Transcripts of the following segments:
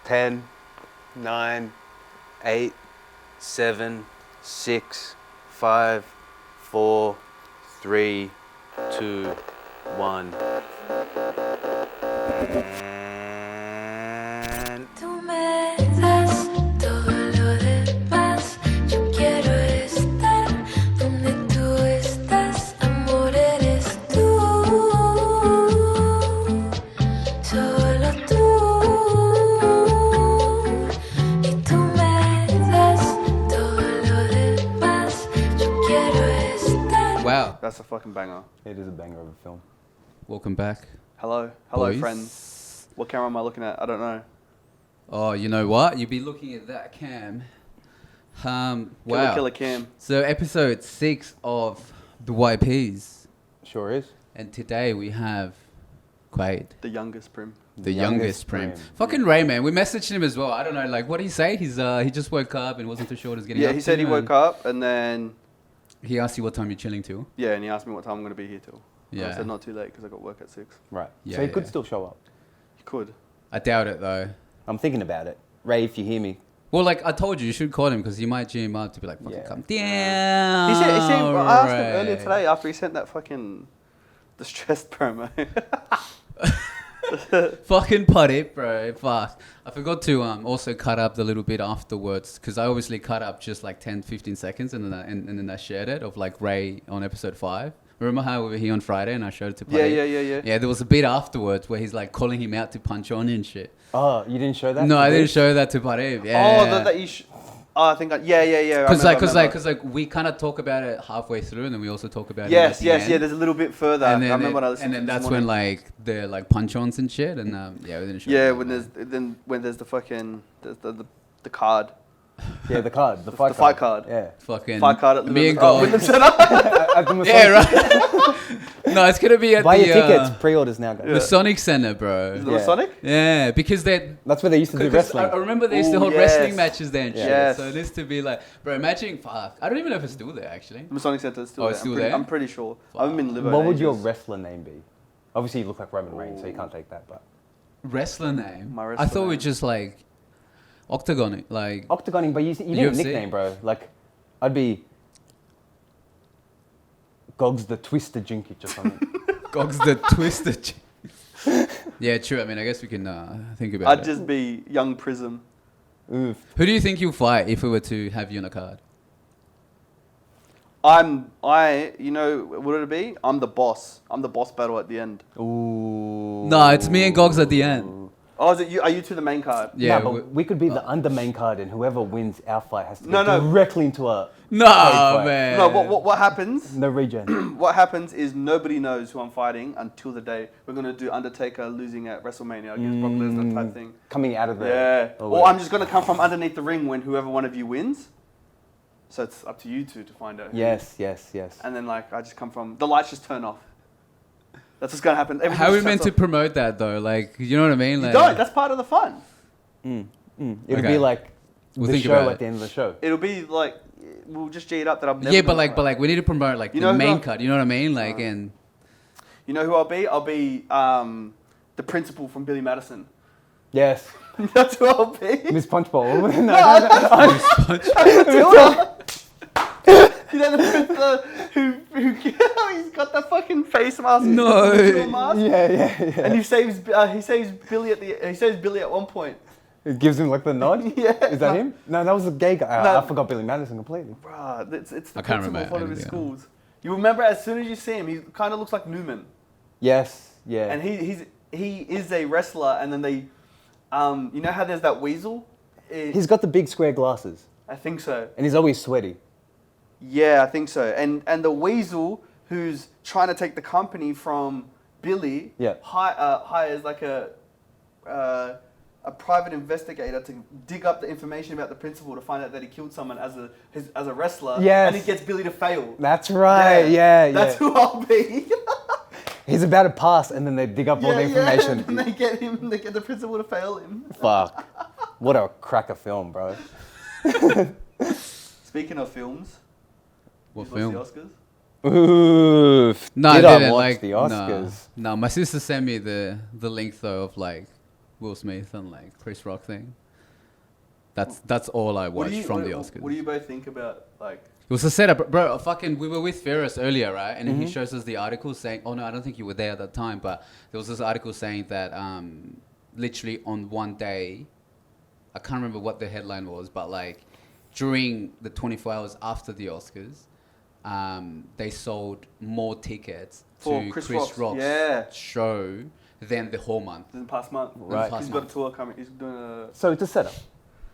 10, 9, 8, 7, 6, 5, 4, 3, 2, 1. And Tú me das todo lo demás. Yo quiero estar donde tú estás. Amor, eres tú. Solo tú. Y tú me das todo lo demás. Yo quiero estar. Wow. That's a fucking banger. It is a banger of a film. Welcome back. Hello, Boys. friends. What camera am I looking at? I don't know. Oh, you know what? You'd be looking at that cam. Wow. Killer Cam. So episode 6 of the YPs. Sure is. And today we have Quaide. The youngest Prim. The youngest Prim. Prim. Fucking Ray, man. We messaged him as well. I don't know, like, what did he say? He just woke up and wasn't too sure what he was getting Yeah, up he to, said he and woke up and then He asked you what time you're chilling till. yeah, and he asked me what time I'm gonna be here till. And Yeah. I said not too late because I got work at 6. Right. Yeah, so he yeah. could still show up. You could. I doubt it, though. I'm thinking about it. Ray, if you hear me. Well, like, I told you should call him because he might gym up to be like, fucking Yeah. come down. He said I asked him earlier Ray. today after he sent that fucking distressed promo. Fucking put it, bro. Fuck. I forgot to also cut up the little bit afterwards because I obviously cut up just like 10, 15 seconds and then I shared it of like Ray on episode 5. Remember how we were here on Friday and I showed it to Putty? Yeah. Yeah, there was a bit afterwards where he's like calling him out to punch on and shit. Oh, you didn't show that? No, I today? didn't show that to Putty. Yeah. Oh, that you. Oh, I think. Yeah. I Because we kind of talk about it halfway through and then we also talk about it at the end. There's a little bit further. And then, I remember when I listened. and then to it this that's when morning. like they're like punch-ons and shit and yeah, we didn't show Yeah, that, when man. there's the fucking the card. Yeah, the card. The fight fight card. Yeah. Fucking Fight card at me and Wyndham God. Centre. At the Masonic. Yeah, right. No, it's gonna be at Buy the your tickets. Pre-orders now, guys. Yeah. Masonic Center, bro. Is it Yeah. Masonic? Yeah, because they. That's where they used to do Because wrestling. I remember they used to Ooh, hold yes. wrestling matches there and shit. Yes. So it used to be like, bro, imagine, fuck. I don't even know if it's still there actually. The Masonic Centre is still Oh, there. it's still I'm pretty, there? I'm pretty sure. I haven't been living. What would your wrestler name be? Obviously, you look like Roman Reigns, so you can't take that. But Wrestler name. My I wrestler thought we name. just like octagon, like Octagoning, but you didn't UFC. nickname, bro. Like, I'd be Gogs the Twister Jinkic or something. Gogs the Twisted. Yeah, true. I mean, I guess we can think about I'd it. just be Young Prism. Oof. Who do you think you'll fight if we were to have you on a card? You know, what would it be? I'm the boss. I'm the boss battle at the end. Ooh. No, it's me and Gogs at the end. Oh, is it you? Are you to the main card? Yeah. No, but we could be the under main card, and whoever wins our fight has to No, go no. directly into a No, fight. man. No, what happens? no regen. What happens is nobody knows who I'm fighting until the day we're gonna do Undertaker losing at WrestleMania against Brock Lesnar type thing. Coming out of the Yeah. Oh, Or wait. I'm just gonna come from underneath the ring when whoever one of you wins. So it's up to you two to find out. who. Yes. And then like I just come from the lights just turn off. That's what's gonna happen. Everything How are we just meant to turns promote that though? Like, you know what I mean? off. Like, You don't. That's part of the fun. It'll Okay. be like We'll the think show about at it. the end of the show. It'll be like we'll just G it up that I'm never. Yeah, gonna but like we need to promote like You the know who main I- card. You know what I mean? Like, and You know who I'll be? I'll be the principal from Billy Madison. Yes. That's who I'll be. Miss Punchbowl. no, You know the who he's got the fucking face mask. he's No. got the original mask, yeah. and he saves Billy at one point. It gives him like the nod. Yeah. Is that him? No, that was the gay guy. No. I forgot Billy Madison completely. Bruh, it's the I can't principal remember of one of his anything schools. You remember as soon as you see him, he kind of looks like Newman, Yes. Yeah. and he is a wrestler. And then they, you know how there's that weasel? He's got the big square glasses, I think so. and he's always sweaty. Yeah, I think so. And the weasel who's trying to take the company from Billy Yeah. hires like a private investigator to dig up the information about the principal to find out that he killed someone as a wrestler. Yes. And he gets Billy to fail. That's right. Yeah. That's who I'll be. He's about to pass, and then they dig up all the information. And they get the principal to fail him. Fuck. What a cracker film, bro. Speaking of films, what did you film? watch the Oscars? Oof. No, Did I I didn't. watch Like the Oscars? No, my sister sent me the link though of like Will Smith and like Chris Rock thing. That's all I watched from the Oscars. What do you both think about like? It was a setup, bro. Fucking, we were with Ferris earlier, right? And then he shows us the article saying, "Oh no, I don't think you were there at that time." But there was this article saying that literally on one day, I can't remember what the headline was, but like during the 24 hours after the Oscars, they sold more tickets For to Chris Chris Rock's, Rock's show than the whole month. In the past month, Right. He's got a tour coming. He's doing a. So it's a setup.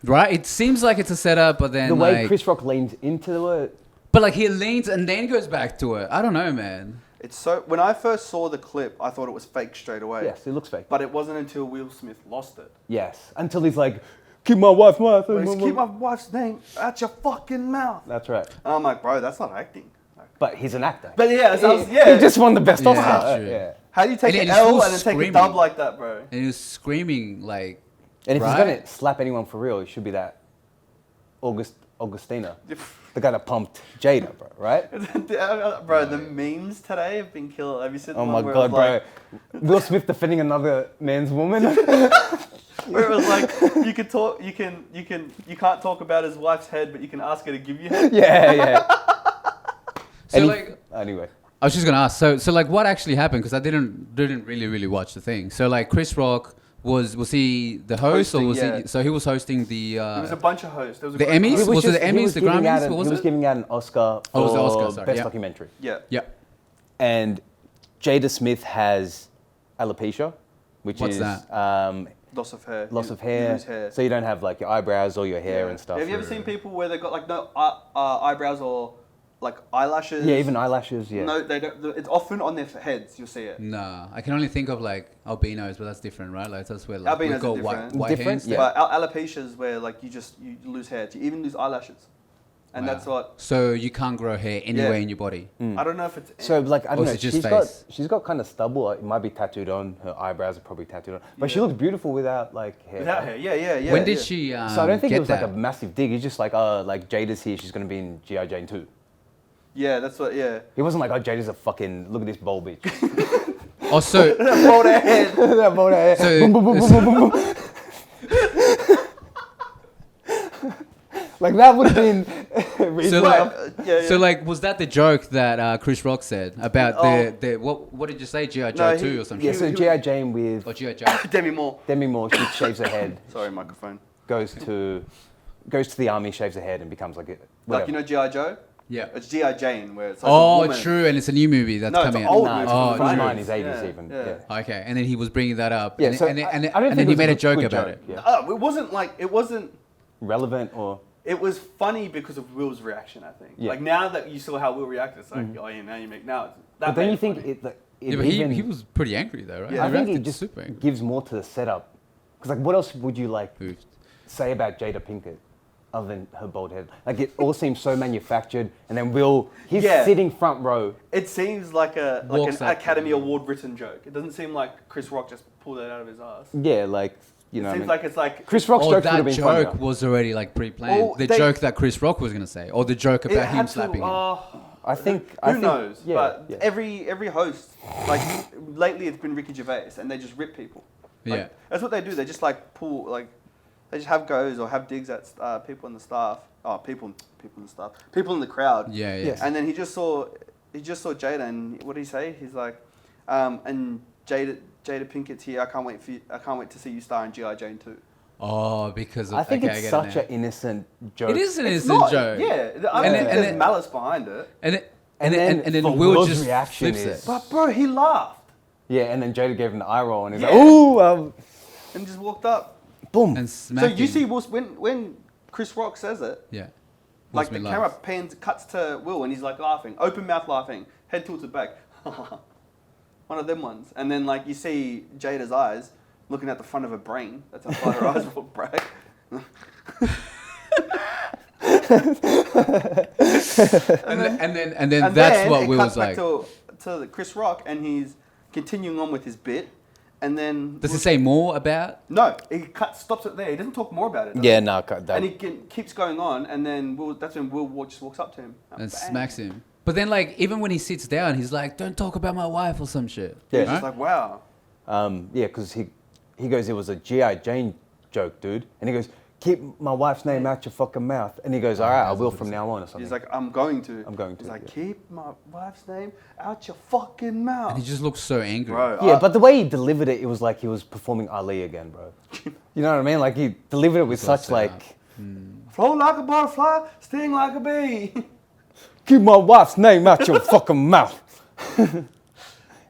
Right? It seems like it's a setup, but then The way like, Chris Rock leans into it. but like he leans and then goes back to it. I don't know, man. It's so. When I first saw the clip, I thought it was fake straight away. Yes, it looks fake. But it wasn't until Will Smith lost it. Yes, until he's like, keep my wife's mouth. Keep my wife's name out your fucking mouth. That's right. And I'm like, bro, that's not acting. But he's an actor. But yeah, He just won the best Yeah, Oscar. true. Yeah. how do you take And an he's full L and then take a screaming. dub like that, bro? And he was screaming like, And if right? he's gonna slap anyone for real, it should be that Augustina, the guy that pumped Jada, bro. Right? Bro, the memes today have been killer. Have you seen the Oh one my where god, it bro! was Will Smith defending another man's woman. where it was like you could talk, you can't talk about his wife's head, but you can ask her to give you head. yeah. so And he- like, anyway, I was just gonna ask. So like, what actually happened? Because I didn't really watch the thing. So like, Chris Rock was he the host or Hosting, was yeah. he? So he was hosting the There was a bunch of hosts. There was a the group of Emmys? hosts. Was it the Emmys, the giving Grammys? out What was he was it? giving out an Oscar for Oh, it was the Oscar, sorry, best yeah. documentary. Yeah. Yeah. And Jada Smith has alopecia, which What's is that? Loss of hair. loss You- of hair. You lose hair. So you don't have like your eyebrows or your hair Yeah. and stuff. Have you ever seen people where they've got like no eyebrows or like eyelashes? Yeah, even eyelashes. Yeah. No, they don't. It's often on their heads. You'll see it. Nah, I can only think of like albinos, but that's different, right? Like that's where like Albinos we've are got different. white hair Different, instead. yeah. But alopecia is where like you lose hair. You even lose eyelashes, and Wow. that's what. So you can't grow hair anywhere Yeah. in your body. I don't know if it's. So like I Or don't is know. it just She's got kind of stubble. It might be tattooed on. Her eyebrows are probably tattooed on. But she Yeah. looks beautiful without like hair. Without hair, yeah. When did yeah. she? So I don't think get it was that? like a massive dig. He's just like like Jada's here. She's gonna be in G.I. Jane 2. Yeah, that's what. Yeah. He wasn't like, oh, Jada's a fucking look at this bold bitch. Oh, so Hold her head. That bold hair. So- Boom, boom, boom, boom, boom, boom. Like that would have been So reasonable. like, Yeah. so like, was that the joke that Chris Rock said about Oh. the what did you say, G.I. No, Joe he- 2 or some Yeah, shit? so G.I. Jane with Or G.I. Joe. Demi Moore. Demi Moore, she shaves her head, Sorry, microphone. goes to the army, shaves her head, and becomes like a Like whatever. you know G.I. Joe? Yeah. It's G.I. Jane where it's like a Oh, woman. true, and it's a new movie that's No, it's coming an out. old Nah, movie. it's Oh, from true. the 90s, 80s Yeah, even. yeah. Yeah. Okay, and then he was bringing that up. Yeah, and, so and, then- and, I don't and think then he it was made a good- joke good about joke, it. Yeah. It wasn't like it wasn't. Relevant or It was funny because of Will's reaction. I think. Yeah. Like now that you saw how Will reacted, it's like, oh yeah, now you make now. It's, that but then made you it think funny. it, like, it Yeah, but even, he was pretty angry though, right? Yeah. I He think it reacted just super angry. gives more to the setup. Because like, what else would you like Poofed. say about Jada Pinkett other than her bald head? Like it all seems so manufactured. And then Will, he's Yeah. sitting front row. It seems like an Walks up. Academy Award written joke. It doesn't seem like Chris Rock just pulled that out of his ass. Yeah, like you It know. what I seems mean? like it's like Chris Rock's Or jokes would have that been joke funnier. was already like pre-planned. Oh, the they- joke that Chris Rock was gonna say, or the joke it about had him to- slapping him. I think. Who knows? Yeah, but yeah. every host, like lately, it's been Ricky Gervais, and they just rip people. Like, Yeah. that's what they do. They just like pull, like they just have goes or have digs at people in the staff. Oh, people in the staff, people in the crowd. Yeah, yeah. Yes. And then he just saw Jada, and what did he say? He's like, and Jada Pinkett's here. I can't wait to see you star in G.I. Jane 2. Oh, because of, I think okay, it's get such it an innocent joke. now. It is an It's innocent not, joke. Yeah, I And don't then- think and there's then- malice behind it. And then for Will Will's just reaction flips is- it. But bro, he laughed Yeah, and then Jada gave him the eye roll, and he's Yeah. like, "Ooh, and just walked up. boom." And So smacked you him. see, when Chris Rock says it, Yeah. Will like the Smith camera laughs. cuts to Will, and he's like laughing, open mouth laughing, head tilted back. One of them ones. And then like you see Jada's eyes looking at the front of her brain. That's how far her eyes will break. And then that's what it Will cuts was back like. to Chris Rock, and he's continuing on with his bit. And then Does he say more about? no? He stops it there. He doesn't talk more about it. does Yeah, he? no, that. And he keeps going on, and then that's when Will just walks up to him And bang. smacks him. But then, like, even when he sits down, he's like, "Don't talk about my wife" or some shit. Yeah. He's just like, wow. Yeah, because he goes, it was a G.I. Jane joke, dude. And he goes, keep my wife's name out your fucking mouth. And he goes, all right, I will from now on or something. He's like, I'm going to. He's like, yeah. keep my wife's name out your fucking mouth. And he just looks so angry. Bro, yeah, but the way he delivered it, it was like he was performing Ali again, bro. You know what I mean? Like he delivered it with such like... Flow like a butterfly, sting like a bee. Keep my wife's name out your fucking mouth.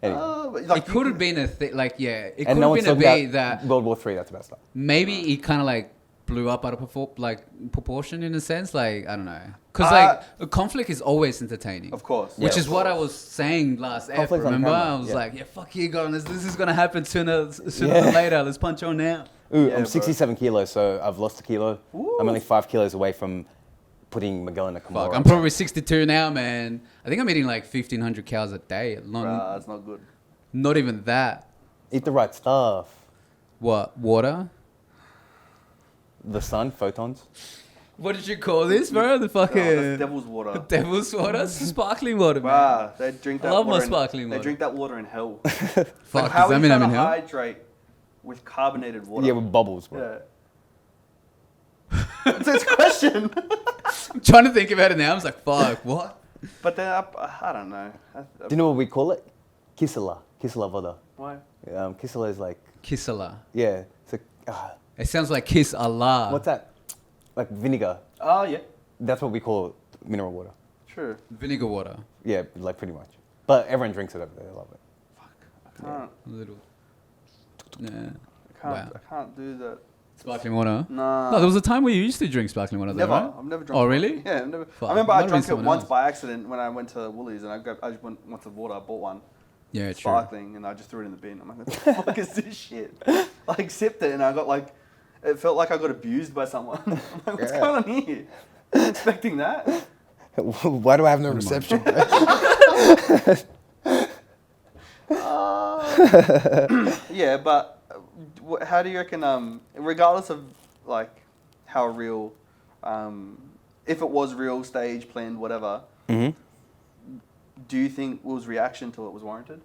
Anyway. It could have been a thing, like, yeah, it could And have no one's been a talking beat about that World War III, that's the best stuff. maybe he kind of like blew up out of proportion in a sense, like, I don't know. Because like, a conflict is always entertaining. Of course. Which Yeah, is of what I was saying last episode, Conflict's on remember? camera, I was yeah. like, yeah, fuck you, guys. This is going to happen sooner than later. Let's punch on now. Ooh, Yeah, I'm bro. 67 kilos, so I've lost a kilo. Ooh. I'm only 5 kilos away from putting Miguel in a Kimura. Fuck, I'm probably 62 now, man. I think I'm eating like 1,500 calories a day. Bruh, that's not good. Not even that. Eat the right stuff. What? Water? The sun, photons. What did you call this, bro? The Oh, fucking... that's devil's water. Devil's water? Sparkling water, man. Bruh, they drink I that love my water. sparkling They water. drink that water in hell. Fuck, How does that are you mean I'm trying in to hell? hydrate with carbonated water? Yeah, with bubbles, bro. Yeah. It's a question. I'm trying to think about it now. I was like, fuck, what? But then I don't know. Do you know what we call it? Kisela. Kisela voda. Why? Kisela is like, Kisala. yeah, it's like, It sounds like kiss Allah. what's that? Like vinegar. Oh yeah, That's what we call mineral water. true. Vinegar water. Yeah, like pretty much. But everyone drinks it over there. They love it. I can't. A little. Yeah. I can't do that. Sparkling water? Nah. No, there was a time where you used to drink sparkling water, though, Never. right? I've never drunk. Oh, it. really? Yeah, I've never. Fuck, I remember might I have drank been it someone once else. by accident when I went to Woolies and I just went to water. I bought one. Yeah, true. Sparkling and I just threw it in the bin. I'm like, what the fuck is this shit? I sipped it and I got like, it felt like I got abused by someone. I'm like, what's Yeah. going on here? I wasn't expecting that. Why do I have no reception? Yeah, but how do you reckon? Regardless of like how real, if it was real, stage, planned, whatever, Mm-hmm. do you think Will's reaction to it was warranted?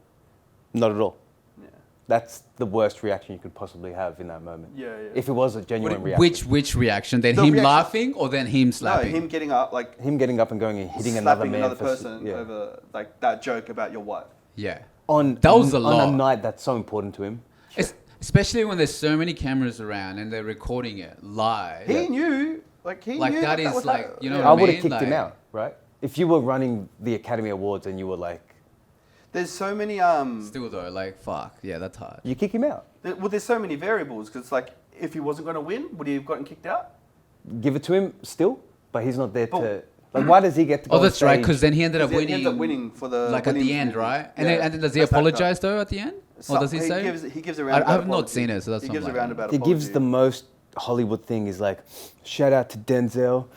Not at all. Yeah. That's the worst reaction you could possibly have in that moment. Yeah, yeah. If it was a genuine reaction. Which reaction? Then The him reaction- laughing or then him slapping? No, him getting up, like Him getting up and going and hitting another slapping man. another for person yeah. over like that joke about your wife. Yeah. On, That was a on lot. a night that's so important to him. Especially when there's so many cameras around and they're recording it live. He knew, he Like, knew that is was like, that- you know yeah. what I I would have mean? kicked him Like- out, right? If you were running the Academy Awards and you were like, There's so many Still though, like, fuck. Yeah, that's hard. you kick him out. there's so many variables because like if he wasn't going to win, would he have gotten kicked out? Give it to him still, but he's not there But- to. Like, why does he get to go Oh, on that's right, stage? because then he ended up 'Cause winning. He ends up winning for the like at the Williams end, movie. right? And, Yeah. then, and then does he Best actor. apologize though at the end? Or does he say? He gives a I roundabout have not apology. seen it, so that's he what gives I'm a like- roundabout He apology. gives the most Hollywood thing. Is like, shout out to Denzel.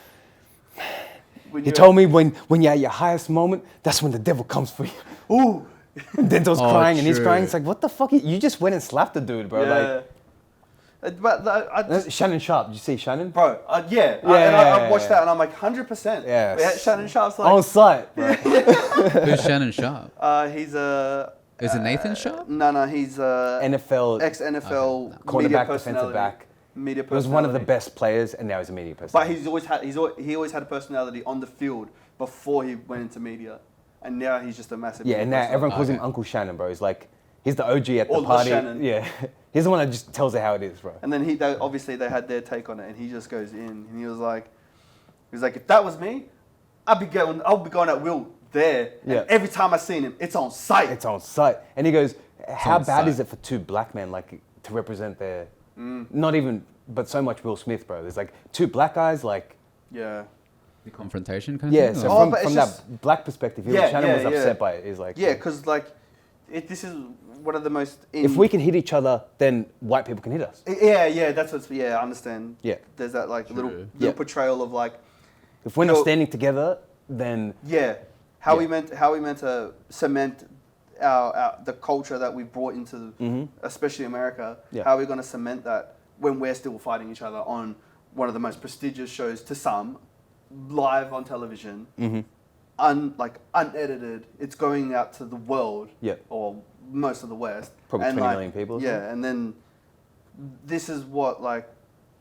When He you- told me when you're at your highest moment, that's when the devil comes for you. Ooh. Denzel's Oh, crying and he's true. crying. It's like, what the fuck? You just went and slapped the dude, bro. Yeah. But Like, Shannon Sharp. Did you see Shannon? bro, yeah. Yeah. And I watched that and I'm like 100%. Yes. Yeah, Shannon Sharp's like, On site, bro. Who's Shannon Sharp? he's a. Is it Nathan Sharp? No, he's a NFL ex-NFL media quarterback, personality. defensive back. Media He was one of the personality. best players, and now he's a media person. But he always had a personality on the field before he went into media, and now he's just a massive. Yeah, media and now personality. everyone calls him Okay. Uncle Shannon, bro. He's like, he's the OG at Or the the party. Shannon. Yeah, he's the one that just tells it how it is, bro. And then obviously they had their take on it, and he just goes in, and he was like, if that was me, I'll be going at Will there. Yeah. And every time I seen him, it's on sight. It's on site, and he goes, how on bad site. is it for two black men like to represent their, not even, but so much Will Smith, bro. There's like two black guys, like. Yeah. The confrontation kind of Yeah, thing? so Or- Oh, but from it's that just- black perspective, Yeah, Shannon was yeah, upset yeah. by it. He's like, Yeah, because this is one of the most. if we can hit each other, then white people can hit us. Yeah, that's what's. Yeah, I understand. Yeah. There's that like little True. Yeah. portrayal of like. If we're not Yo- standing together, then Yeah, how we Yeah. meant to cement the culture that we brought into, especially America. Yeah. How are we going to cement that when we're still fighting each other on one of the most prestigious shows to some, live on television, unedited. It's going out to the world, Yeah. or most of the West. Probably and 20 million people or Yeah, and then this is what like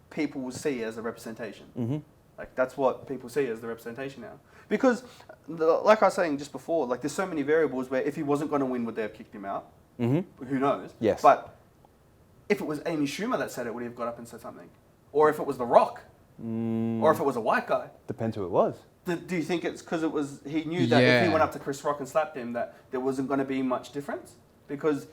people will see as a representation. Mm-hmm. Like that's what people see as the representation now. Because, like I was saying just before, like there's so many variables where if he wasn't going to win, would they have kicked him out? Mm-hmm. Who knows? Yes. But if it was Amy Schumer that said it, would he have got up and said something? Or if it was The Rock? Or if it was a white guy? Depends who it was. Do you think it's because he knew that if he Yeah. went up to Chris Rock and slapped him, that there wasn't going to be much difference? Because,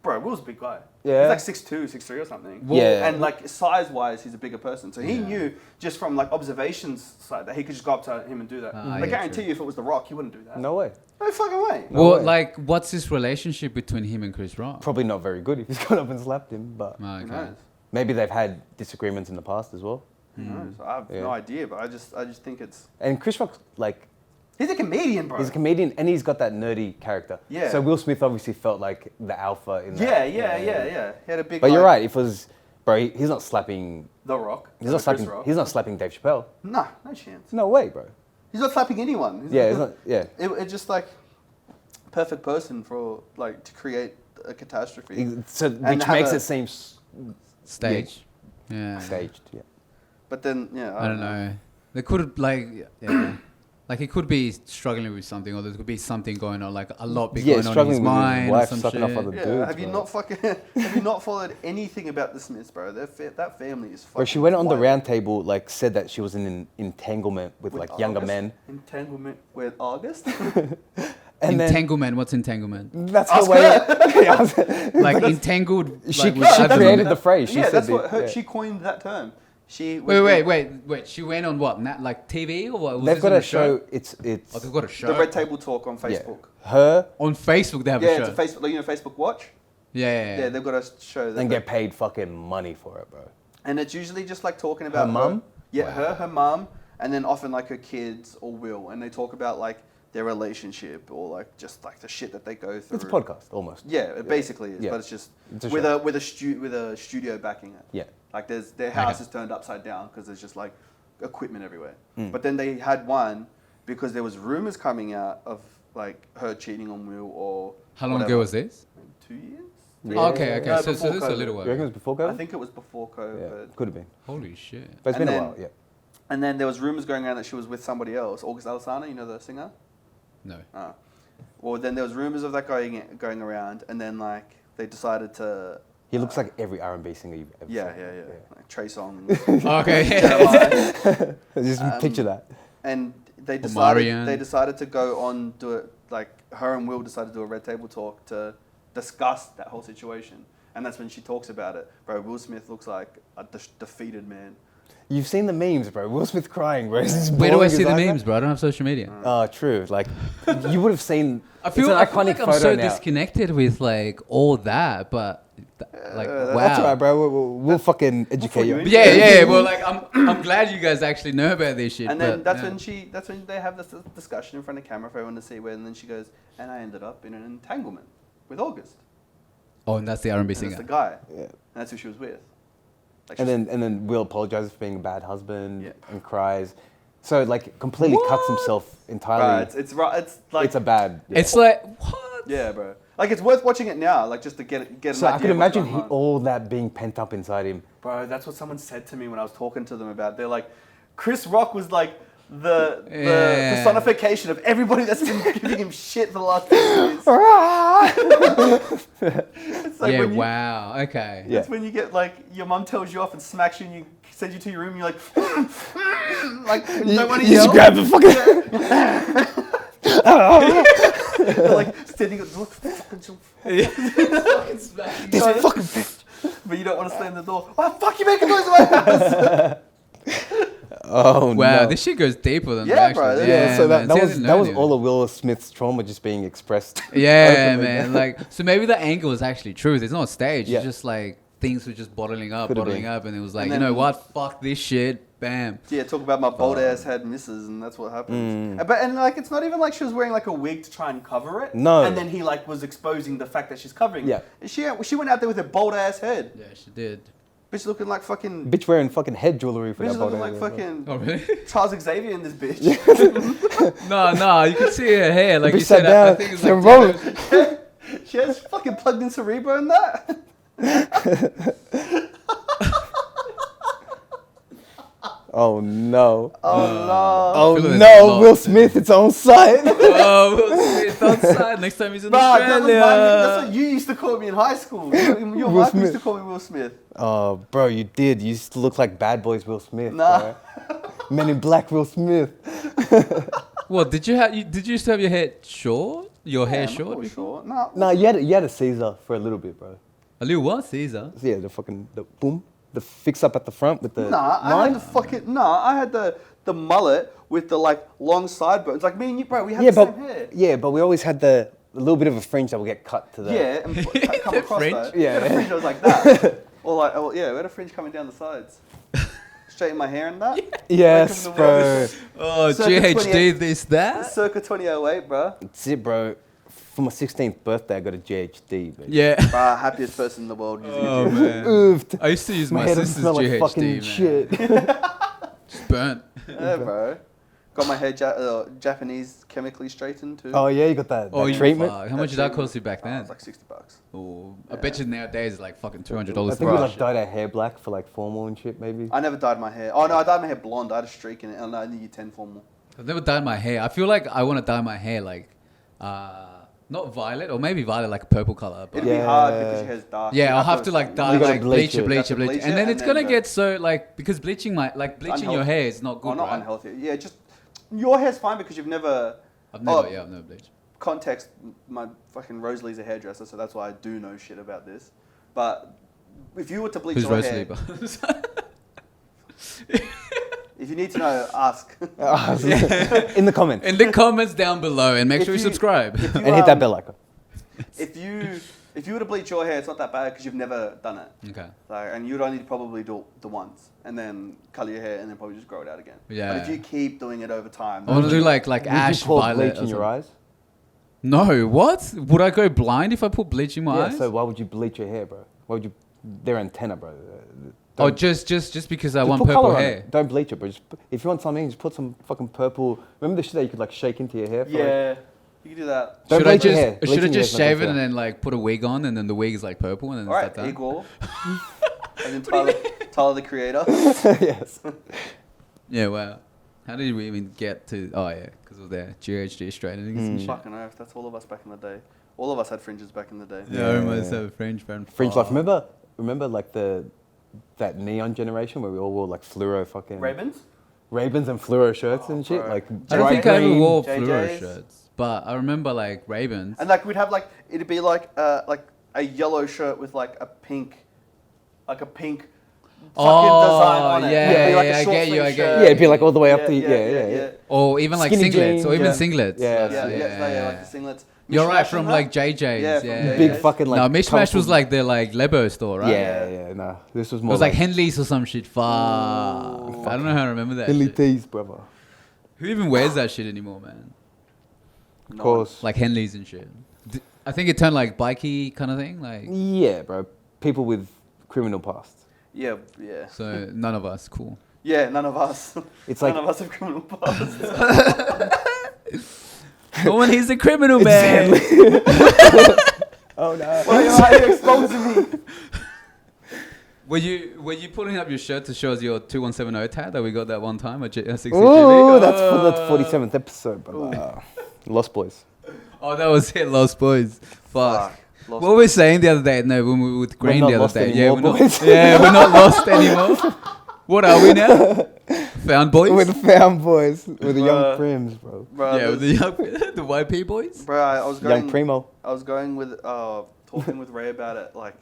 bro, Will's a big guy. Yeah. He's like 6'2", 6'3" or something. Yeah. And like size-wise, he's a bigger person. So he knew just from like observations side that he could just go up to him and do that. I yeah, guarantee true. you if it was The Rock, he wouldn't do that. No way. No fucking way. No Well, way. like, what's his relationship between him and Chris Rock? Probably not very good if he's gone up and slapped him, but Oh, Who okay. knows? maybe they've had disagreements in the past as well. Who knows? I have Yeah. no idea, but I just think it's... And Chris Rock's like, He's a comedian, bro. he's a comedian and he's got that nerdy character. Yeah. So Will Smith obviously felt like the alpha in yeah. that. He had a big... But you're like, right. If it was, bro, he's not slapping. The Rock. He's not Chris slapping. Rock. He's not slapping Dave Chappelle. Nah, no chance. No way, bro. He's not slapping anyone. Yeah, it's not. Yeah. It's just like perfect person for like to create a catastrophe. So And which have makes a- it seem Stage. Yeah. staged. Yeah. But then, yeah, I don't know. They could have like he could be struggling with something, or there could be something going on, like a lot be Yeah, going on in his struggling with his mind, wife, or some sucking off shit. other Yeah, dudes, have you bro. not fucking have you not followed anything about the Smiths, bro? That family is fucking. Bro, she went on the wild. round table, like said that she was in an entanglement with like younger August? men. Entanglement with August. And then Entanglement. What's entanglement? that's her Ask way. her. Okay, I was- Like entangled. She like, with she other created women? the phrase. She yeah, said that's the- what her, yeah. she coined that term. She was Wait. She went on what? Like TV or what? Was They've this got on a show. It's Oh, they've got a show the Red Table Talk on yeah. Facebook. Her on Facebook. They have Yeah, a show. it's a Facebook. Like, you know, Facebook Watch. Yeah. Yeah, they've got a show. That and get paid fucking money for it, bro. And it's usually just like talking about mum? Yeah, Wow. her mum, and then often like her kids or Will, and they talk about like their relationship or like just like the shit that they go through. It's a podcast almost. Yeah, it basically is, Yeah. but it's just It's a with show. a studio backing it. Yeah. Like their house is turned upside down because there's just like equipment everywhere. Mm. But then they had one because there was rumors coming out of like her cheating on Will or How long whatever. ago was this? 2 years. Yeah. Oh, okay. No, So before this is a COVID. little You while. reckon it was before COVID? I think it was before COVID. Yeah, could have been. Holy shit. But it's And been a then- while, yeah. And then there was rumors going around that she was with somebody else, August Alsina, you know the singer. No. Well, then there was rumors of that going around, and then like they decided to. He looks like every R&B singer you've ever Yeah, seen. like Trey Songz, Okay. Jeremiah, Just picture that. and they Omarion. decided to go on do it like her and Will decided to do a Red Table Talk to discuss that whole situation, and that's when she talks about it. Bro, Will Smith looks like a defeated man. You've seen the memes, bro. Will Smith crying, bro. He's Where do I bawling see his the eyes out. memes, bro? I don't have social media. Oh, true. Like, you would have seen. I feel it's an iconic like I'm photo so now. disconnected with like all that, but like wow. That's all right, bro. We'll fucking educate you. you. Yeah. Well, like I'm glad you guys actually know about this shit. And then but, that's yeah. when they have this discussion in front of camera for everyone to see where, and then she goes, and I ended up in an entanglement with August. Oh, and that's the R&B And singer. that's the guy. Yeah. And that's who she was with. Like And she's- then Will apologizes for being a bad husband Yeah. and cries. So like completely cuts himself entirely. Right, it's right. It's like it's a bad. Yeah. It's like what? yeah, bro. Like it's worth watching it now, like just to get an So I idea could of what's imagine going on. all that being pent up inside him. Bro, that's what someone said to me when I was talking to them about. They're like, Chris Rock was like the Yeah. personification of everybody that's been giving him shit for the last 2 years. It's like Yeah. when you, Wow. Okay. Yeah. It's when you get like your mum tells you off and smacks you and you sends you to your room and you're like, like when you don't want to You yell. just grab the fucking. They're like standing at the door, Fucking smacking. This fucking bitch. but you don't want to slam the door. Oh fuck, you making noise in my house. Oh Wow, no. this shit goes deeper than Yeah, that. bro, Actually. yeah, Yeah, so man. that See, I was didn't that know was any of all of Will Smith's trauma just being expressed. Yeah, openly. man. Like, so maybe the angle is actually true. It's not staged. Yeah. It's just like things were just bottling up, Could've bottling been. up, and it was like, And you know then- what? Fuck this shit. Bam. Yeah, talk about my bold ass head misses, and that's what happens. And like, it's not even like she was wearing like a wig to try and cover it. No. And then he like was exposing the fact that she's covering Yeah. it. She went out there with her bold ass head, Yeah, she did. bitch looking like fucking. Bitch wearing fucking head jewelry for Bitch that looking body. like fucking Oh, really? Charles Xavier in this bitch. no, you can see her hair. Like Bitch you said, sat I down. think it's They're like rolling. She has fucking plugged in Cerebro in that. Oh no. Oh Oh feel like there's a no, lot Will to- Smith, it's on site. Oh, Will Smith outside. Next time he's in no! That was Australia. that's what you used to call me in high school. Your Will wife used Smith. to call me Will Smith. Oh, bro, you did. You used to look like Bad Boys Will Smith. Nah. Bro. Men in Black Will Smith. What did you have? Did you used to have your hair short? Your hair Yeah, short not before? short. No. No, you had a Caesar for a little bit, bro. A little what, Caesar? So yeah, the boom, the fix up at the front with the Nah, I line. had the fucking I had the mullet with the like long sideburns. Like me and you, bro, we had Yeah, the but same hair. yeah, but we always had the a little bit of a fringe that would get cut to the. Yeah, and come The across fringe? that. Yeah. We had a fringe that was like that. Or like, oh yeah, we had a fringe coming down the sides. Straighten my hair and that. Yes, Like, bro. Oh, Circa GHD, 28 this, that? Circa 2008, bro. That's it, bro. For my 16th birthday, I got a GHD. But Yeah. Bruh, happiest person in the world using Oh, it. man. Oofed. I used to use My my hair doesn't sister's smell like GHD, fucking man. shit. Just burnt. Yeah, bro. Got my hair Japanese chemically straightened too. Oh yeah, you got that, Oh, that you treatment. fuck. How much did that cost you back Oh, then? it's like $60. Oh, I bet you nowadays it's like fucking $200 I think for we that like shit. dyed our hair black for like formal and shit, maybe. I never dyed my hair. Oh no, I dyed my hair blonde. I had a streak in it, and I need 10 formal. I've never dyed my hair. I feel like I want to dye my hair like, not violet or maybe violet like a purple color. But It'd be hard because your hair's dark. yeah, You I'll have to like dye gotta like bleach bleach it, it. bleach You it, have to bleach it, bleach and it then and it's then gonna go- get so like because bleaching your Unhealthy. hair is not good, Or not right? unhealthy. Yeah, just your hair's fine because you've never. I've never, Oh, I've never bleached. Context: my fucking Rosalie's a hairdresser, so that's why I do know shit about this. But if you were to bleach Who's your Rosalie? hair, if you need to know, ask. In the comments. In the comments down below, and make If sure you you- subscribe. If you, And hit that bell icon. If you were to bleach your hair, it's not that bad because you've never done it. Okay. And you'd only probably do it the once, and then color your hair, and then probably just grow it out again. Yeah. But if you keep doing it over time, I want to do like Would ash you pour violet. bleach or in your something. eyes? No, what? Would I go blind if I put bleach in my Yeah, eyes? so why would you bleach your hair, bro? Why would you? They're antenna, bro. Oh, Don't- just because I just want put purple colour on hair. it. Don't bleach it, bro. If you want something, just put some fucking purple. Remember the shit that you could like shake into your hair? For, like, yeah, you can do that. Don't Should I bleach your just hair. should I Bleaching your just hair's not shave good it for and that. then like put a wig on and then the wig is like purple and then All right, it's like that? equal. And then Tyler the Creator. Yes. Yeah, wow. How did we even get to? Oh yeah, because of their GHD straightening and shit. Fucking earth, that's all of us back in the day. All of us had fringes back in the day. Yeah, I almost have a French friend. Fringe life. Remember like that neon generation where we all wore like fluoro fucking Ravens? Ravens and fluoro shirts and shit. bro. Like I don't bright think I ever green. wore JJs. fluoro shirts, but I remember like Ravens. And like we'd have like it'd be like a yellow shirt with like a pink fucking design on it. yeah, It'd be like a yeah, I short get you, sleeve I get shirt. you. Yeah, it'd be like all the way up to yeah. Or even like Skinny singlets, jeans, or even yeah. singlets. Yeah, Like the singlets. You're right, Mishmash from and like that? JJ's. Yeah, from Yeah, JJ's. Big fucking like. no, Mishmash colourful- was like the like Lebo store, right? Yeah. No, this was It more. was like Henley's or some shit. Fuck. I don't know how to remember that. Henley shit. tees, brother. Who even wears that shit anymore, man? Of course. Like Henley's and shit. I think it turned like bikey kind of thing. Like, Yeah, bro. People with criminal pasts. Yeah. so none of us. Cool. Yeah, none of us. It's None like of us have criminal past. No one, he's a criminal, man. oh no. Why are you exposing me? Were you putting up your shirt to show us your 2170 tag that we got that one time at 60 Ooh, that's for the 47th episode, brother. Lost Boys. Oh, that was it, Lost Boys. Fuck. Lost What were we saying the other day? No, when we were with Green not the other lost day. anymore, we're not. boys. Yeah, we're not lost anymore. What are we now? Found boys. With the Found Boys. With the Young Bruh. Prims, bro. Bro, yeah, with the young, the YP boys. bro, I was going. Young Primo. I was going with talking with Ray about it, like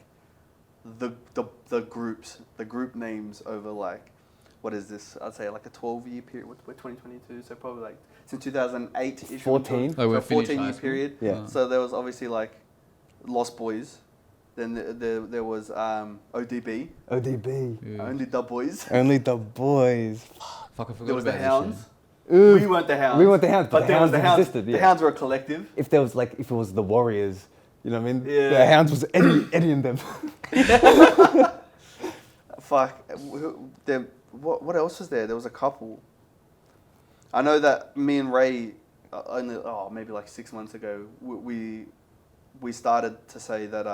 the groups, the group names over like what is this? I'd say like a 12-year period. We're 2022, so probably like since 2008 ish. 14. Oh, we're So finished high 14-year school. period. Yeah. So there was obviously like Lost Boys. Then there was ODB, ODB. Yeah. Only the Boys. Only the boys. Fuck, I forgot There was the about this Hounds. shit. Ooh. We weren't the Hounds. We weren't the Hounds, but the there was Hounds existed, The yeah. Hounds were a collective. If it was the Warriors, you know what I mean? Yeah. The Hounds was Eddie and them. Fuck. What else was there? There was a couple. I know that me and Ray, only maybe like 6 months ago, we started to say that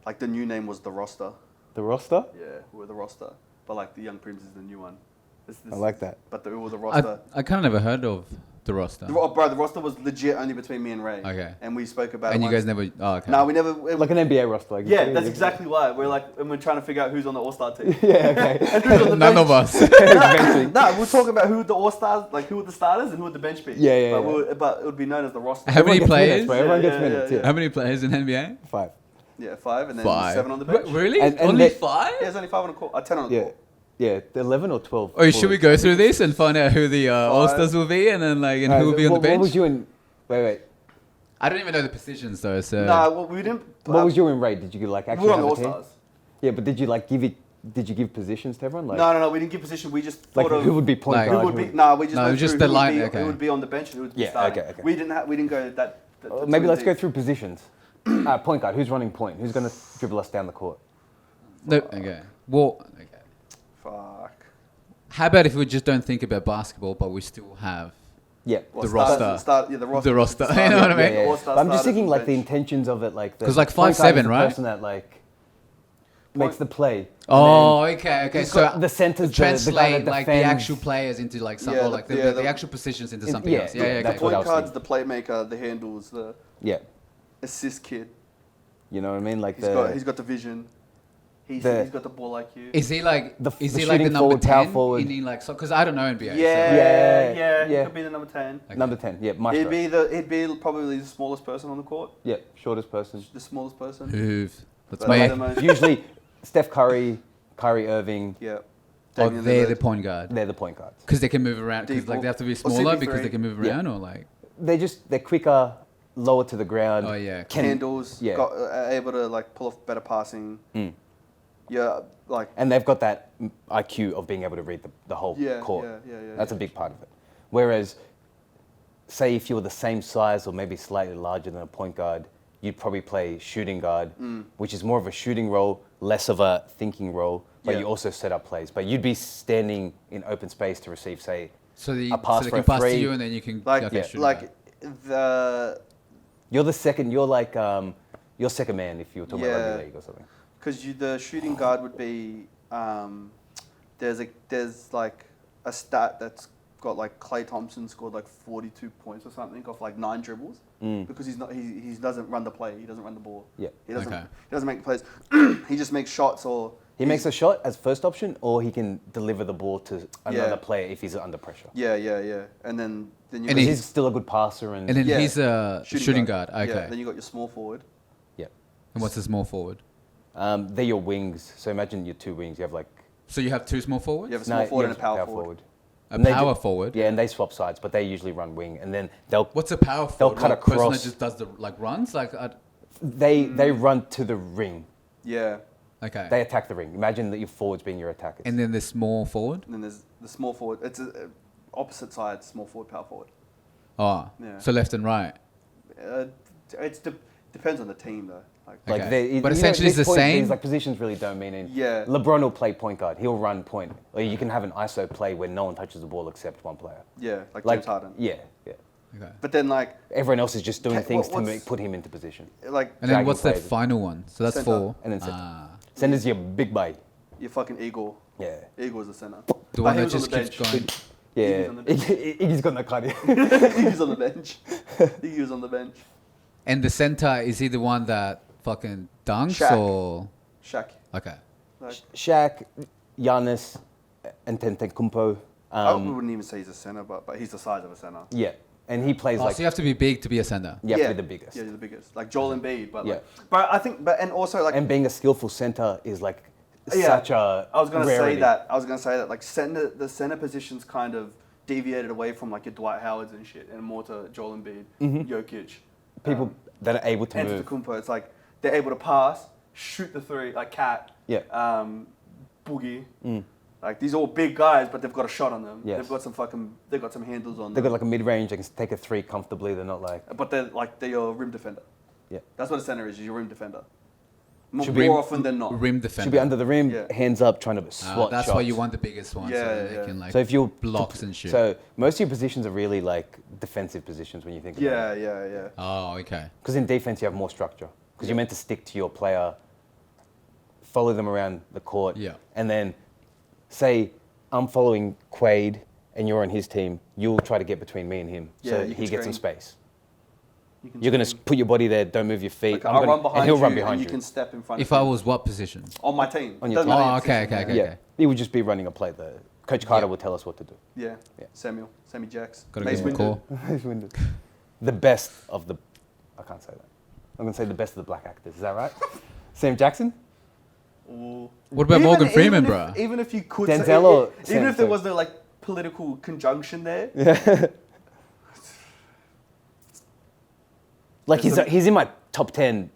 like the new name was the Roster. The roster? Yeah, we're the Roster, but like the Young Prims is the new one. I like that. But all the roster. I kind of never heard of the roster. Bro, the roster was legit only between me and Ray. Okay. And we spoke about And it you guys never. Oh, okay. No, we never. Like an NBA roster. Like Yeah, that's exactly why. We're like, and we're trying to figure out who's on the All-Star team. Yeah, okay. And who's on the None bench. of us. No, we're talking about who the All-Stars, like who would the starters and who would the bench be. Yeah. But it would be known as the roster. How many Everyone gets players? minutes, bro. Everyone gets Yeah, minutes. yeah, Yeah. How many players in NBA? 5. Yeah, 5 and then Five. 7 on the bench. Really? And Only they- 5? Yeah, there's only 5 on the court. 10 on the Yeah. court. Yeah, 11 or 12. Oh, should we go through this and find out who the All-Stars will be and then like and who will be on the bench? What was you in? Wait. I don't even know the positions though. So Nah, well, we didn't. What was you in raid? Did you like We actually were on have the a team? All-Stars. Yeah, but did you like give it? Did you give positions to everyone? Like, No, we didn't give position. We just like thought of who would be point Like- guard? who would be. No, we just No, went just through the who line, Would be, okay. Who would be on the bench and who would be Yeah, starting. okay. We didn't go that. Maybe let's go through positions. Point guard. Who's running point? Who's going to dribble us down the court? no, okay. Well, okay. Fuck. How about if we just don't think about basketball, but we still have Yeah. Well, The start- roster. Start, yeah, the roster. the roster? Start- You know what I Yeah, mean? yeah, yeah. All-star But I'm just starters thinking and like the bench. intentions of it, like the 'Cause, like, point guard 5'7", is the right? person that like makes the play. And Oh, then okay. he's So got the center's the guy translate that like the defends. actual players into like some, Yeah, or like the- the, yeah, the the- actual positions into in- something yeah, else. yeah, Yeah, yeah, that's okay. what I Point was guard's the playmaker, the handles, the Yeah, assist kid. you know what I mean. Like He's got the vision. He's got the ball IQ. Is he like The- is the he like the shooting number forward, power 10 forward. in like because I don't know NBA. Yeah, He yeah. could be the number 10. Okay. number 10. Yeah, Maestro. He'd be probably the smallest person on the court. Yeah, shortest person. The smallest person. So, who've that's But my the most- Usually, Steph Curry, Kyrie Irving, Yeah. oh, Damian they're the Lillard. point guard they're the point guards. because they can move around because Deep like they have to be or smaller CP3. because they can move Yeah. around or like They're quicker, lower to the ground. oh yeah. Can- Handles. yeah. Able to like pull off better passing. Mm. Yeah, like And they've got that IQ of being able to read the whole yeah, court. yeah. That's a big part of it. Whereas, say if you were the same size or maybe slightly larger than a point guard, you'd probably play shooting guard, which is more of a shooting role, less of a thinking role, but Yeah. you also set up plays. But you'd be standing in open space to receive, say, So they a pass so they for can a pass to three. you and then you can Like okay, yeah. shoot it like back. the you're the second, you're like, you're second man if you were talking about Yeah. rugby league or something. because the shooting guard would be there's like a stat that's got like Klay Thompson scored like 42 points or something off like 9 dribbles because he doesn't run the play, he doesn't run the ball, Yeah. he doesn't Okay. he doesn't make plays, he just makes shots or He makes a shot as first option, or he can deliver the ball to another Yeah. player if he's under pressure. yeah, and then you And got, Because he- he's still a good passer and, and then yeah. he's a shooting guard. Okay. Yeah, then you got your small forward. yeah. And what's the small forward? They're your wings. So imagine your 2 wings. You have like So you have two small forwards? You have a small forward and a power forward. A And they power do- forward? Yeah, and they swap sides, but they usually run wing, and then they'll What's a power forward? They'll cut Like, person across. that just does the like runs? Like they run to the ring. Yeah, okay. They attack the ring. Imagine that your forwards being your attackers. And then the small forward? and then there's the small forward. It's a opposite side, small forward, power forward. Oh. Yeah. So left and right. It depends on the team though. Like Okay. they- But you know, essentially at it's this the point, same? These like positions really don't mean anything. Yeah. LeBron will play point guard. He'll run point. Or you can have an ISO play where no one touches the ball except one player. Yeah, like Like James Harden. Yeah, yeah. Okay. But then like Everyone else is just doing Okay, things to what's- put him into position. like And then Dragging what's the players. final one? So that's Center. 4. And then center. Ah. Center's your big boy. your fucking eagle. Yeah. Eagle is the center. The But one he that was on just the keeps bench. going. Yeah. Iggy's on the bench. Iggy's got no cardio. Iggy's on the bench. Iggy was on the bench. And the center, is he the one that fucking dunks Shaq. or? Shaq. Okay. Like, Shaq, Giannis, and Antetokounmpo. I wouldn't even say he's a center, but he's the size of a center. Yeah, and he plays Oh, like so you have to be big to be a center. you have to be the biggest. Yeah, you're the biggest. Like Joel Embiid, but Yeah. like, but I think, and also like, And being a skillful center is like Yeah, such a I was gonna rarity. say that. I was gonna say that like the center position's kind of deviated away from like your Dwight Howards and shit, and more to Joel Embiid, Jokic, People that are able to move. Antetokounmpo. It's like they're able to pass, shoot the three, like Cat, Yeah. Boogie. Like these are all big guys, but they've got a shot on them. Yes. They've got some handles on They've them. got like a mid-range. They can take a 3 comfortably. They're not like But they're your rim defender. yeah. That's what a center is your rim defender. More, Should Rim- often than not. Rim defender. Should be under the rim, Yeah. hands up, trying to swat That's shots. why you want the biggest one. Yeah, so they yeah. can like So if you're blocks and shit. So most of your positions are really like defensive positions when you think about it. Yeah. Oh, okay. Because in defense you have more structure. Because you're meant to stick to your player, follow them around the court, Yeah. and then say I'm following Quaide and you're on his team, you'll try to get between me and him. Yeah, So you can he gets some screen. space. You can You're going to screen. put your body there, don't move your feet. Like, I'll run behind and he'll you, run behind and you. you can step in front If of I him. was what position? On my team. On your Doesn't team. matter Oh, your okay, position, okay, yeah. okay. He would just be running a play there. Coach Carter Yeah. will tell us what to do. Yeah. Yeah. Sammy Jacks. Gotta Mace give him a Windu. call. The best of the... I can't say that. I'm going to say the best of the black actors. Is that right? Sam Jackson? Ooh. What about Even- Morgan Freeman, even bro? Even if you could... Denzel or even Sam, if there sorry. was no, like, political conjunction there. Like There's he's in my top 10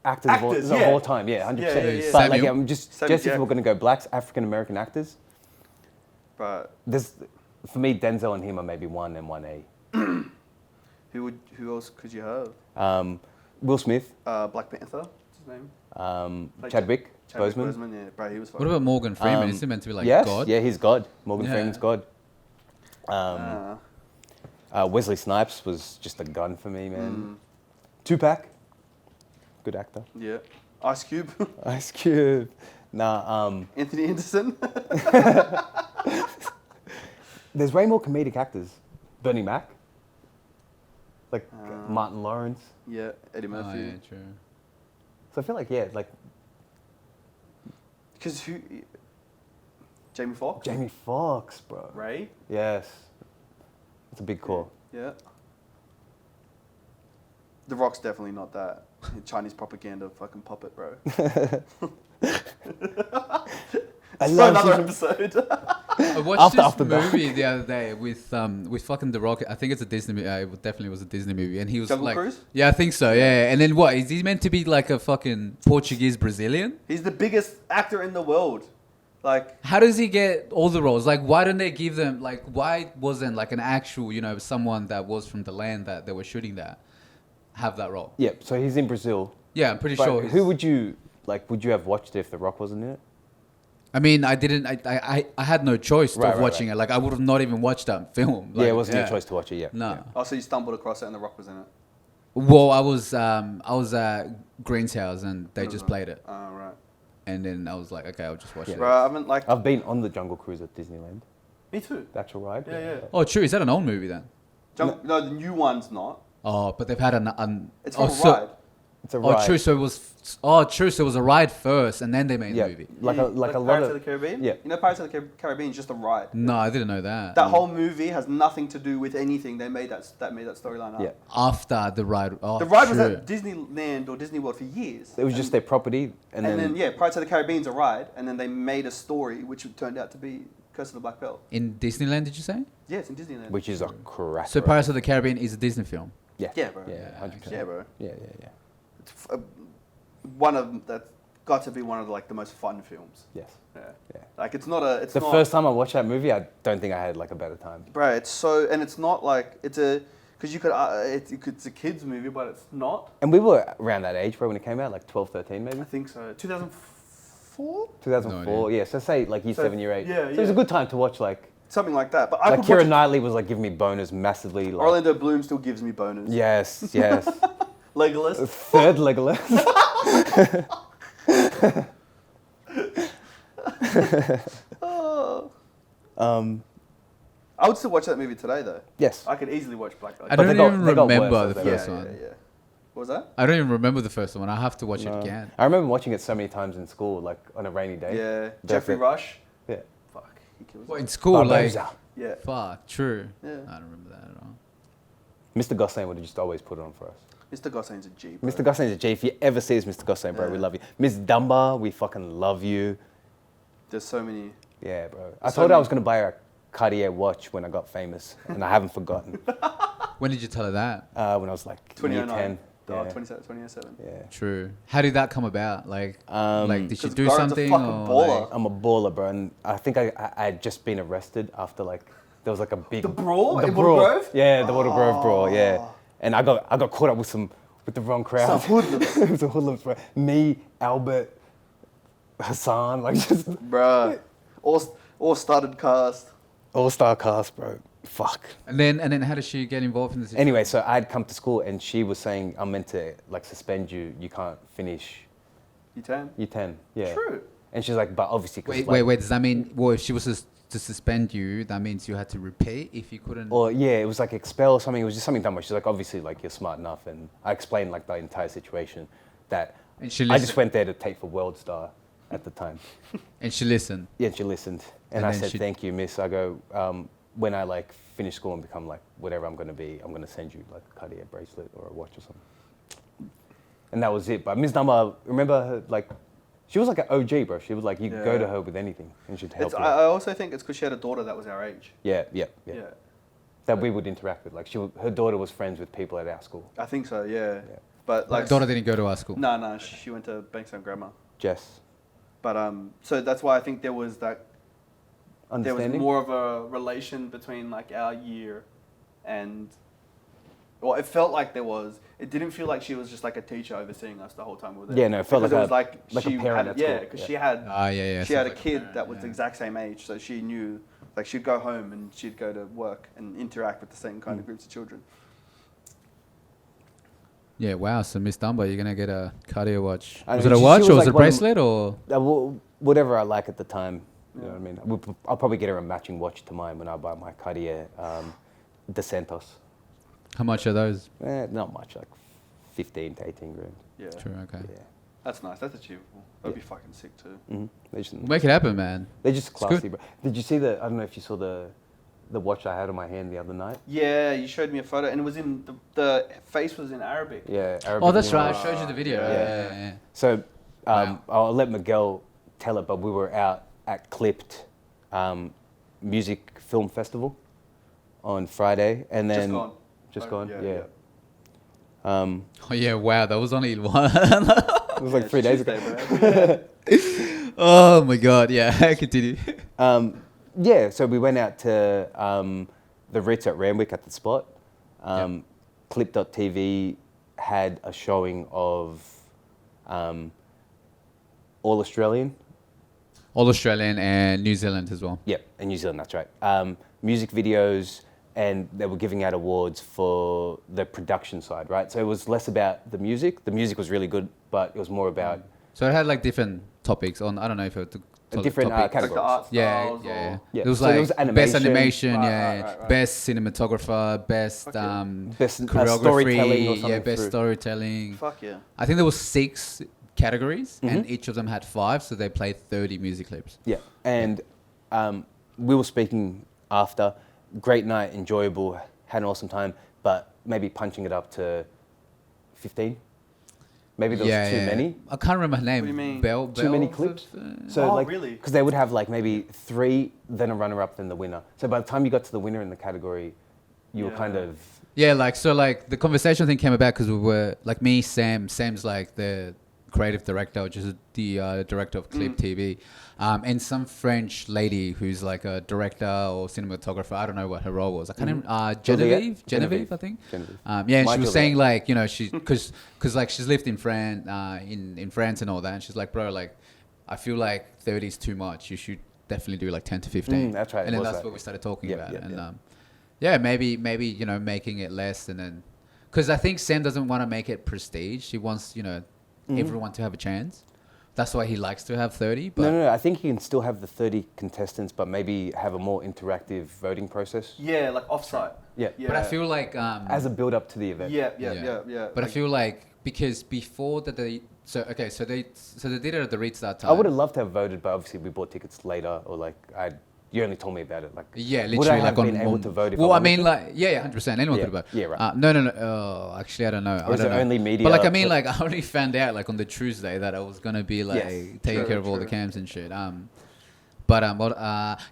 actors, Actors, of yeah. all time. Yeah, 100%. Yeah, yeah, yeah. But like, Samuel? I'm just Samuel if Jack- we're going to go blacks, African American actors, But there's, for me, Denzel and him are maybe 1 and 1A. who else could you have? Will Smith, Black Panther. What's his name? Like Chadwick Chadwick Boseman. Boseman. Yeah, bro, he was What fucking... about Morgan Freeman? Is he meant to be like yes, God? yeah, he's God. Morgan Yeah. Freeman's God. Ah. Wesley Snipes was just a gun for me, man. Tupac, good actor. Yeah. Ice Cube. Ice Cube. Nah, Anthony Anderson. there's way more comedic actors. Bernie Mac, like Martin Lawrence. yeah. Eddie Oh, Murphy. yeah, true. So I feel like, yeah, like Because who... Jamie Foxx? Jamie Foxx, bro. Ray? Yes. It's a big call. Yeah. The Rock's definitely not that. Chinese propaganda fucking puppet, bro. I For love another Susan- episode. I watched After this Dark. movie the other day with fucking The Rock. I think it's a Disney. It definitely was a Disney movie, and he was Jungle like, Cruise? yeah, I think so. Yeah, and then what? Is he meant to be like a fucking Portuguese Brazilian? He's the biggest actor in the world. Like, How does he get all the roles? Like, why don't they give them like? Why wasn't like an actual, someone that was from the land that they were shooting that have that role? Yeah, so he's in Brazil. Yeah, I'm pretty But sure. who would you, like, would you have watched it if The Rock wasn't in it? I mean, I didn't. I had no choice Right, of right, watching right. it. Like, I would have not even watched that film. Yeah, Like, it wasn't your choice to watch it, yeah. No. Yeah. oh, so you stumbled across it and The Rock was in it. Well, I was at Green's house and they just played it, Oh, right. and then I was like, okay, I'll just watch it. Bro, I haven't, like... I've been on the Jungle Cruise at Disneyland. Me too. The actual ride. Yeah, yeah. Oh, true. Is that an old movie then? No, the new one's not. Oh, but they've had an It's oh, not a so- ride. It's a Oh, ride. true. So it was. Oh, true. So it was a ride first, and then they made Yeah, the movie. like a lot Pirates of... of the Caribbean? Yeah. You know Pirates of the Caribbean is just a ride. No, I didn't know that. That whole movie has nothing to do with anything. They made that storyline up. Yeah. After the ride. Oh, The ride was true. at Disneyland or Disney World for years. It was just their property, and then... yeah, Pirates of the Caribbean's a ride, and then they made a story which turned out to be Curse of the Black Pearl. In Disneyland, did you say? Yeah, it's in Disneyland. Which is a crap. So Pirates of the Caribbean is a Disney film. Yeah. Yeah, bro. Yeah, 100%. Yeah, bro. Yeah. It's one of that's got to be one of like the most fun films. Yes. Yeah. Yeah. Like it's not a. It's The not, first time I watched that movie, I don't think I had like a better time. Bro, it's so, and it's not like it's a, because you could, it's a kids movie, but it's not. And we were around that age, bro, when it came out, like 12, 13 maybe? I think so. 2004, 2004, No yeah. So say like year So, 7, year 8. yeah, So it was a yeah. good time to watch like something like that. But I could Keira watch it. Knightley was like giving me boners massively. Like, Orlando Bloom still gives me boners. Yes, yes. Legolas. Third Legolas. Oh. um, I would still watch that movie today though. yes. I could easily watch Black Guy. I But don't they got- even they got remember worse the as they first go. one. Yeah. What was that? I don't even remember the first one. I have to watch No. it again. I remember watching it so many times in school, like on a rainy day. Yeah. That's Jeffrey it. Rush. Yeah. Fuck. He kills What me. in school? Like, Barboza. Yeah. fuck, true. Yeah. I don't remember that at all. Mr. Gosling would have just always put it on for us. Mr. Gosling's a G. Bro. Mr. Gosling's a G. If you ever see us, Mr. Gosling, bro, we Yeah. love you. Miss Dunbar, we fucking love you. There's so many. Yeah, bro. I So told her I many- was going to buy her a Cartier watch when I got famous, and I haven't forgotten. When did you tell her that? When I was like year 2009. 10. Oh, Yeah. 2007. Yeah. True. How did that come about? Like did she 'Cause do Garrett's a something? fucking Or baller. like- I'm a baller, bro, and I think I had just been arrested after like there was like a big The brawl the in brawl. Water Grove? Yeah, the Water Grove brawl. Yeah, Oh. and I got caught up with the wrong crowd. Some hoodlums. It was a hoodlums, bro. Me, Albert, Hassan, like just Bruh. All started cast. all-star cast, bro. Fuck. And then how did she get involved in this? Anyway, so I'd come to school and she was saying I'm meant to like suspend you. You can't finish You 10? year 10. Yeah. True. And she's like, but obviously, 'cause, Wait, like, wait. Does that mean? Well, if she was to suspend you, that means you had to repeat if you couldn't. Or yeah, it was like expel or something. It was just something dumb. She's like, obviously, like you're smart enough, and I explained like the entire situation that And she I listened. just went there to take for World Star at the time. And she listened. Yeah, she listened, and And I then said, she- "Thank you, miss." I go, when I like finish school and become like whatever I'm gonna be, I'm gonna send you like a Cartier bracelet or a watch or something. And that was it. But Miss Number, remember her like, she was like an OG, bro. She was like, you could go to Yeah. her with anything, and she'd help It's, you. I also think it's because she had a daughter that was our age. Yeah. Yeah. That we would interact with. Like her daughter was friends with people at our school. I think so. Yeah. Yeah. But My like, daughter didn't go to our school. no, she went to Bankstown Grammar. Jess, But so that's why I think there was that. There was understanding. more of a relation between like our year, and. Well, it felt like there was. It didn't feel like she was just like a teacher overseeing us the whole time we were there. Yeah, no, it felt Because like it was a she parent had, at yeah, school, because yeah. she had. Ah, yeah. She had a sounds like kid parent, that was yeah. the exact same age, so she knew, like, she'd go home and she'd go to work and interact with the same kind of groups of children. Yeah, wow. So Miss Dumbo, you're gonna get a Cartier watch. I Was mean, it a she watch was or was like it a one of- bracelet or? Whatever I like at the time. You know what I mean? I'll probably get her a matching watch to mine when I buy my Cartier DeSantos. How much are those? Not much, like 15 to 18 grand. Yeah. True. Okay. Yeah. That's nice. That's achievable. That'd Yeah. be fucking sick too. Mm-hmm. We'll make it happen, man. They're just It's classy, good. bro. Did you see the? I don't know if you saw the watch I had on my hand the other night. Yeah, you showed me a photo, and it was in the face was in Arabic. Yeah. Arabic Oh, that's numeral. right. I showed you the video. Yeah. Yeah. So Wow. I'll let Miguel tell it, but we were out at Clipped Music Film Festival on Friday, and then Just gone. Just gone, yeah. Oh yeah. Wow. That was only one. It was like 3 days ago. Bro. Oh my god. Yeah. Continue. Yeah, so we went out to the Ritz at Randwick at the spot. Clip.tv had a showing of All Australian. All Australian and New Zealand as well. Yep, and New Zealand, that's right. Music videos, and they were giving out awards for the production side, right? So it was less about the music. The music was really good, but it was more about So it had like different topics on. I don't know if it different topics. categories. Like the art Yeah, styles yeah. or... Yeah. It was So like there was best animation. animation, Right, yeah, right. best cinematographer, best Okay. Best, choreography, storytelling or yeah, something best through. storytelling. Fuck yeah. I think there was 6 categories, and Mhm. each of them had 5, so they played 30 music clips. Yeah, and we were speaking after. Great night, enjoyable, had an awesome time, but maybe punching it up to 15. Maybe there was too many. I can't remember her name. What do you mean? Bell, Too many Bell- clips? uh, So Oh, like, really? because they would have like maybe 3, then a runner-up, then the winner. So by the time you got to the winner in the category, you were Yeah. kind of Yeah, like so, like the conversation thing came about because we were like me, Sam. Sam's like the creative director, which is the director of Clip TV, and some French lady who's like a director or cinematographer. I don't know what her role was. I can't remember. Genevieve, Genevieve. I think. Genevieve. Yeah, and she My was Juliet. saying like, you know, she because like she's lived in France, in France and all that. And she's like, bro, like, I feel like 30 is too much. You should definitely do like 10 to 15. that's right, it And then was that's that. what we started talking Yeah, about. yeah, And yeah. yeah, maybe you know, making it less and then, because I think Sam doesn't want to make it prestige. He wants, you know, everyone to have a chance. That's why he likes to have 30. But no. I think you can still have the 30 contestants, but maybe have a more interactive voting process. Yeah, like offsite. Yeah. Yeah. but I feel like As a build-up to the event. Yeah. But I Like, feel like because before that they so they did it at the Ritz that time. I would have loved to have voted, but obviously we bought tickets later, or like you only told me about it. Like, Yeah, would I literally have like on been able on- to vote if Well, I I mean, wanted like, yeah, 100%. Anyone Yeah, could vote. yeah, right. No. Oh, actually, I don't know. Or I is don't it know. only media But like, I mean, that- like, I only found out like on the Tuesday that I was gonna be like Yes. taking True, care of all the true. cams and shit.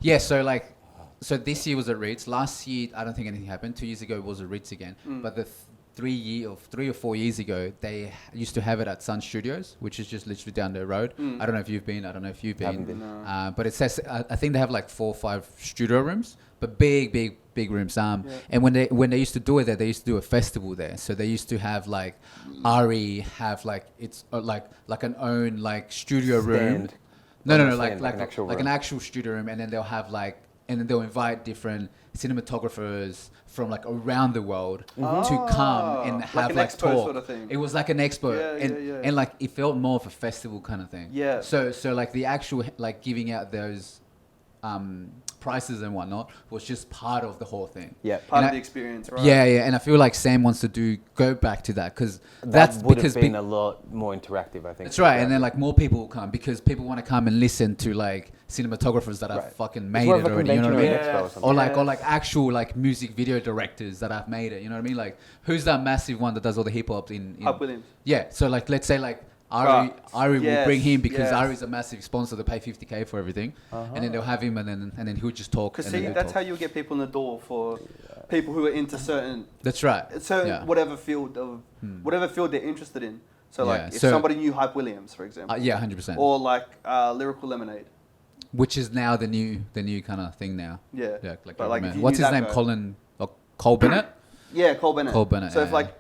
Yeah. So like, so this year was at Ritz. Last year, I don't think anything happened. 2 years ago, it was at Ritz again. But the 3 or 4 years ago, they used to have it at Sun Studios, which is just literally down the road. I don't know if you've been. I don't know if you've been. Haven't been. No. But it says I think they have like 4 or 5 studio rooms, but big rooms. And when they used to do it there, they used to do a festival there. So they used to have like Ari have like it's like an own like studio room. Stand. No, Not a like stand, like an actual like an room. actual studio room, and then they'll have like, and then they'll invite different cinematographers from like around the world to come and Like have an like expo talk. sort of thing. It was like an expo, Yeah, and yeah. and like it felt more of a festival kind of thing. Yeah. So like the actual like giving out those prices and whatnot was just part of the whole thing. Yeah. Part And of the experience, right? Yeah, yeah, and I feel like Sam wants to go back to that because that's That would because have been a lot more interactive, I think. that's right, and then like more people will come because people want to come and listen to like cinematographers that have Right. fucking It's made more it of a already. You know what I mean? convention or an expo or something. Or like actual like music video directors that have made it. You know what I mean? Like who's that massive one that does all the hip hop in Hype Williams. Yeah, so like let's say like Ari, Right. Ari will Yes, bring him because yes. Ari's a massive sponsor. They pay 50K for everything, and then they'll have him, and then he'll just talk. Because and then see, he'll that's talk. how you get people in the door for people who are into certain That's right. Yeah. whatever field they're interested in. So like Yeah, if so- somebody knew Hype Williams, for example, Yeah, 100%. or like Lyrical Lemonade. Which is now the new kind of thing now. Yeah. Yeah, like, But, like, if you what's knew his that name? guy- Cole Bennett. Yeah, Cole Bennett. Cole Bennett, So yeah, if like,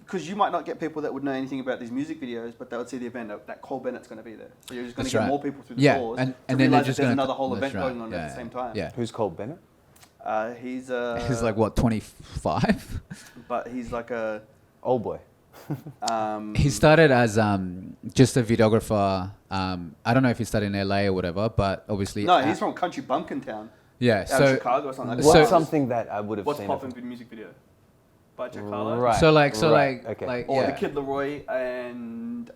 because you might not get people that would know anything about these music videos, but they would see the event that Cole Bennett's going to be there. So you're just going to That's get right. more people through the Yeah, doors and to then they're realize just that there's gonna- another whole that's event right, going on yeah, at the same time. Yeah. Who's Cole Bennett? He's He's like what 25. but he's like a Old boy. He started as just a videographer. I don't know if he started in LA or whatever, but obviously no, he's from country bumpkin town yeah. out So of Chicago or something. Like So- that. What's something that I would have What's seen? popping with music video? By Jack Harlow. Right. so like Okay. like Or yeah. the Kid Leroy and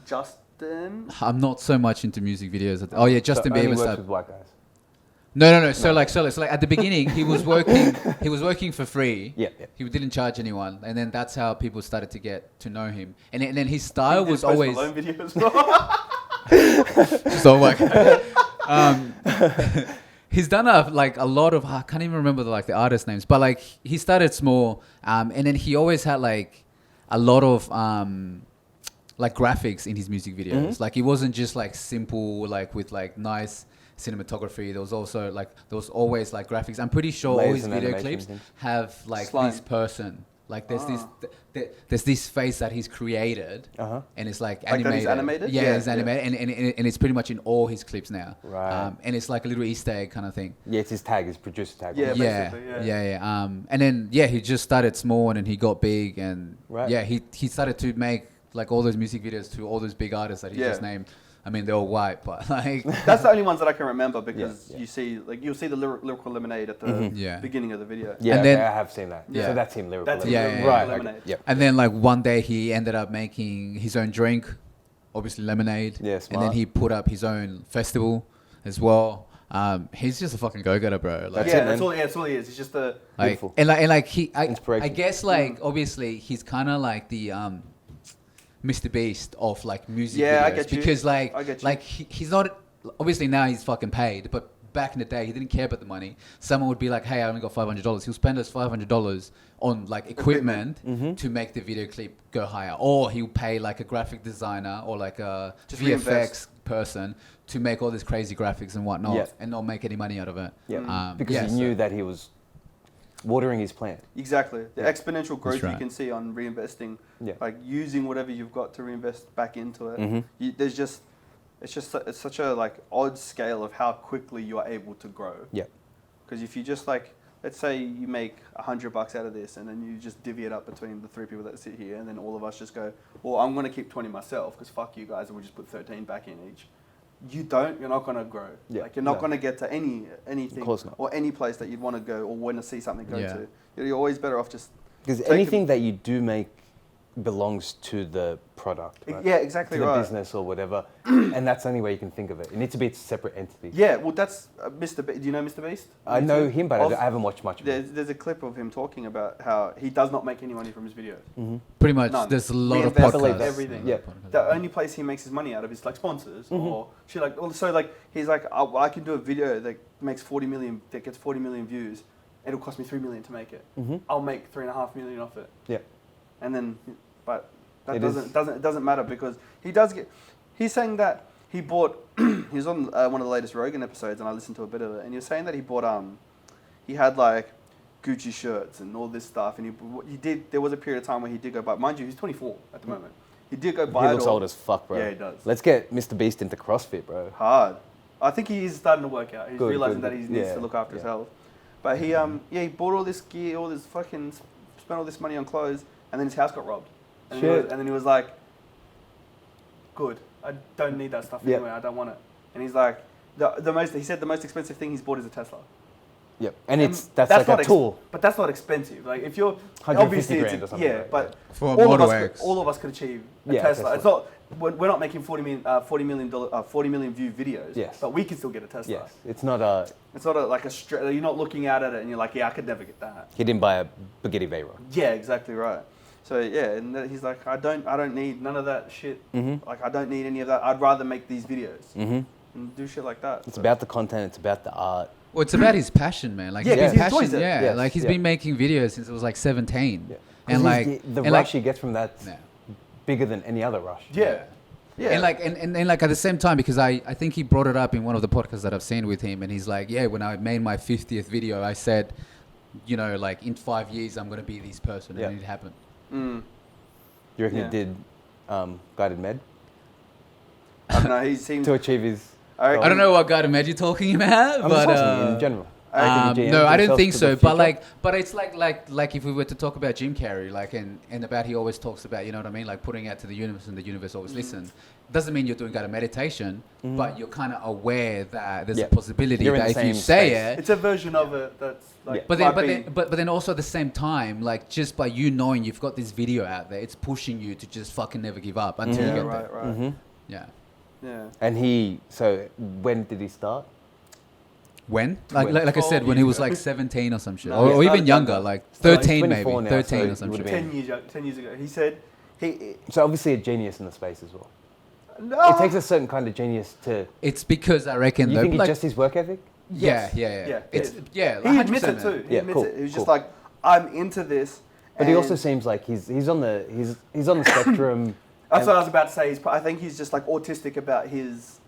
Justin. I'm not so much into music videos. Oh yeah, Justin so only Bieber works started. with white guys. No. So like at the beginning, he was working for free. Yeah, yeah. He didn't charge anyone, and then that's how people started to get to know him. And then his style He did was Post always Malone video as well. so like. He's done a lot of I can't even remember the artist names, but like he started small, and then he always had like a lot of like graphics in his music videos. Like it wasn't just like simple like with like nice cinematography. There was also always like graphics. I'm pretty sure all Layers his and video animation clips things. have like Slime. this person. Like there's this face that he's created, and it's like Like that animated. he's animated? Yeah, Yeah, it's animated, and it's pretty much in all his clips now. Right. And it's like a little Easter egg kind of thing. Yeah, it's his tag, his producer tag. Yeah. Yeah, basically, yeah. And then he just started small, and then he got big, and Right. he started to make like all those music videos to all those big artists that he Yeah. just named. I mean, they're all white, but like That's the only ones that I can remember because Yeah. you'll see the Lyrical Lemonade at the Yeah. beginning of the video. Yeah, And okay, then- I have seen that. Yeah. So that's him, lyrical. That's him, Yeah, Lyrical yeah, Right. Lemonade. Okay. Yep. And then like one day he ended up making his own drink, obviously lemonade. Yeah, And smart. then he put up his own festival as well. He's just a fucking go-getter, bro. Like, That's Yeah, it, that's man. all. Yeah, that's all he is. He's just a. like Beautiful. and like he I Inspiration. guess like obviously he's kind of like the Mr. Beast of like music Yeah, I videos get you. because I get you. like he's not obviously now he's fucking paid, but back in the day he didn't care about the money. Someone would be like, hey, I only got $500. He'll spend us $500 on like equipment to make the video clip go higher, or he'll pay like a graphic designer or like a Just VFX reinvest. person to make all these crazy graphics and whatnot, Yeah. and not make any money out of it. Yeah. Because yeah, he so- knew that he was watering his plant. Exactly. The exponential growth right. you can see on reinvesting, Yeah. like using whatever you've got to reinvest back into it. Mhm. It's such a like odd scale of how quickly you are able to grow. Yeah. Because if you just like, let's say you make $100 out of this, and then you just divvy it up between the three people that sit here, and then all of us just go, well, I'm going to keep 20 myself because fuck you guys, and we just put 13 back in each. You're not going to grow. Yeah. Like you're not No. going to get to anything Of course not. or any place that you'd want to go or want to see something go Yeah. to. You're always better off just Because Take anything that you do make belongs to the product. Right? Yeah, exactly to the right. business or whatever. And that's the only way you can think of it. It needs to be a separate entity. Yeah, well, that's Mr. Do you know Mr. Beast? I know him, but Of- I haven't watched much of it. There's a clip of him talking about how he does not make any money from his videos. Pretty much, None. there's a lot of Reinvest podcasts. everything. Yeah. The only place he makes his money out of is like sponsors or shit like. So like he's like, I can do a video that makes 40 million, that gets 40 million views. It'll cost me 3 million to make it. I'll make 3.5 million off it. Yeah. And then, but that It doesn't matter because he does get. He's saying that he bought. He was on one of the latest Rogan episodes, and I listened to a bit of it. And he was saying that he bought. He had like Gucci shirts and all this stuff, and he did. There was a period of time where he did go buy. Mind you, he's 24 at the moment. He did go buy. He it looks all. old as fuck, bro. Yeah, he does. Let's get Mr. Beast into CrossFit, bro. Hard. I think he is starting to work out. He's Good, realizing good, that he good. needs Yeah, to look after his yeah. health. But he bought all this gear, all this fucking spent all this money on clothes, and then his house got robbed. And, Shit. then he was like, "Good, I don't need that stuff Yeah. anyway. I don't want it." And he's like, he said the most expensive thing he's bought is a Tesla. Yep. And that's like not a tool. but that's not expensive. Like if you're 150 obviously grand or something, yeah, right? but For a all of Model us X. all of us could achieve a Yeah, Tesla. Tesla. It's not we're not making 40 million view videos. Yes. But we can still get a Tesla. Yes. It's not a. It's not like you're not looking at it and you're like, yeah, I could never get that. He didn't buy a Bugatti Veyron. Yeah, exactly right. So yeah, and he's like, I don't need none of that shit. Mm-hmm. Like I don't need any of that. I'd rather make these videos Mm-hmm. and do shit like that. It's So- about the content. It's about the art. Well, it's about his passion, man. Like Yeah, his he passion, enjoys it. yeah. Yes, Like he's yeah. been making videos since it was like 17, Yeah. and like the and rush like, he gets from that yeah. bigger than any other rush. Yeah. Yeah. And like and like at the same time, because I think he brought it up in one of the podcasts that I've seen with him, and he's like, yeah, when I made my 50th video, I said, you know, like in 5 years I'm gonna be this person, Yeah. and it happened. Mm. You reckon Yeah. he did guided med I don't know. He seems. to achieve his? I reckon- I don't know what God imagine you're talking about, I'm but just asking in general. I reckon he no, GM'd I don't himself think to so. the But future? but it's like if we were to talk about Jim Carrey, like and about he always talks about, you know what I mean, like putting out to the universe and the universe always listens. Doesn't mean you're doing kind of meditation, but you're kind of aware that there's Yeah. a possibility You're in that the if you same say space. it, It's a version of it that's like. Yeah. but then, might but be- then, but then also at the same time, like just by you knowing you've got this video out there, it's pushing you to just fucking never give up until yeah, you get right, there. right. Mhm. Yeah. Yeah. And so when did he start? When? When? Like I said, 12 when he years was ago. like 17 or some shit, No, or, he or even started younger, younger. like So he's 13 maybe, 24 now, 13 so or some he shit. would've 10 years ago, he said he. So obviously a genius in the space as well. No. It takes a certain kind of genius to. It's because I reckon You that, think it's like, just his work ethic? yeah, Yes. yeah, yeah, Yeah, It's it is. yeah. He like admits 100%, it too. man. He Yeah, admits cool, it. He was cool. just like, I'm into this. But he and- also seems like he's on the spectrum. That's what I was about to say. I think he's just like autistic about his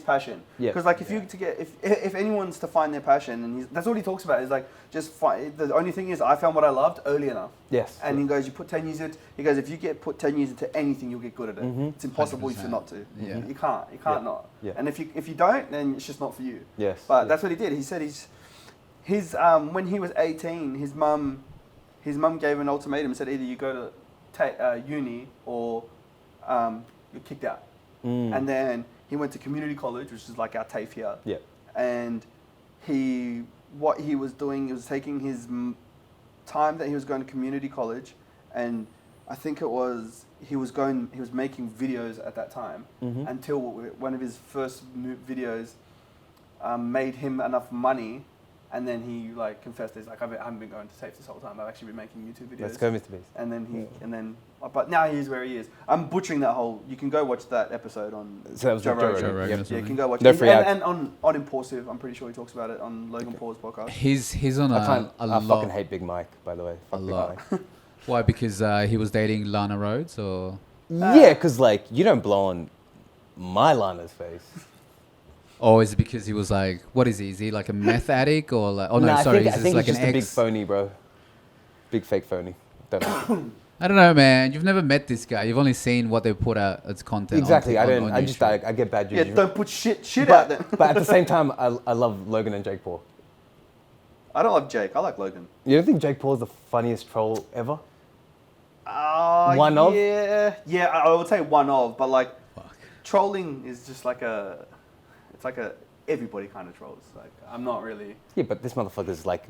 passion. Yeah. Because like if anyone's to find their passion, and that's what he talks about is like just find. The only thing is I found what I loved early enough. Yes. And he goes, you put 10 years into. He goes, if you put 10 years into anything, you'll get good at it. Mhm. It's impossible 100%. for not to. Yeah. You can't. You can't not. Yeah. And if you don't, then it's just not for you. Yes. But yeah. that's what he did. He said his when he was 18, his mum gave an ultimatum and said either you go to uni or you're kicked out. Mm. And then he went to community college, which is like our TAFE here. Yeah. And what he was doing was taking his time that he was going to community college, and I think it was he was making videos at that time Mhm. until one of his first videos made him enough money, and then he like confessed, he's like, I haven't been going to TAFE this whole time. I've actually been making YouTube videos. Let's go, Mr. Beast. And then but now he's where he is. I'm butchering that whole. You can go watch that episode on. So that was Joe Joe Rogan. Rogan. Rogan Yep. or Yeah, you something. can go watch No it. free ads. And on Impulsive, I'm pretty sure he talks about it on Logan Paul's podcast. He's on I a fucking lot. hate Big Mike, by the way. Fuck Big lot. Mike. Why? Because he was dating Lana Rhodes, or Yeah, because like you don't blow on my Lana's face. is it because he was like, what is he? Is he like a meth addict or like? Oh no, Nah, sorry, I he's think like he's an just a big ex. phony, bro. Big fake phony. Don't know. I don't know, man. You've never met this guy. You've only seen what they put out as content. Exactly. on, I don't. on I just YouTube. I get bad Yeah, juju. don't put shit out there. but at the same time, I love Logan and Jake Paul. I don't like Jake. I like Logan. You don't think Jake Paul is the funniest troll ever? One of? Yeah, I would say one of, but like Fuck. trolling is just like it's like everybody kind of trolls. Like I'm not really. Yeah, but this motherfucker's like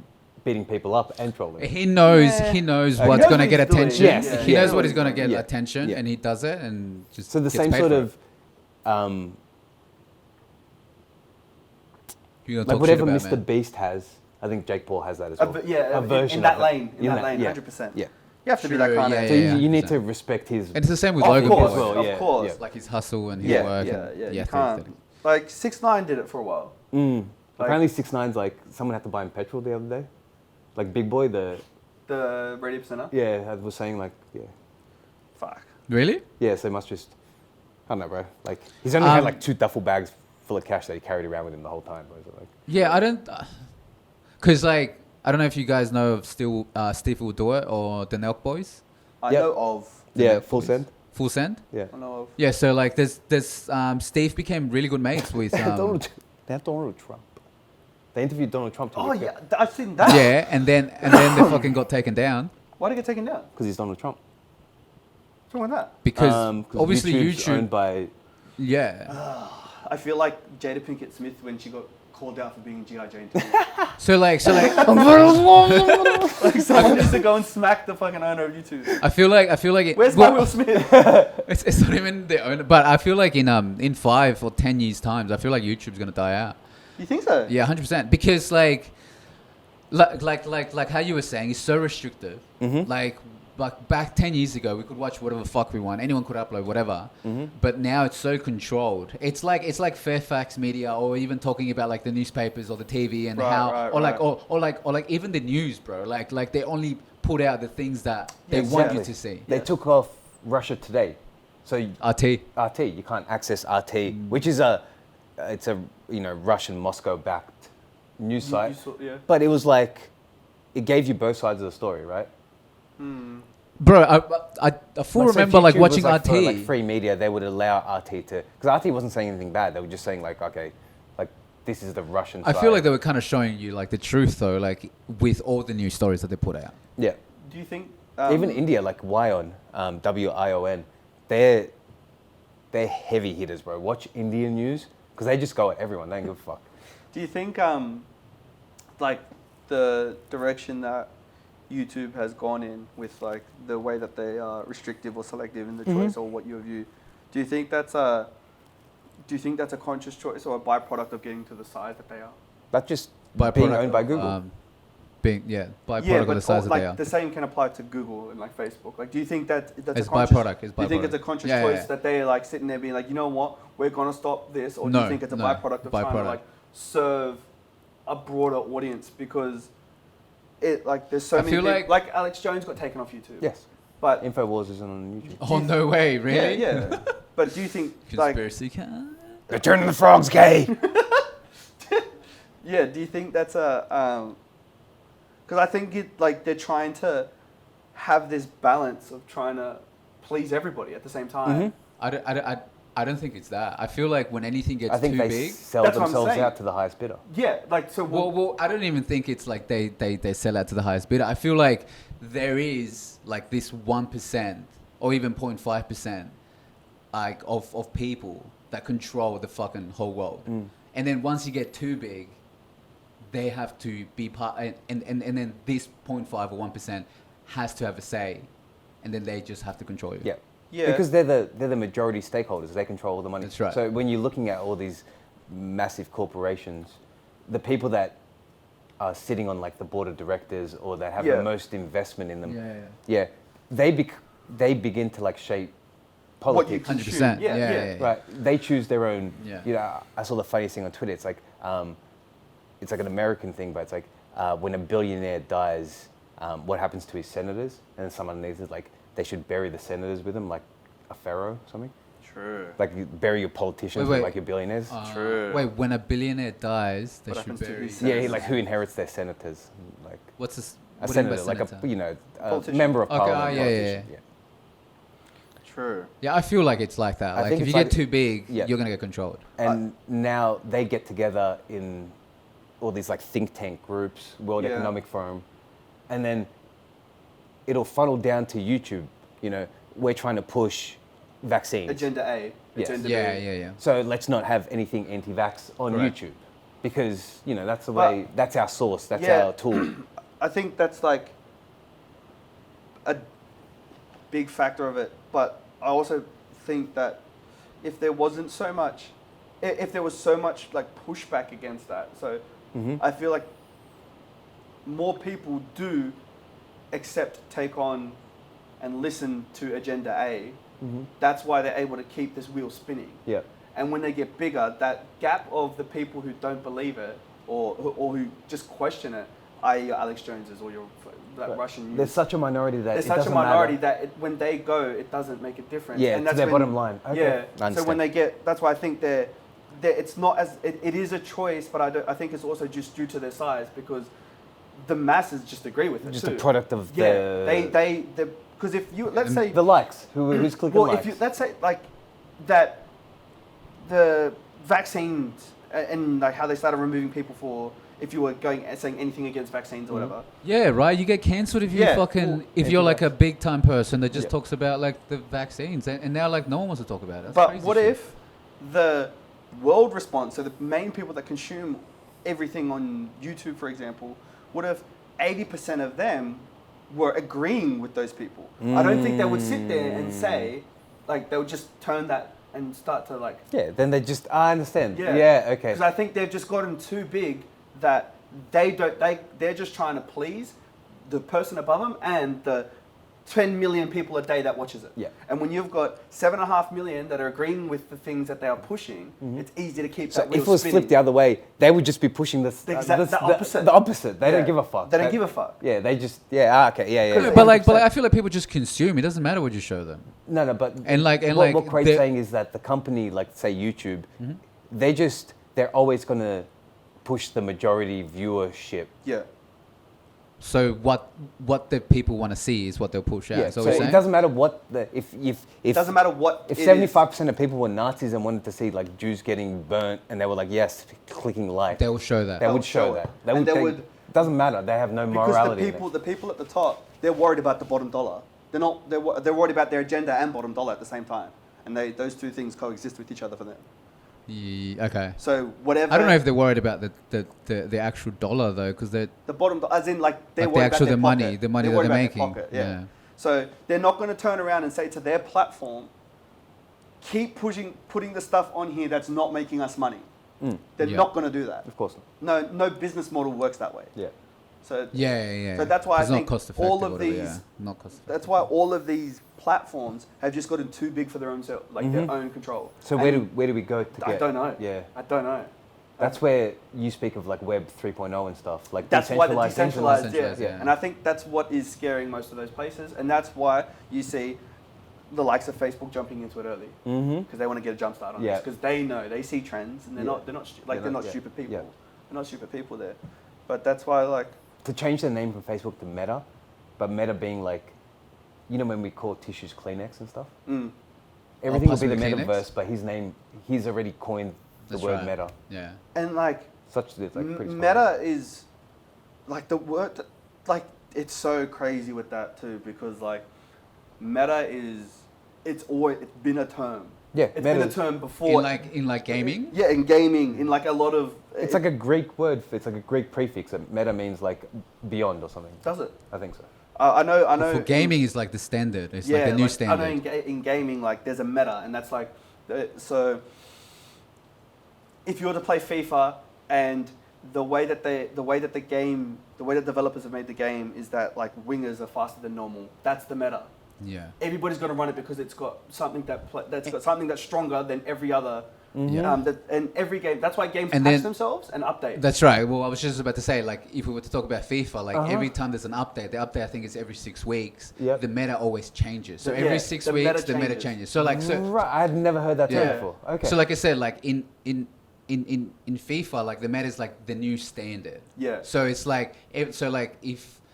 beating people up and trolling. He knows. Yeah. He knows He what's knows gonna what get he's doing. attention. Yes. He Yeah. knows what he's gonna get Yeah. attention, Yeah. and he does it, and just So the gets same paid sort for of, it. You're gonna like talk whatever shit Mr. about, man. Beast has, I think Jake Paul has that as well. Yeah, a version in that of it. lane. In In that lane, yeah. 100%. Yeah. You have to be that True, kind yeah, of. So yeah. you need 100%. to respect his. And it's the same with Of Logan course, Paul. well, yeah, of course. yeah. Like his hustle and his Yeah, work. Yeah, and yeah. the You ethic can't. that he- Like 6ix9ine did it for a while. Mm. Like- Apparently 6ix9ine's like someone had to buy him petrol the other day. Like Big Boy, The radio presenter. yeah, I was saying like Fuck. Really? yeah, so he must just I don't know, bro. Like he's only had Um, like 2 duffel bags full of cash that he carried around with him the whole time. Bro. So, like, Yeah, I don't. Cause like I don't know if you guys know of Steve Will Do It or the Nelk Boys. I Yep. know of. yeah, full send. Full Send. Yeah. I know of. Yeah, so like there's Steve became really good mates with They have Donald Trump. They interviewed Donald Trump. Oh yeah, I've seen that. yeah, and then they fucking got taken down Why did it get taken down? because he's Donald Trump. What's wrong with that? because 'Cause obviously YouTube's YouTube. owned by Yeah, I feel like Jada Pinkett Smith when she got called out for being G.I. Jane. So like Like someone needs to go and smack the fucking owner of YouTube. I feel like it, Where's my Will Smith? it's not even the owner, but I feel like in 5 or 10 years times, I feel like YouTube's gonna die out. You think so? Yeah, 100%. Because like how you were saying, it's so restrictive. Like back 10 years ago, we could watch whatever the fuck we want. Anyone could upload whatever. But now it's so controlled. It's like Fairfax Media, or even talking about like the newspapers or the TV and or like even the news, bro. Like they only put out the things that they want you to see. They took off Russia Today, so RT. you can't access RT, which is it's a Russian Moscow backed news site. But it was like it gave you both sides of the story, right? Bro, I full Like, so if remember like YouTube watching was, like, RT. for, like free media, they would allow RT to, because RT wasn't saying anything bad. They were just saying like, okay, like this is the Russian I side. feel like they were kind of showing you like the truth though, like with all the news stories that they put out. Yeah. Do you think Even India, like WION, WION, they're heavy hitters, bro. Watch Indian news because they just go at everyone. They don't give a fuck. Do you think like the direction that YouTube has gone in with like the way that they are restrictive or selective in the choice or what you view, do you think that's a conscious choice or a byproduct of getting to the size that they are? That's just Byproduct being owned by of, Google. Byproduct of the size that they are. the same can apply to Google and like Facebook. Like, do you think that's It's a conscious, byproduct. It's do you think it's a byproduct. conscious Yeah, choice yeah. that they're like sitting there being like, you know what, we're gonna stop this, or do No, you think it's a no, byproduct of trying to byproduct. like serve a broader audience because it like there's so I many feel people, like Alex Jones got taken off YouTube. Yes. But Infowars isn't on YouTube. Oh no way, really? yeah. But do you think like Conspiracy cat. Return of the Frog's gay. yeah, do you think that's a because I think it like they're trying to have this balance of trying to please everybody at the same time. I don't think it's that. I feel like when anything gets I think too they big. sell That's what I'm themselves saying. out to the highest bidder. Yeah, like so. Well, I don't even think it's like they sell out to the highest bidder. I feel like there is like this 1% or even 0.5% like of people that control the fucking whole world. And then once you get too big, they have to be part, and then this 0.5 or 1% has to have a say, and then they just have to control you. Yeah. Yeah. Because they're the majority stakeholders. They control all the money. That's right. So when you're looking at all these massive corporations, the people that are sitting on like the board of directors or that have Yeah. the most investment in them, Yeah. they begin to like shape what you politics. consume. 100%. Yeah, Yeah. Right. They choose their own. Yeah. You know, I saw the funniest thing on Twitter. It's like an American thing, but it's like when a billionaire dies, what happens to his senators? And someone underneath is like, they should bury the senators with them, like a pharaoh or something. True. Like you bury your politicians Wait. with like your billionaires. True. Wait, when a billionaire dies, they What should happens to bury. his Yeah, like who inherits their senators? Like What's this? a what do you mean by senator, like senator? a Politician. member of Okay, parliament. yeah. politician, True. Yeah, I feel like it's like that. I Like think if you it's get like- too big, yeah. you're gonna get controlled. And now they get together in all these like think tank groups, World Yeah. Economic Forum, and then it'll funnel down to YouTube. You know, we're trying to push vaccines. Agenda A. Yes. Agenda Yeah, B. yeah. So let's not have anything anti-vax on Correct. YouTube, because you know that's the But- way. That's our source. That's Yeah. our tool. I think that's like a big factor of it, but I also think that if there wasn't so much, if there was so much like pushback against that, so I feel like more people do take on and listen to Agenda A. That's why they're able to keep this wheel spinning. Yeah. And when they get bigger, that gap of the people who don't believe it or who just question it, i.e. your Alex Joneses or your that Russian news. There's such a minority that There's it such a doesn't minority matter. that when they go, it doesn't make a difference. Yeah, and to their bottom line. Okay. I Yeah. So understand. when they get, that's why I think it's not as it is a choice, but I think it's also just due to their size because the masses just agree with it. Just too. a product of Yeah, the because if you let's say the likes. Who's clicking well, likes? if you let's say like that, the vaccines and like how they started removing people for if you were going and saying anything against vaccines or whatever. Yeah, right. You get cancelled if you Yeah, fucking well, if you're like a big time person that just Yeah. talks about like the vaccines, and now like no one wants to talk about it. That's But crazy what shit. if the world response, so the main people that consume everything on YouTube, for example, would have 80% of them were agreeing with those people. I don't think they would sit there and say, like, they would just turn that and start to like. Yeah, then they just, I understand. Yeah. Yeah, okay. Because I think they've just gotten too big that they're just trying to please the person above them and the 10 million people a day that watches it. Yeah. And when you've got 7.5 million that are agreeing with the things that they are pushing, it's easy to keep So that wheel if it was spinning. flipped the other way, they would just be pushing the opposite. The opposite. They Yeah. don't give a fuck. They don't give a fuck. Yeah, they just, okay, yeah. Yeah, but I feel like people just consume. It doesn't matter what you show them. No, but what Quade's they're- saying is that the company, like say YouTube, they're always gonna push the majority viewership. Yeah. So what the people want to see is what they'll push out. Yeah, Is that so what you're it saying? doesn't matter what if It doesn't matter what if it 75% of people were Nazis and wanted to see like Jews getting burnt and they were like yes, clicking like, They will show that. they would show show it. that. And they would- It doesn't matter. They have no because morality. in the it. people at the top, they're worried about the bottom dollar. They're worried about their agenda and bottom dollar at the same time, and those two things coexist with each other for them. Okay. So whatever. I don't know if they're worried about the actual dollar though, because they're the bottom, as in like they're Like the worried actual- about their the money- pocket. the money They're that worried they're about their making, pocket, yeah. yeah. So they're not going to turn around and say to their platform, keep putting the stuff on here that's not making us money. They're Yeah. not going to do that. Of course not. No business model works that way. Yeah. So yeah. So that's why It's I not think cost effective all or of whatever, these. yeah. Not cost effective. That's why all of these platforms have just gotten too big for their own self, like their own control. So And where do we go to get? I don't know. Yeah. I don't know. That's where you speak of like Web 3.0 and stuff, like That's why the decentralized. decentralized, yeah. And I think that's what is scaring most of those places, and that's why you see the likes of Facebook jumping into it early because they want to get a jump start on Yeah. this because they know they see trends and they're not Yeah, they're not yeah. stupid people. Yeah. They're not stupid people there, but that's why like To change the name from Facebook to Meta, but Meta being like, you know when we call tissues Kleenex and stuff? Everything will be the possibly Kleenex? metaverse, but he's already coined the That's word right. Meta. Yeah. and like Such it's like pretty meta is like the word like it's so crazy with that too because like meta is it's been a term. Yeah, It's meta been a is- term before. In like gaming. Yeah, in gaming, in like a lot of. It's like a Greek word. It's like a Greek prefix. Meta means like beyond or something. Does it? I think so. I know. For gaming is like the standard. It's like the new like, standard. I know in gaming, like there's a meta, and that's like, so. If you were to play FIFA, and the way that developers have made the game is that like wingers are faster than normal. That's the meta. Yeah. Everybody's got to run it because it's got something that's got something that's stronger than every other. Yeah. And every game. That's why games And patch then- themselves and update. That's right. Well, I was just about to say, like, if we were to talk about FIFA, like every time there's an update, the update I think is every 6 weeks. Yep. The meta always changes. So Yeah, every 6 the weeks, meta the meta changes. changes. So like, so Right, I had never heard that term Yeah. before. Okay. So like I said, like in FIFA, like the meta is like the new standard. Yeah. So it's like if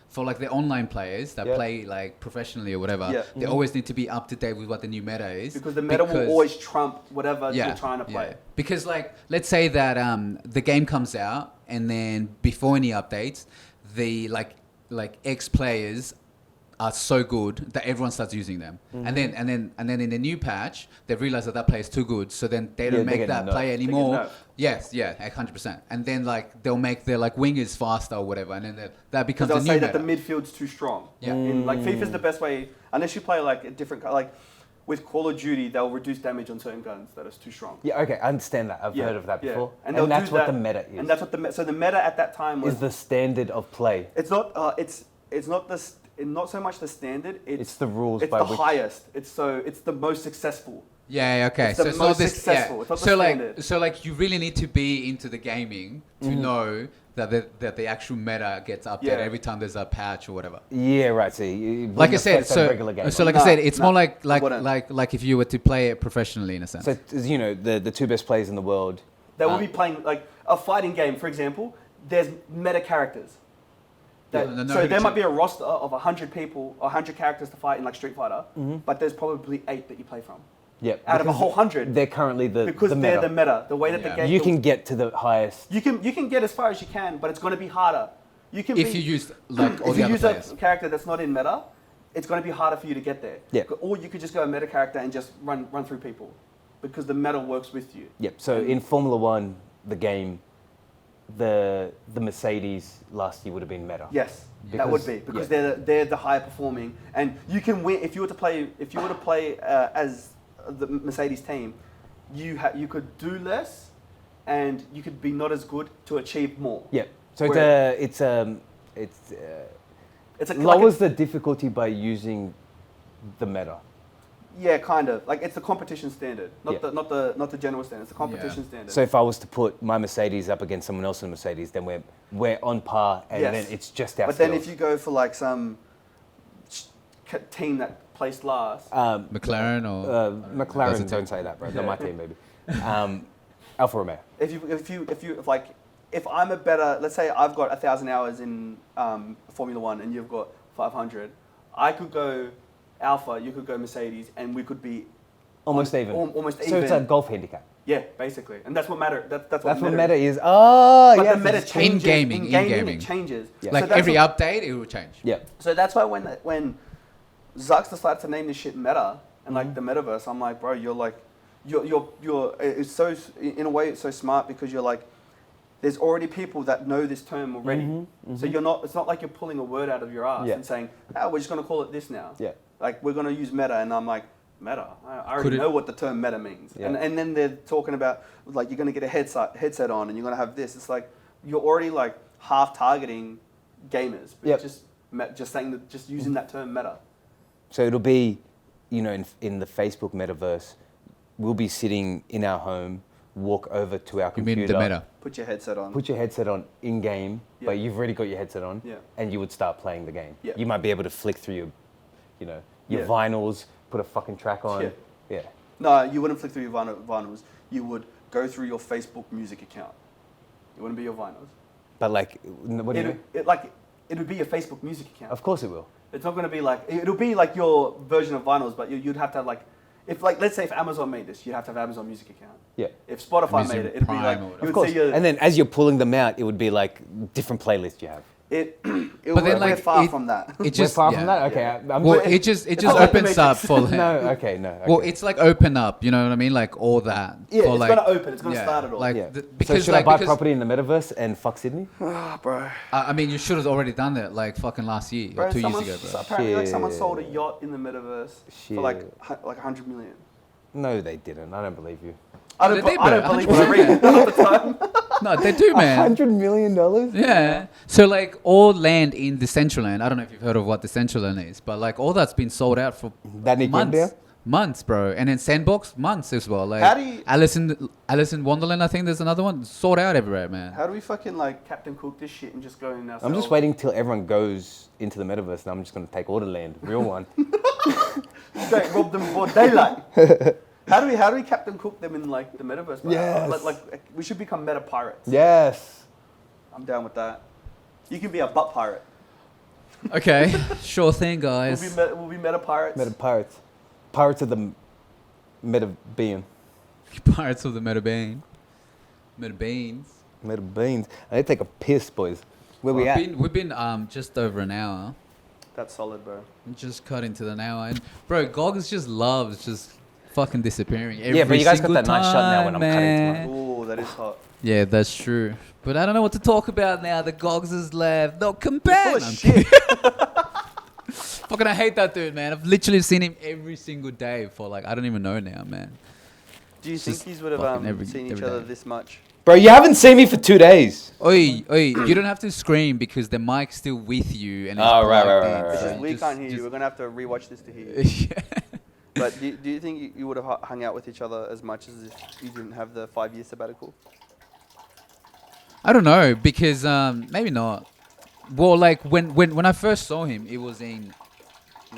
for like the online players that Yeah. play like professionally or whatever, Yeah. they always need to be up to date with what the new meta is. because the meta will always trump whatever you're trying to play. Yeah. Because like, let's say that the game comes out and then before any updates, the like X players are so good that everyone starts using them, and then in the new patch they realize that player is too good, so then they don't they make get that nerfed. player They get anymore. nerfed. Yes, yeah, 100%. And then like they'll make their like wingers faster or whatever, and then that Because becomes they'll the say new that meta. the midfield's too strong. Yeah. In like FIFA's the best way, unless you play like a different like with Call of Duty, they'll reduce damage on certain guns that is too strong. yeah, okay, I understand that. I've Yeah, heard of that yeah. before. And And, they'll that's do what that- the meta is. And that's what so the meta at that time was is the standard of play. it's not it's not so much the standard. It's the rules It's by the which- highest. It's the most successful. Yeah, okay. It's the so it's most not this. successful. Yeah. It's not the So like, standard. so like, you really need to be into the gaming to know that the actual meta gets updated Yeah. every time there's a patch or whatever. Yeah, right. See, you Like I wouldn't said, affect a regular game. so like I No, said, it's no, more like I wouldn't. like if you were to play it professionally in a sense. So, as you know, the two best players in the world. They will be playing like a fighting game, for example. There's meta characters. Yeah, no, So who there to- might be a roster of 100 people, 100 characters to fight in like Street Fighter, but there's probably 8 that you play from. Yeah, Out of a because whole 100, they're currently the because the they're meta. the meta. The way that Yeah. the game You can get to the highest. you can get as far as you can, but it's going to be harder. You can if be, you use like all if the you other use players. a character that's not in meta, it's going to be harder for you to get there. Yeah. Or you could just go a meta character and just run through people. because the meta works with you. Yep. So in Formula One, the game, the Mercedes last year would have been meta. Yes, that would be because they're the higher performing, and you can win if you were to play as the Mercedes team. You could do less, and you could be not as good to achieve more. Yeah. So it's like lowers the difficulty by using the meta. Yeah, kind of. Like it's the competition standard, not Yeah. not the general standard. It's the competition standard. So if I was to put my Mercedes up against someone else's Mercedes, then we're on par, and Yes. then it's just our but skills. then if you go for like some team that placed last, McLaren or McLaren, That's a don't say that, bro. Not my team, maybe. Alfa Romeo. if I'm a better, let's say I've got 1,000 hours in Formula One and you've got 500, I could go Alpha, you could go Mercedes, and we could be Almost even. almost So even. it's a golf handicap. Yeah, basically, and that's what matter. That's What meta meta is. is. Oh, But yeah. the meta it's- changes. In-gaming. It changes. Yeah. like So that's every what- update, it will change. Yeah. So that's why when Zucks decided to name this shit meta and like the metaverse, I'm like, bro, you're it's so, in a way it's so smart because you're like, there's already people that know this term already. So it's not like you're pulling a word out of your ass Yeah. and saying, oh, we're just gonna call it this now. Yeah. Like we're gonna use meta, and I'm like, meta? I Could already it- know what the term meta means. Yeah. And then they're talking about like you're gonna get a headset on and you're gonna have this. It's like you're already like half targeting gamers, but Yep. just saying that, just using that term meta. So it'll be, in the Facebook metaverse, we'll be sitting in our home, walk over to our You computer. mean the meta? Put your headset on. Put your headset on in game, Yeah. but you've already got your headset on, Yeah. and you would start playing the game. Yeah. You might be able to flick through your Yeah. vinyls, put a fucking track on. Yeah. Yeah. No, you wouldn't flick through your vinyls. You would go through your Facebook music account. It wouldn't be your vinyls. But like, what do you mean? It would be your Facebook music account. Of course it will. It's not going to be like, it'll be like your version of vinyls, but you'd have to have like, let's say if Amazon made this, you'd have to have Amazon Music account. Yeah. If Spotify Amazon made it, it'd be Prime like, or you whatever. would Of course. see your, And then as you're pulling them out, it would be like different playlists you have. we're far from that. It just We're far yeah. from that? Okay. I'm Well, just- it just It's not like the opens up Matrix. for like, no, okay, no. Okay. well, it's like open up. You know what I mean? Like all that. Yeah, for it's like, going to open. It's going to start it all. Like Yeah. because so should like I buy because, property in the metaverse and fuck Sydney? Ah, bro. I mean, you should have already done that like fucking last year or 2 years ago, bro. Apparently, like someone Shit. sold a yacht in the metaverse for like Shit. 100 million. No, they didn't. I don't believe you. I They don't, did, I bro. don't believe what I read all the time. No, they do, man. $100 million? Yeah. So like all land in Decentraland, I don't know if you've heard of what Decentraland is, but like all that's been sold out for That Nick months. Wimber? Months, bro. And then Sandbox, months as well. Like How do you- Alice in Wonderland, I think there's another one. Sold out everywhere, man. How do we fucking like Captain Cook this shit and just go in ourselves? I'm just waiting till everyone goes into the metaverse and I'm just going to take all the land. Real one. Straight rob them for daylight. How do we Captain Cook them in like the metaverse? Bro? Yes. Like we should become meta pirates. Yes. I'm down with that. You can be a butt pirate. Okay, sure thing, guys. We'll be meta pirates. Meta pirates. Pirates of the meta being. Pirates of the Meta Bean. Meta Beans. Meta beans. I need to take a piss, boys. Where we at? We've been just over an hour. That's solid, bro. We just cut into an hour. And bro, Goggles just loves just fucking disappearing. Every Yeah, but you guys got single that nice shot now when time, I'm cutting to man. Ooh, that is hot. Yeah, that's true. But I don't know what to talk about now. The Gogs is left. No, come You're back. full of I'm shit. fucking, I hate that dude, man. I've literally seen him every single day for like, I don't even know now, man. Do you It's think just these would have fucking seen each every other day. this much? Bro, you haven't seen me for 2 days. Oi, you don't have to scream because the mic's still with you. And it's Oh, right, plugged right, in, right, It's so just we just- can't hear you. just- We're gonna have to rewatch this to hear you. Yeah. But do you think you would have hung out with each other as much as if you didn't have the 5-year sabbatical? I don't know because maybe not. Well, like when I first saw him, it was in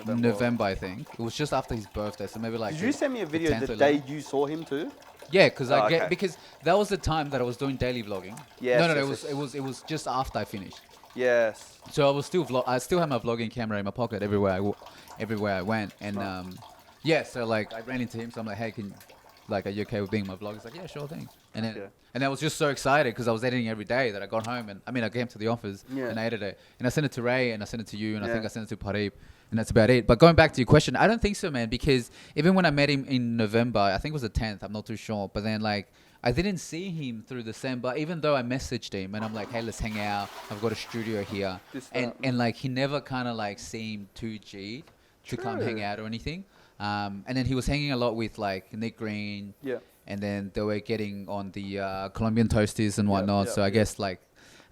November, I think. It was just after his birthday, so maybe like. Did you send me a video 10th the or day you saw him too? Yeah, because Oh, okay. because that was the time that I was doing daily vlogging. Yes, No, yes, yes. it was just after I finished. Yes. So I was still I still had my vlogging camera in my pocket everywhere I went, and yeah. So like I ran into him, so I'm like, hey, are you okay with being in my vlog? He's like, yeah, sure thing. And then Yeah. and I was just so excited because I was editing every day that I got home and I came to the office Yeah. and I edited it and I sent it to Ray and I sent it to you and I Yeah. think I sent it to Parib, And that's about it. But going back to your question, I don't think so, man. Because even when I met him in November, I think it was the 10th. I'm not too sure. But then like I didn't see him through December, even though I messaged him and I'm like, hey, let's hang out. I've got a studio here. And like he never kind of like seemed too G'd to come hang out or anything. And then he was hanging a lot with like Nick Green. Yeah. And then they were getting on the Colombian toasties and whatnot. yeah, So I guess like,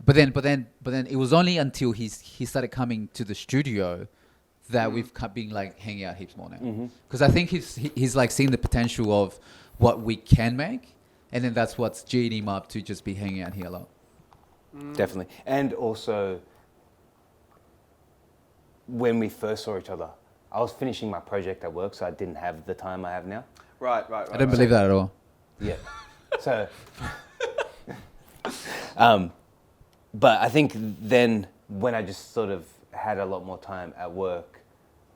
but then it was only until he started coming to the studio that we've been like hanging out heaps more now. Because I think he's like seen the potential of what we can make, and then that's what's G'd him up to just be hanging out here a lot. Definitely. And also, when we first saw each other, I was finishing my project at work, so I didn't have the time I have now. Right. I don't believe that at all. Yeah. So, but I think then when I just sort of had a lot more time at work,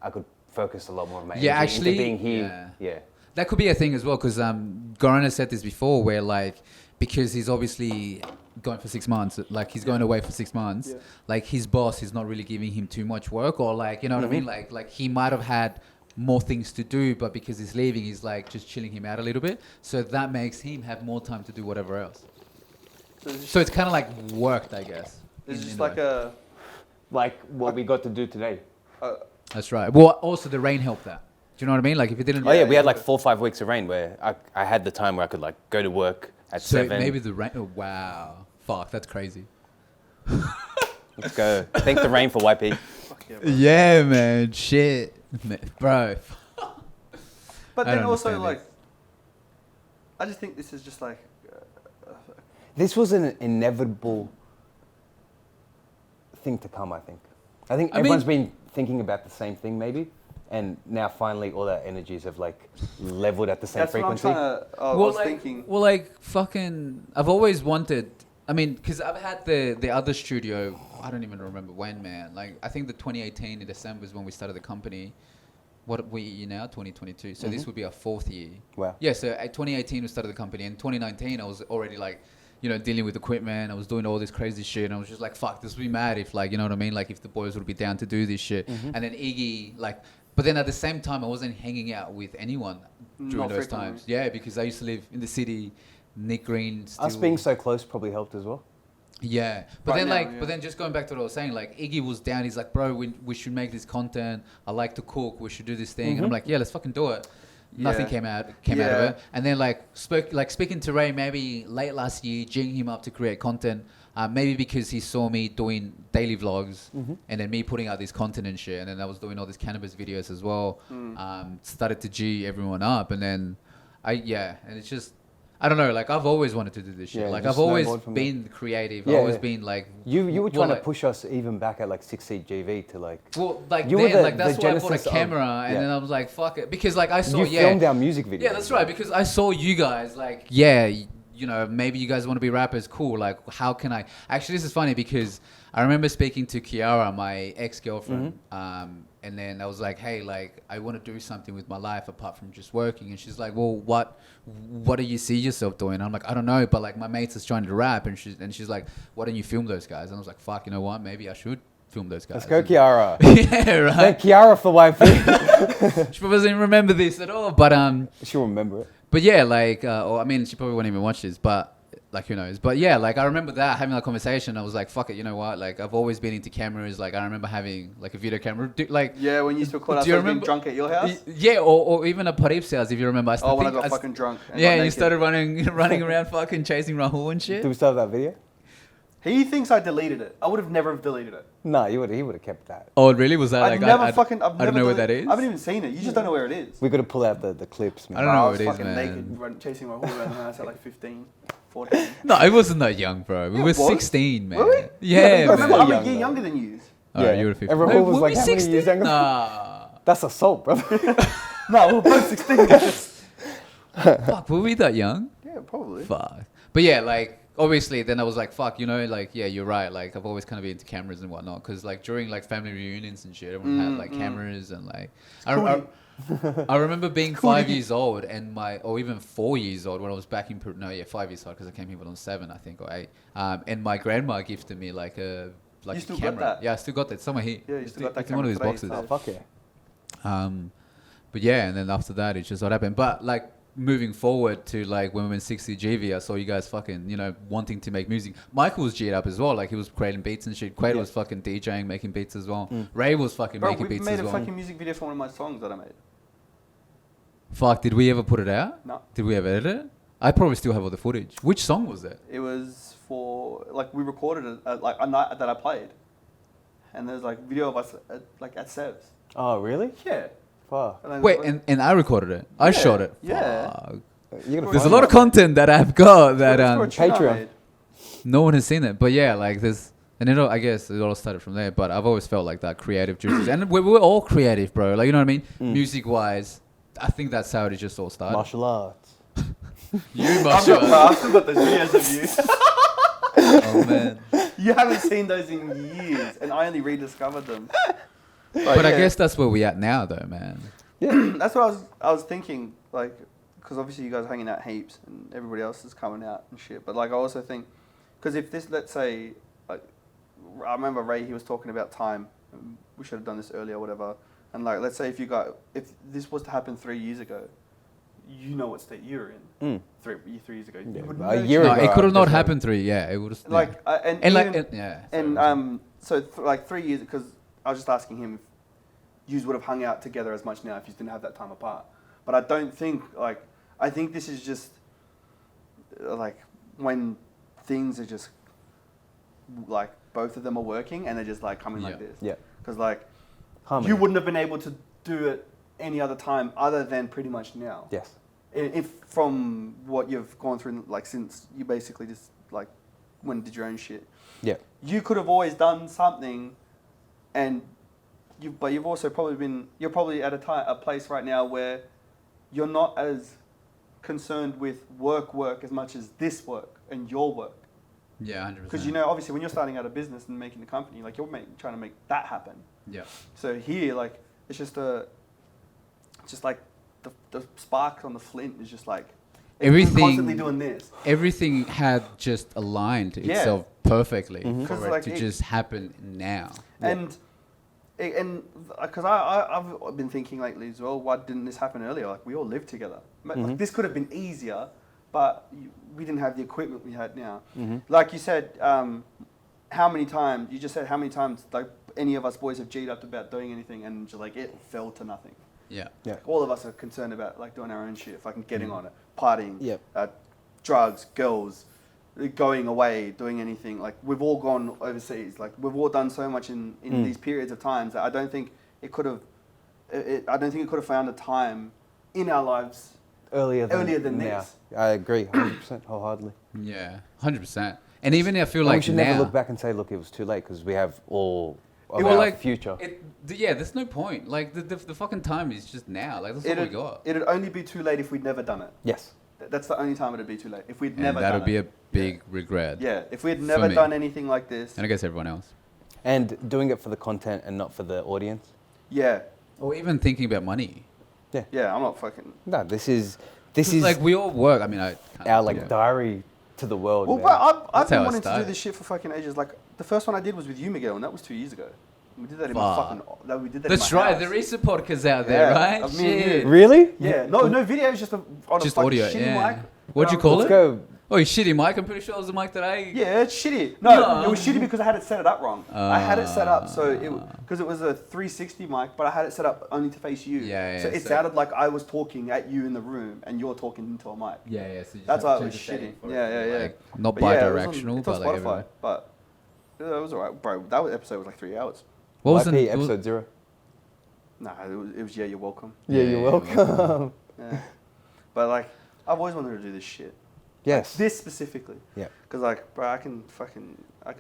I could focus a lot more of my energy actually, into being here. Yeah. That could be a thing as well, because Goran has said this before, where like, because he's obviously going for 6 months, like he's going away for 6 months, like his boss is not really giving him too much work, or like, you know what I mean? Like he might have had more things to do, but because he's leaving, he's like just chilling him out a little bit. So that makes him have more time to do whatever else. So it's kind of like worked, I guess. It's just like a... Like what we got to do today. That's right. Well, also the rain helped that. Do you know what I mean? Like if you didn't... Oh yeah, we had like 4 or 5 weeks of rain where I had the time where I could like go to work at 7. Maybe the rain... Oh, wow. Fuck, that's crazy. Let's go. Thank the rain for YP. Fuck yeah, Yeah, man. Shit. Bro. But I then don't also understand like... I just think this is just like... This was an inevitable thing to come, I think. I think everyone's been thinking about the same thing maybe, and now finally all our energies have like leveled at the same That's frequency. what I'm trying to... I was thinking... Well, like, fucking... I've always wanted... I mean, because I've had the other studio... I don't even remember when, man. Like, I think the 2018 in December is when we started the company. What are we now? 2022. So this would be our 4th year. Wow. Yeah, so at 2018 we started the company. In 2019 I was already like, you know, dealing with equipment. I was doing all this crazy shit. And I was just like, fuck, this would be mad if like, you know what I mean? Like if the boys would be down to do this shit. And then Iggy, like, but then at the same time, I wasn't hanging out with anyone during Not those frequently. times. Yeah, because I used to live in the city. Nick Green still... Us being so close probably helped as well. Yeah, but Right then now, like, yeah. but then just going back to what I was saying, like Iggy was down. He's like, bro, we should make this content. I like to cook. We should do this thing. And I'm like, yeah, let's fucking do it. Nothing Yeah. came out of it. And then speaking to Ray, maybe late last year, jigging him up to create content. Maybe because he saw me doing daily vlogs and then me putting out this content and shit. And then I was doing all these cannabis videos as well. Started to G everyone up, and then and it's just. I don't know, like I've always wanted to do this shit. Yeah, Like just I've always snowballed from been creative. Yeah, I've always yeah. been like You were well, trying like- to push us even back at like 6 seat GV to like... Well, like You were then, the- like that's the why I bought a genesis of- camera, and yeah. then I was like, fuck it, because like I saw, You filmed our music videos. yeah, that's right, because I saw you guys like, you know, maybe you guys want to be rappers, cool. Like, how can I? Actually, this is funny because I remember speaking to Kiara, my ex-girlfriend, and then I was like, hey, like, I want to do something with my life apart from just working. And she's like, well, what do you see yourself doing? And I'm like, I don't know, but like my mates is trying to rap, and she's like, why don't you film those guys? And I was like, fuck, you know what? Maybe I should film those guys. Let's go, Kiara. Yeah, right. Thank Kiara for YP. She probably doesn't remember this at all, but She'll remember it. But yeah, like, or I mean, she probably won't even watch this, but like, who knows? But yeah, like, I remember that, having that conversation. I was like, fuck it, you know what? Like, I've always been into cameras. Like, I remember having like a video camera. Yeah, when you used to record Do you ourselves being remember- drunk at your house. Yeah, or even at Parip's house, if you remember. Oh, when I got fucking drunk. And Yeah, got you naked. started running around fucking chasing Rahul and shit. Do we still have that video? He thinks I deleted it. I would have never have deleted it. No, he would have kept that. Oh, really? Was that I've like... never I don't know where that is. I haven't even seen it. You just don't know where it is. We got to pull out the clips, man. I don't know I where was it is, fucking man. naked, chasing my whole around the house at like 15, 14. No, I wasn't that young, bro. We Yeah, were it was. 16, man. Were we? Yeah, I remember man. I'm a young, year though. younger than you. Alright, Yeah. you were 15. And Rahul No, was were like, we how many 16? years younger? Nah. That's assault, brother. No, we were both 16. Fuck, were we that young? Yeah, probably. Fuck. But yeah, like, obviously, then I was like, fuck, you know, like, yeah, you're right. Like, I've always kind of been into cameras and whatnot. Because, like, during, like, family reunions and shit, everyone had, like, cameras and, like... I remember being 5 years old and or even 4 years old when I was back in... 5 years old because I came here when I was 7, I think, or 8. And my grandma gifted me, like, a like You a still got camera. that? Yeah, I still got that somewhere here. Yeah, you It's still got that it's in one of these camera boxes. today, Oh, fuck yeah. But yeah, and then after that, it's just what happened. But like moving forward to like when we went 60 GV, I saw you guys fucking, wanting to make music. Michael was G'd up as well. Like he was creating beats and shit. Quaide was fucking DJing, making beats as well. Ray was fucking Bro, making we beats made as a well. fucking music video for one of my songs that I made. Fuck, did we ever put it out? No. Did we ever edit it? I probably still have all the footage. Which song was it? It was for like we recorded it at like a night that I played, and there's like video of us at Sev's. Oh, really? Yeah. Fuck. And then- Wait, and I recorded it. I Yeah, shot it. yeah. Fuck. You're gonna There's a find lot of it. content that I've got that it's for a tune I Patreon. made. no one has seen it. But yeah, like there's, and I guess it all started from there. But I've always felt like that creative juices, and we're all creative, bro. Like you know what I mean? Music wise, I think that's how it just all started. Martial arts. You, I've Marshall. got, I've still got those videos of you. Oh man. You haven't seen those in years, and I only rediscovered them. But I yeah, guess that's where we at now, though, man. that's what I was thinking, like, because obviously you guys are hanging out heaps, and everybody else is coming out and shit. But like, I also think, because if this, let's say, like, I remember Ray, he was talking about time. We should have done this earlier, whatever. And like, let's say if this was to happen 3 years ago, you know what state you're in. 3 years ago. Yeah, You would a know year No, ago, it could have I not just happened 3. Yeah, it would have. like, and and even, like, yeah. and so like 3 years, because I was just asking him if you would have hung out together as much now if you didn't have that time apart. But I don't think, like, I think this is just like when things are just like both of them are working and they're just like coming like this. Yeah. Because like Harmony. you wouldn't have been able to do it any other time other than pretty much now. Yes. If from what you've gone through, like since you basically just like went and did your own shit, Yeah. you could have always done something, and but you've also you're probably at a place right now where you're not as concerned with work as much as this work and your work. Yeah, 100%. Because obviously when you're starting out a business and making a company, like you're trying to make that happen. Yeah. So here, like it's just like the spark on the flint is just like Everything- constantly doing this. Everything had just aligned Yeah. itself perfectly for 'Cause, it like, to just happen now. And because I've been thinking lately as well, why didn't this happen earlier? Like we all lived together. Like, this could have been easier, but we didn't have the equipment we had now. Like you said, how many times like any of us boys have G'd up about doing anything and just like it fell to nothing. Yeah. Yeah. Like, all of us are concerned about like doing our own shit, fucking getting on it, partying, Yep. drugs, girls, going away, doing anything. Like we've all gone overseas. Like we've all done so much in these periods of times that I don't think it could have. I don't think it could have found a time in our lives Earlier than now. this. I agree, 100% wholeheartedly. Yeah. 100%. And even I feel And like we should now, never look back and say, look, it was too late because we have all of It our was like future. yeah, there's no point. Like the fucking time is just now. Like that's what we got. It'd only be too late if we'd never done it. Yes. That's the only time it'd be too late. If we'd And never that done would be it. a big regret. Yeah, if we'd for never me. done anything like this. And I guess everyone else. And doing it for the content and not for the audience. Yeah, Or even thinking about money. yeah, I'm not fucking. No, this is Like we all work. I mean, I can't- our like yeah. diary to the world. Well, man. bro, I've That's been how it wanting to do started. this shit for fucking ages. Like the first one I did was with you, Miguel, and that was 2 years ago. We did that in my Fuck. fucking. We did that. That's in my right. house. There is a podcast out there, Yeah, right? of me and you. Shit. Really? Yeah, no video, just on Just a fucking audio. shitty Yeah. mic. What'd you call Let's it? go. Oh, shitty mic. I'm pretty sure it was the mic that I. Yeah, it's shitty. No, No. it was shitty because I had it set it up wrong. I had it set up so because it was a 360 mic, but I had it set up only to face you. Yeah, So yeah, it so- sounded like I was talking at you in the room and you're talking into a mic. Yeah, yeah. So you just That's have why to it was change the setting shitty. for it Yeah, to yeah, be, yeah. like, not But yeah, it was on- bi-directional, it's on but like Spotify, everywhere. but yeah, it was alright, bro. That episode was like 3 hours. What was YP the episode 0? Nah, it was yeah, you're welcome. Yeah, Yeah, you're you're welcome. Yeah. But like, I've always wanted to do this shit. Yes. This specifically. Yeah. Because like, bro, I can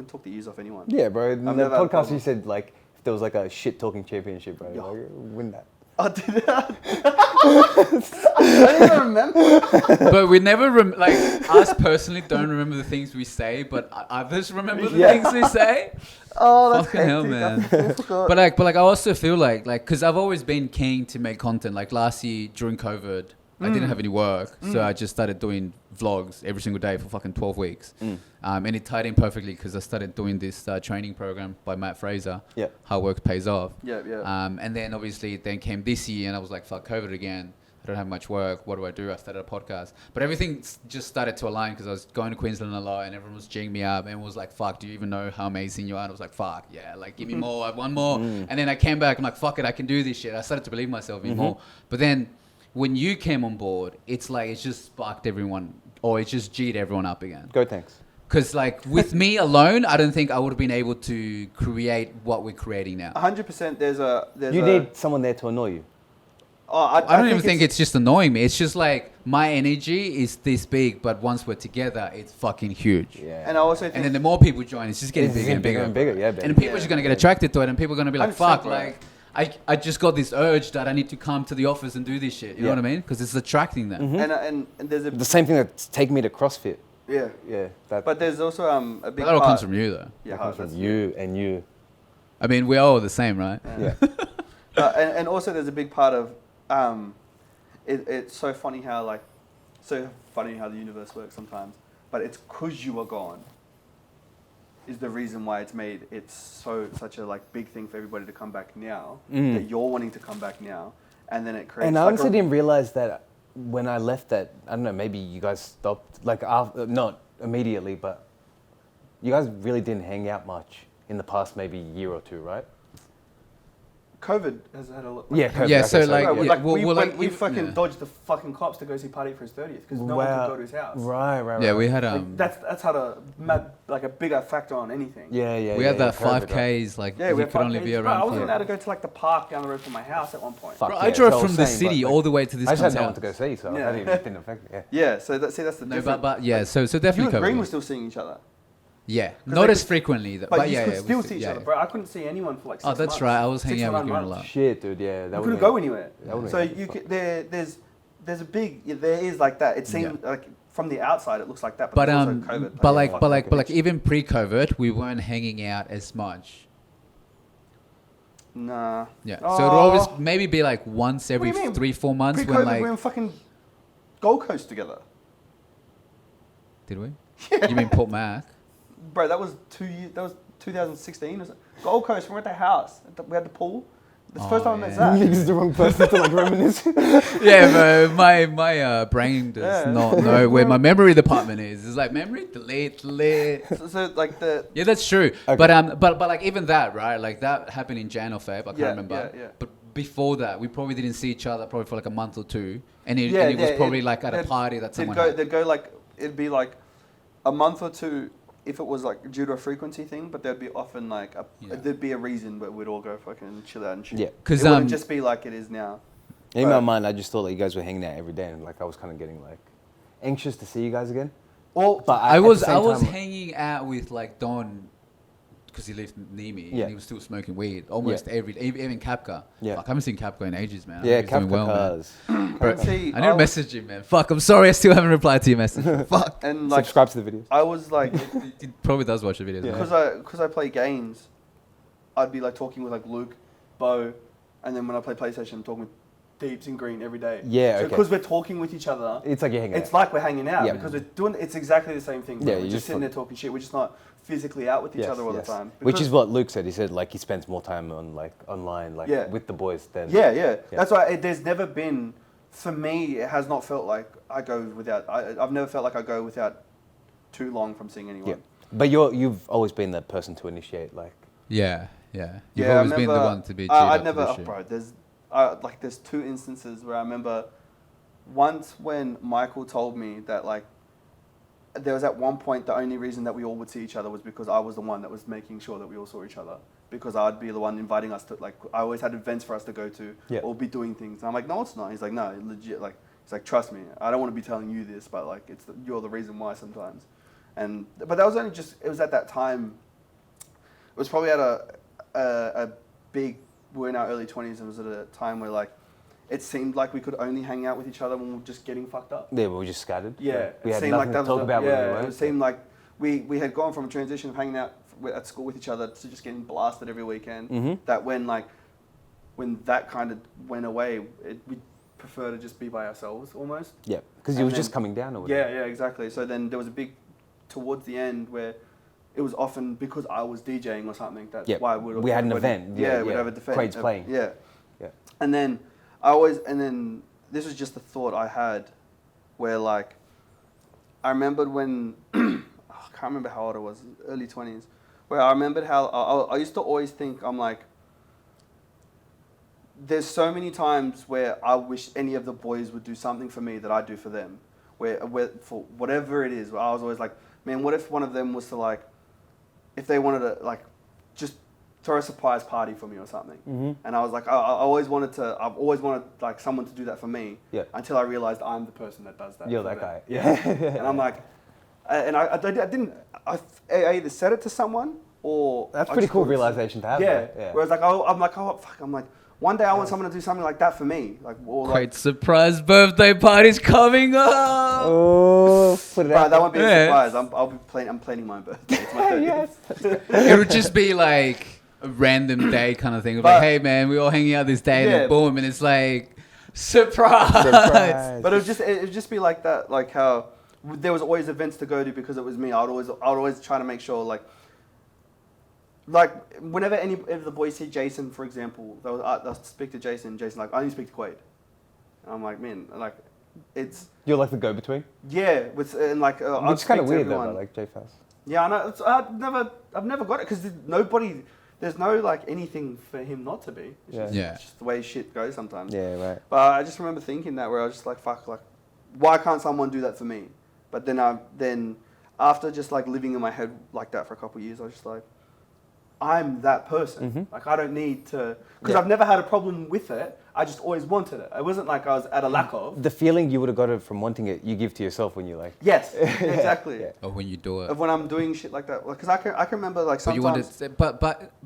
talk the ears off anyone. Yeah, bro. In the never had a podcast, problem. you said like if there was like a shit talking championship, bro, Yeah. like, win that. I did that. I don't even remember. But we never like us personally don't remember the things we say, but others remember the Yeah. things we say. Oh, that's Fucking hell, hectic. man. I forgot. But like I also feel like because I've always been keen to make content. Like last year during COVID, I didn't have any work, so I just started doing vlogs every single day for fucking 12 weeks. And it tied in perfectly because I started doing this training program by Matt Fraser, Yeah. How Work Pays Off. Yeah. And then obviously then came this year and I was like, fuck COVID again. I don't have much work. What do? I started a podcast. But everything just started to align because I was going to Queensland a lot and everyone was geeing me up and was like, fuck, do you even know how amazing you are? And I was like, fuck, yeah, like give me more, I want more. And then I came back, I'm like, fuck it, I can do this shit. I started to believe myself even more. But then when you came on board, it's like it's just sparked everyone or it just G'd everyone up again. Go thanks. Because like with me alone, I don't think I would have been able to create what we're creating now. 100%. You need someone there to annoy you. Oh, I don't even think it's just annoying me. It's just like my energy is this big, but once we're together, it's fucking huge. Yeah. And I also think And then the more people join, it's just getting It's bigger and bigger. and bigger, yeah, baby. And people are just going to get attracted to it, and people are going to be like, 100%, fuck, bro. like, I just got this urge that I need to come to the office and do this shit. You know what I mean? Because it's attracting them. and there's a The same thing that's taken me to CrossFit. yeah. Yeah. That, But there's also a big But that all part. comes from you, though. Yeah, that comes that's- from you and you. I mean, we're all the same, right? Yeah. And also there's a big part of it's so funny how the universe works sometimes, but it's because you are gone is the reason why it's such a like big thing for everybody to come back now, that you're wanting to come back now, and then it creates And I like honestly didn't realize that when I left that, I don't know, maybe you guys stopped, like, after, not immediately, but you guys really didn't hang out much in the past maybe year or two, right? COVID has had a lot. Yeah, COVID, Yeah, okay, so, sorry, like, Bro, yeah. we, yeah, like, well, we, well, went- like, we if- fucking yeah. dodged the fucking cops to go see Party for his 30th because no one could go to his house. Right. Yeah, we had Like, that's had a bigger factor on anything. Yeah. we had that COVID, 5Ks, like, Yeah, you we could only be Bro, I around. wasn't Yeah. allowed to go to like the park down the road from my house at one point. Fuck Bro, yeah, I drove so from the same, city but, all the way to this I just had cunt's no one house. to go see, so Yeah. it didn't affect me. Yeah. Yeah, so that's the No, difference. but yeah, so you definitely and Green COVID. were still seeing each other. Yeah, 'Cause not like- as frequently, But, yeah, you could we still see each yeah, other, yeah. bro. I couldn't see anyone for like 6 Oh, that's months. right. I was hanging 6 out to with 9 Green a months. lot. Shit, dude, yeah. You That couldn't would've go been- anywhere. that would've So been you fucking- could, there is like that. It seemed like from the outside it looks like that, but, But there's also COVID. even pre-COVID, we weren't hanging out as much. Nah. Yeah, Oh. so it would always maybe be like once every What do you mean? 3-4 months Pre-COVID, when like we were in fucking Gold Coast together. did we? You mean Port Mac? Bro, that was 2 years. That was 2016 or something. Gold Coast. We were at the house. We had the pool. That's the first time I met Zach. Niggas the wrong person to like reminisce. Yeah, bro, my brain does Yeah. not know where my memory department is. It's like memory delete. So like the Yeah, that's true. Okay. But like even that, right? Like that happened in Jan or Feb. I can't Yeah, remember. yeah. But before that, we probably didn't see each other probably for like a month or two, and it, yeah, and it was yeah, probably like at a they'd- party that someone they'd go, had. they'd go like it'd be like a month or two if it was like due to a frequency thing, but there'd be often like Yeah. there'd be a reason, but we'd all go fucking chill out and shit. Yeah. It 'Cause, wouldn't just be like it is now. In my But- mind, I just thought that you guys were hanging out every day, and like I was kind of getting like anxious to see you guys again. Well, But I at the was same time- hanging out with like Don because he lived near me Yeah. and he was still smoking weed almost every day. Even Kapka. Yeah. Fuck, I haven't seen Kapka in ages, man. I Yeah, hope he's doing Kafka well, man. cars. Bro, See, I need to was- message him, man. Fuck, I'm sorry, I still haven't replied to your message. Fuck. and like Subscribe to the videos. I was like He probably does watch the videos. Yeah. man. because I play games, I'd be like talking with like Luke, Bo, and then when I play PlayStation, I'm talking with Deeps and Green every day. Yeah, So okay. because we're talking with each other, It's like you're hanging it's out. like we're hanging out Yeah. because we're doing. It's exactly the same thing. Bro. Yeah, we're you just just sitting there talking shit. We're just not physically out with each Yes, other all yes. the time. Which Because- is what Luke said. He said like he spends more time on like online, like Yeah. with the boys than Yeah. That's why there's never been. For me, it has not felt like I go without. I've never felt like I go without too long from seeing anyone. Yeah. But you've always been the person to initiate, like Yeah. You've Yeah, I always been the remember- one to be cheated I'd up never, to oh, the shit. bro. There's two instances where I remember once when Michael told me that like there was at one point the only reason that we all would see each other was because I was the one that was making sure that we all saw each other because I'd be the one inviting us to like I always had events for us to go to Yeah. or be doing things. And I'm like, no, it's not. He's like, no, legit. Like he's like, trust me. I don't want to be telling you this, but like you're the reason why sometimes. But that was only just it was at that time. It was probably at a big. We're in our early 20s and it was at a time where like it seemed like we could only hang out with each other when we were just getting fucked up. yeah, we were just scattered. Yeah, we it had seemed nothing like that to talk was about when we yeah, were. it seemed like we had gone from a transition of hanging out at school with each other to just getting blasted every weekend. Mhm. That when that kind of went away, prefer to just be by ourselves almost. Yeah, because you And was just then- coming down or whatever. Yeah, exactly. So then there was a big, towards the end where it was often because I was DJing or something. That's Yeah, why we had an event. Yeah, Yeah, we'd yeah. have a defense. Quaide's playing. Yeah. Yeah. And then this was just a thought I had where like, I remembered when, I can't remember how old I was, early 20s, where I remembered how I used to always think, I'm like, there's so many times where I wish any of the boys would do something for me that I do for them. Where for whatever it is, I was always like, man, what if one of them was to like, if they wanted to like, just throw a surprise party for me or something. Mm-hmm. And I was like, I've always wanted like someone to do that for me. Yeah. Until I realized I'm the person that does that. You're for that them. guy. Yeah. And I'm like, I either said it to someone or That's I pretty just cool thought realization to have. Yeah. though. Yeah. Whereas like I'm like, oh fuck, I'm like, one day I want someone to do something like that for me, like or like. Quite surprise birthday party's coming up. Oh, put it Right, out. that won't be a Yeah. surprise. I'm planning my birthday. It's my 30th. Yes. It would just be like a random day kind of thing. Of like, But- hey man, we all hanging out this day, and Yeah. then boom, and it's like surprise. Surprise. But it would just be like that, like how there was always events to go to because it was me. I would always try to make sure like whenever any of the boys see Jason, for example, they'll speak to Jason. Jason like, I need to speak to Quaide. And I'm like, man, like it's You're like the go-between. yeah, with and like I'd Which is kind speak of to weird though, everyone. like J-Fast. Yeah, I know. I've never got it because there's no like anything for him not to be. It's Yeah. just, Yeah. it's just the way shit goes sometimes. Yeah, right. But I just remember thinking that where I was just like, fuck, like, why can't someone do that for me? But then after just like living in my head like that for a couple of years, I was just like, I'm that person. Mhm. Like I don't need to, because Yeah. I've never had a problem with it. I just always wanted it. It wasn't like I was at a lack of. The feeling you would have got it from wanting it, you give to yourself when you like. Yes, exactly. Yeah. Or when you do it. Of when I'm doing shit like that, because I can remember like But you sometimes. wanted,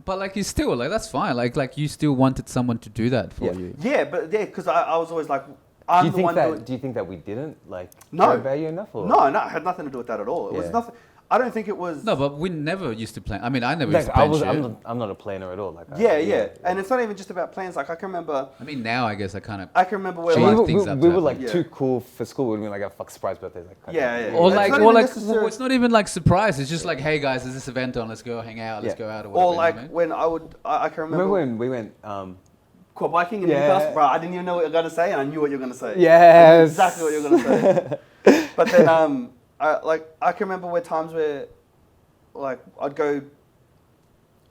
but like you still like that's fine. Like you still wanted someone to do that for Yeah. you. Yeah, but yeah, because I was always like, I'm Do you the think one that? doing. Do you think that we didn't like No. care about you enough? Or? No, it had nothing to do with that at all. It was Yeah. nothing. I don't think it was. No, but we never used to plan. I mean, I never Like, used to plan shit. I'm not a planner at all. Like. Yeah, and it's not even just about plans. Like I can remember I mean, now I guess I kind of. where So we, like were, things we, up we to were like happen. too Yeah. cool for school. We'd be like, a fuck surprise birthday. Like, kind Yeah, of- yeah. Or It's like, not or even like, necessary- it's not even like surprise. It's just like, hey guys, there's this event on. Let's go hang out. Let's Yeah. go out or whatever. or you know like what I mean? when I can remember, Remember when we went? quad biking in Yeah. Newcastle, bro. I didn't even know what you were gonna say, and I knew what you were gonna say. Yes. I knew exactly what you were gonna say. But then I can remember where times where like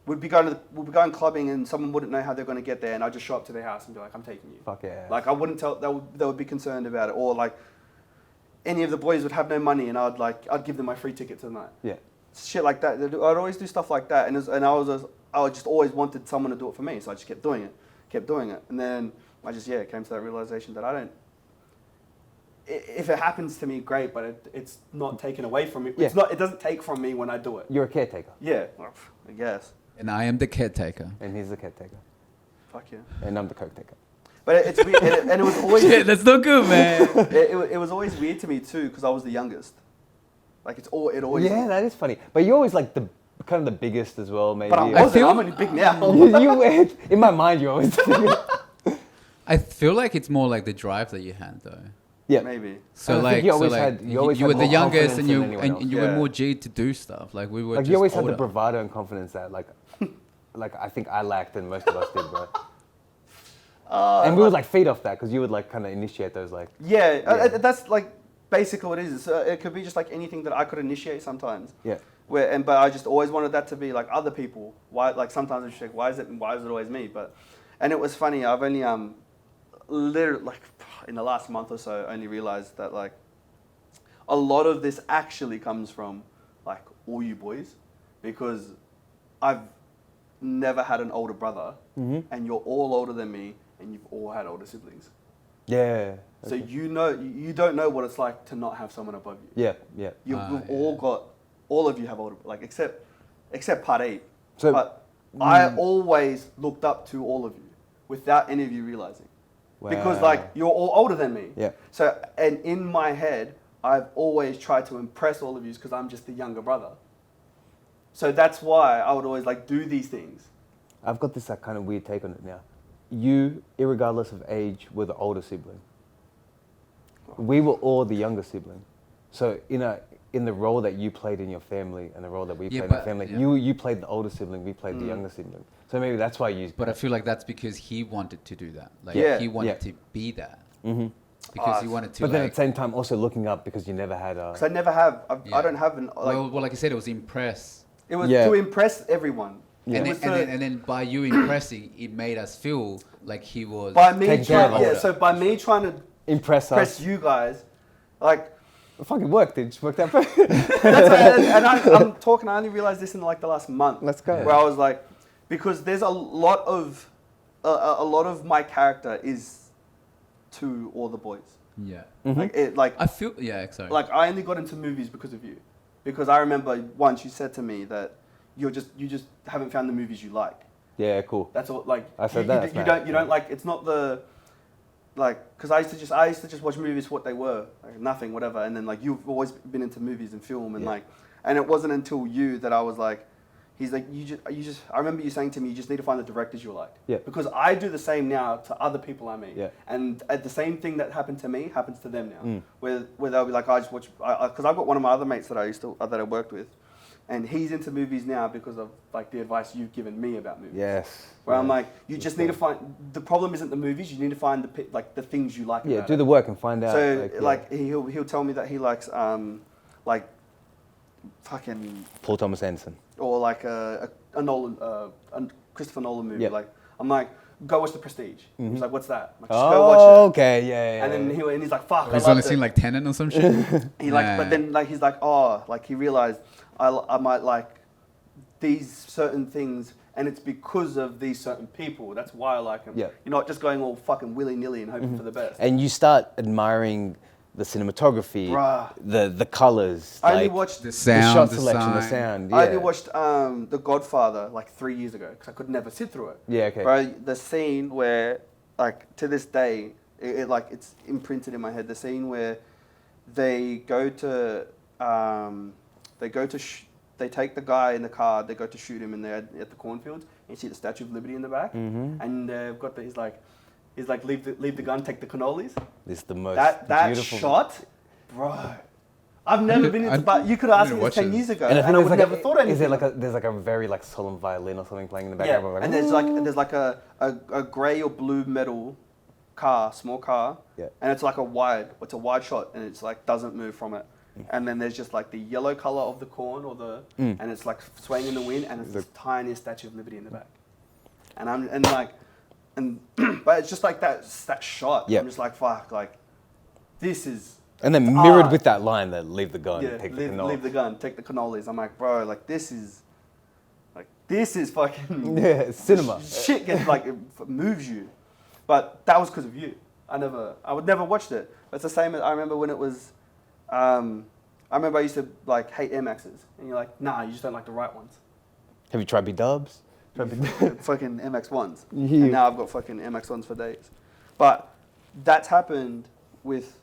we'd be going clubbing, and someone wouldn't know how they're gonna get there, and I'd just show up to their house and be like, I'm taking you. Fuck yeah. Like I wouldn't tell. They would be concerned about it, or like any of the boys would have no money, and I'd give them my free ticket to the night. Yeah. Shit like that. I'd always do stuff like that, and I just always wanted someone to do it for me, so I just kept doing it, and then I just came to that realization that I don't. If it happens to me, great, but it's not taken away from me. Yeah. It's not. It doesn't take from me when I do it. You're a caretaker, Yeah, well, I guess. And I am the caretaker. and he's the caretaker, Fuck yeah. and I'm the coke taker. But it's weird, and it was always Shit, that's not good, man. it was always weird to me too because I was the youngest. Like it always. Yeah, that is funny. But you're always like the kind of the biggest as well, maybe. But I I wasn't. feel- I'm only big now. you in my mind, you're always. I feel like it's more like the drive that you had though. yeah. Maybe. So I think like, you always so like had- you always you had were the more youngest, confidence and than you anyone else. and you were Yeah. more G to do stuff. Like we were Like just you always had older. the bravado and confidence that like I think I lacked and most of us did, bro. And we would like feed off that because you would like kind of initiate those like. Yeah, Yeah. that's like basically what it is. It could be just like anything that I could initiate sometimes. Yeah. But I just always wanted that to be like other people. Why? Like sometimes it's like, why is it always me? And it was funny. I've only literally like in the last month or so only realized that like a lot of this actually comes from like all you boys, because I've never had an older brother, and you're all older than me, and you've all had older siblings. Yeah. So you don't know what it's like to not have someone above you. Yeah. Yeah. We've all of you have older, like except part 8. So- but I always looked up to all of you without any of you realizing, because Wow. like you're all older than me. Yeah. So and in my head, I've always tried to impress all of you because I'm just the younger brother. So that's why I would always like do these things. I've got this like kind of weird take on it now. You, irregardless of age, were the older sibling. we were all the younger sibling. So in the role that you played in your family and the role that we Yeah, played in the but- family, yeah. you played the older sibling, we played the younger sibling. So maybe that's why you. But I feel like that's because he wanted to do that. Like Yeah. he wanted Yeah. to be that. Mm-hmm. Because he wanted to. But then at like, the same time, also looking up because you never had a. Because I never have. Yeah. I don't have an. Like, well, like I said, it was impress. it was Yeah. to impress everyone. Yeah. And, It then, was and, to- then, and then by you impressing, it made us feel like he was. by me Take care trying, of yeah. older. So by me trying to Impress impress us. you guys, like It fucking worked. It just worked out. that's and I'm talking. I only realized this in like the last month. Let's go. Where I was like, because there's a lot of my character is to all the boys. Yeah. Like I feel. Yeah, sorry. like I only got into movies because of you, because I remember once you said to me that you just haven't found the movies you like. Yeah, cool. That's all. Like I said you, that, You, that's you mad, don't. You yeah. don't like. It's not the. Like, because I used to just watch movies for what they were, like nothing, whatever. And then like you've always been into movies and film and Yeah. like, and it wasn't until you that I was like, he's like you just. I remember you saying to me, you just need to find the directors you like. Yeah. Because I do the same now to other people I meet. Yeah. And the same thing that happened to me happens to them now. Mm. Where they'll be like, I just watch, because I've got one of my other mates that I worked with, and he's into movies now because of like the advice you've given me about movies. Yes. Where I'm Yeah. like, you just need to find, the problem isn't the movies, you need to find the things you like Yeah, about do it. the work and find out. So yeah. he'll tell me that he likes like fucking, Paul Thomas Anderson. or like a Nolan, a Christopher Nolan movie. Yeah. Like I'm like, go watch The Prestige. Mhm. He's like, what's that? I'm like, just go watch it. Oh, okay, yeah. And then he's like, fuck, I He's only loved seen it. like Tenet or some shit. He like, Yeah. but then like he's like, oh, like he realized I might like these certain things, and it's because of these certain people. That's why I like them. Yeah. You're not just going all fucking willy nilly and hoping for the best. And you start admiring the cinematography, Bruh. the colors, I only like watched The the sound, shot the selection, the sign. sound. Yeah. I only watched The Godfather like 3 years ago because I could never sit through it. Yeah, okay. Bro, the scene where like to this day it's imprinted in my head. The scene where they go to they take the guy in the car. They go to shoot him, and they're at the cornfields. And you see the Statue of Liberty in the back, and they've got he's like leave the gun, take the cannolis. This is the most That beautiful shot, bro. I've never been into, I- but you could have I asked need me to this watch 10 it. years ago, And I and think I there's would like never thought anything. Is there like there's like a very like solemn violin or something playing in the Yeah, background? Like, and there's like a grey or blue metal car, small car, Yeah. and it's like it's a wide shot, and it's like doesn't move from it. And then there's just like the yellow color of the corn and it's like swaying in the wind, and it's this tiniest Statue of Liberty in the back. But it's just like that shot. Yeah. I'm just like, fuck, like this is. and then mirrored art. with that line that leave the gun, Yeah, take the leave, canola. leave the gun, take the cannolis. I'm like, bro, like this is fucking Yeah, it's cinema. Shit gets like it moves you, but that was because of you. I would never watched it. It's the same as I remember when it was. I remember I used to like hate Air Maxes, and you're like, nah, you just don't like the right ones. Have you tried B-dubs? Fucking MX1s. Yeah. And now I've got fucking MX1s for days. But that's happened with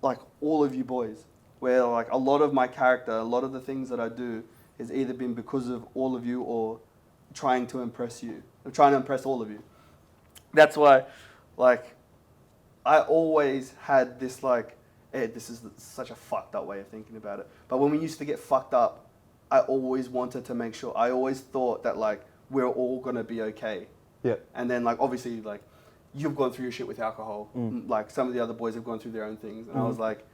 like all of you boys, where like a lot of my character, a lot of the things that I do has either been because of all of you or trying to impress you. I'm trying to impress all of you. That's why like I always had this like, this is such a fucked up way of thinking about it. But when we used to get fucked up, I always wanted to make sure, I always thought that like, we're all gonna be okay. Yeah. And then like, obviously like, you've gone through your shit with alcohol. Like some of the other boys have gone through their own things. And I was like,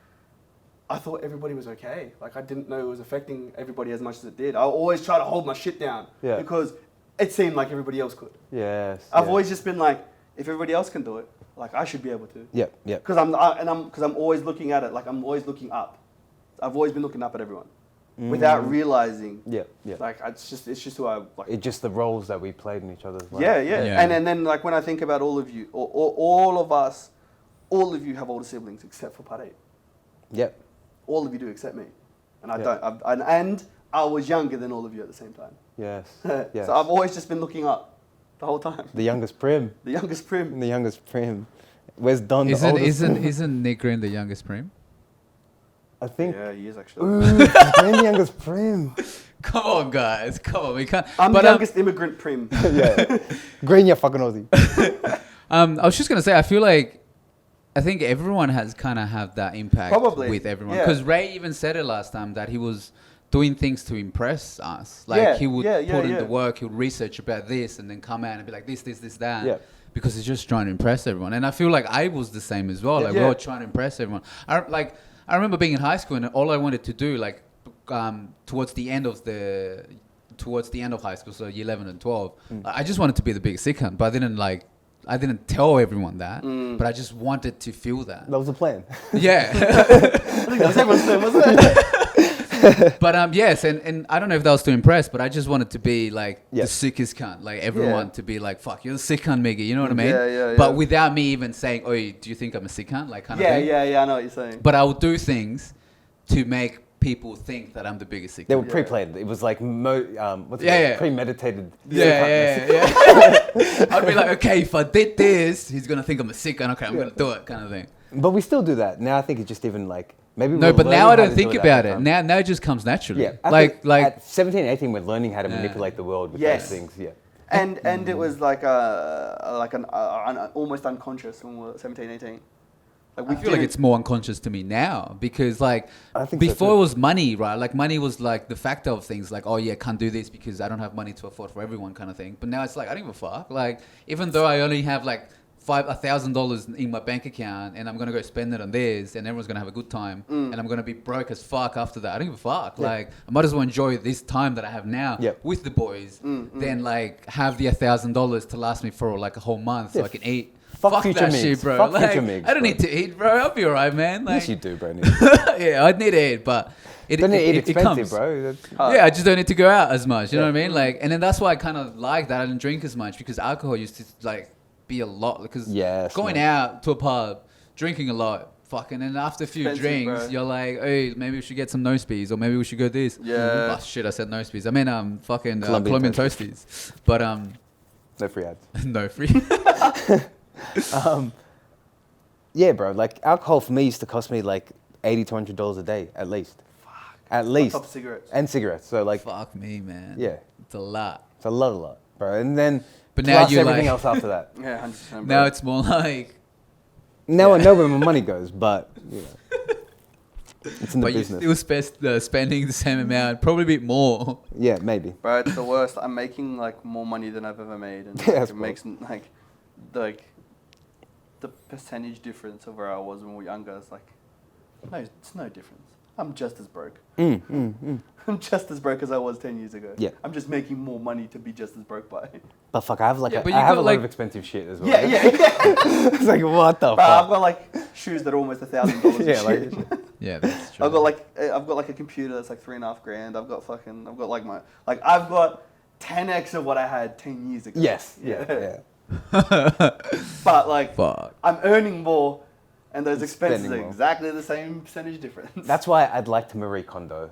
I thought everybody was okay. Like I didn't know it was affecting everybody as much as it did. I always try to hold my shit down Yeah. because it seemed like everybody else could. Yes. I've yeah. always just been like, if everybody else can do it, like I should be able to. Yeah, yeah. Because I'm always looking at it, like I'm always looking up. I've always been looking up at everyone, without realizing. Yeah, yeah. Like it's just who I like. It's just the roles that we played in each other's lives. Yeah, yeah, Yeah. And then like when I think about all of you, or all of us, all of you have older siblings except for Quaide. Yep. All of you do except me, and I Yeah. don't. And I was younger than all of you at the same time. Yes. yes. So I've always just been looking up, the whole time. The youngest prim. The youngest prim. The youngest prim. Where's Don? The Isn't oldest? isn't Nick Green the youngest prim? I think. Yeah, he is actually. Ooh, Green the youngest prim. Come on, guys. Come on, we can't. I'm but, the youngest immigrant prim. yeah. Green, you fucking Aussie. I was just gonna say, I feel like I think everyone has kind of have that impact Probably, with everyone. yeah. Because Ray even said it last time that he was doing things to impress us. Like Yeah, he would yeah, yeah, put in yeah. the work, he would research about this and then come out and be like this, that. Yeah. Because he's just trying to impress everyone. And I feel like I was the same as well. Like we Yeah. were trying to impress everyone. I remember being in high school and all I wanted to do, like towards the end of high school, so year 11 and 12, I just wanted to be the biggest sick cunt, but I didn't tell everyone that, but I just wanted to feel that. That was the plan. Yeah. I think that was everyone's thing, wasn't it? But yes, and I don't know if that was to impress, but I just wanted to be like Yeah. the sickest cunt. Like everyone Yeah. to be like, fuck, you're the sick cunt, Miggy. You know what I mean? Yeah, yeah, But yeah. without me even saying, oh, do you think I'm a sick cunt? Like kind of Yeah, thing. yeah, I know what you're saying. But I would do things to make people think that I'm the biggest sick They cunt. were pre-planned. It was like what's it Yeah, called? yeah. Premeditated. Yeah. I'd be like, okay, if I did this, he's gonna think I'm a sick cunt. Okay, I'm gonna do it, kind of thing. But we still do that. Now I think it's just even like maybe No, we're but now learning I how don't to think do about at it. the Now it just comes naturally. Yeah. I like think at 17, 18, we're learning how to Yeah. manipulate the world with Yes. those things. Yeah. And it was like an almost unconscious when we were 17, 18. Like I feel like it's more unconscious to me now because like I think so before too. it was money, right? Like money was like the factor of things. Like, oh yeah, can't do this because I don't have money to afford for everyone, kind of thing. But now it's like I don't give a fuck. Like even though I only have like $1,000 in my bank account and I'm gonna go spend it on this and everyone's gonna have a good time and I'm gonna be broke as fuck after that. I don't give a fuck. Yeah. Like I might as well enjoy this time that I have now Yeah. with the boys than like have the $1,000 to last me for like a whole month so Yeah. I can eat. Fuck future that migs. shit, bro. Fuck Like, future migs, I don't bro. need to eat, bro. I'll be alright, man. Like, Yes, you do, bro. yeah, I'd need to eat, but it Don't eat it expensive, comes. bro. That's- Yeah, I just don't need to go out as much. You know Yeah. what I mean? Like, and then that's why I kind of like that I didn't drink as much because alcohol used to like be a lot. Because Yes, going man. out to a pub, drinking a lot, fucking, and after a few Expensive, drinks, bro. you're like, hey, maybe we should get some no speeds or maybe we should go this. Yeah. Oh shit, I said no speeds. I mean, fucking Colombian Colombian toasties, but No free ads. no free. Yeah, bro. Like alcohol for me used to cost me like $80 to $100 a day at least. At least. top of cigarettes. And cigarettes. So like, Fuck me, man. Yeah. it's a lot. it's a lot, bro. And then But now plus you everything like- else after that. Yeah, 100%. Bro. Now it's more like. Now I know where my money goes, but you know, it's in the But business. you're still spending the same amount, probably a bit more. Yeah, maybe. Bro, it's the worst. I'm making like more money than I've ever made, and Yeah, like, that's it makes like the percentage difference of where I was when we were younger. It's like, no, it's no difference. I'm just as broke. I'm just as broke as I was 10 years ago. Yeah. I'm just making more money to be just as broke by. But fuck, I have like Yeah, but I you have got, a lot like- of expensive shit as well. Yeah. It's like what the Bro, I've fuck? got like shoes that are almost $1,000. Yeah, like Yeah, that's true. I've got like a computer that's like $3,500. I've got I've got 10x of what I had 10 years ago. yes, yeah. But like, Fuck. I'm earning more, and those expenses Spending are more. exactly the same percentage difference. That's why I'd like to Marie Kondo.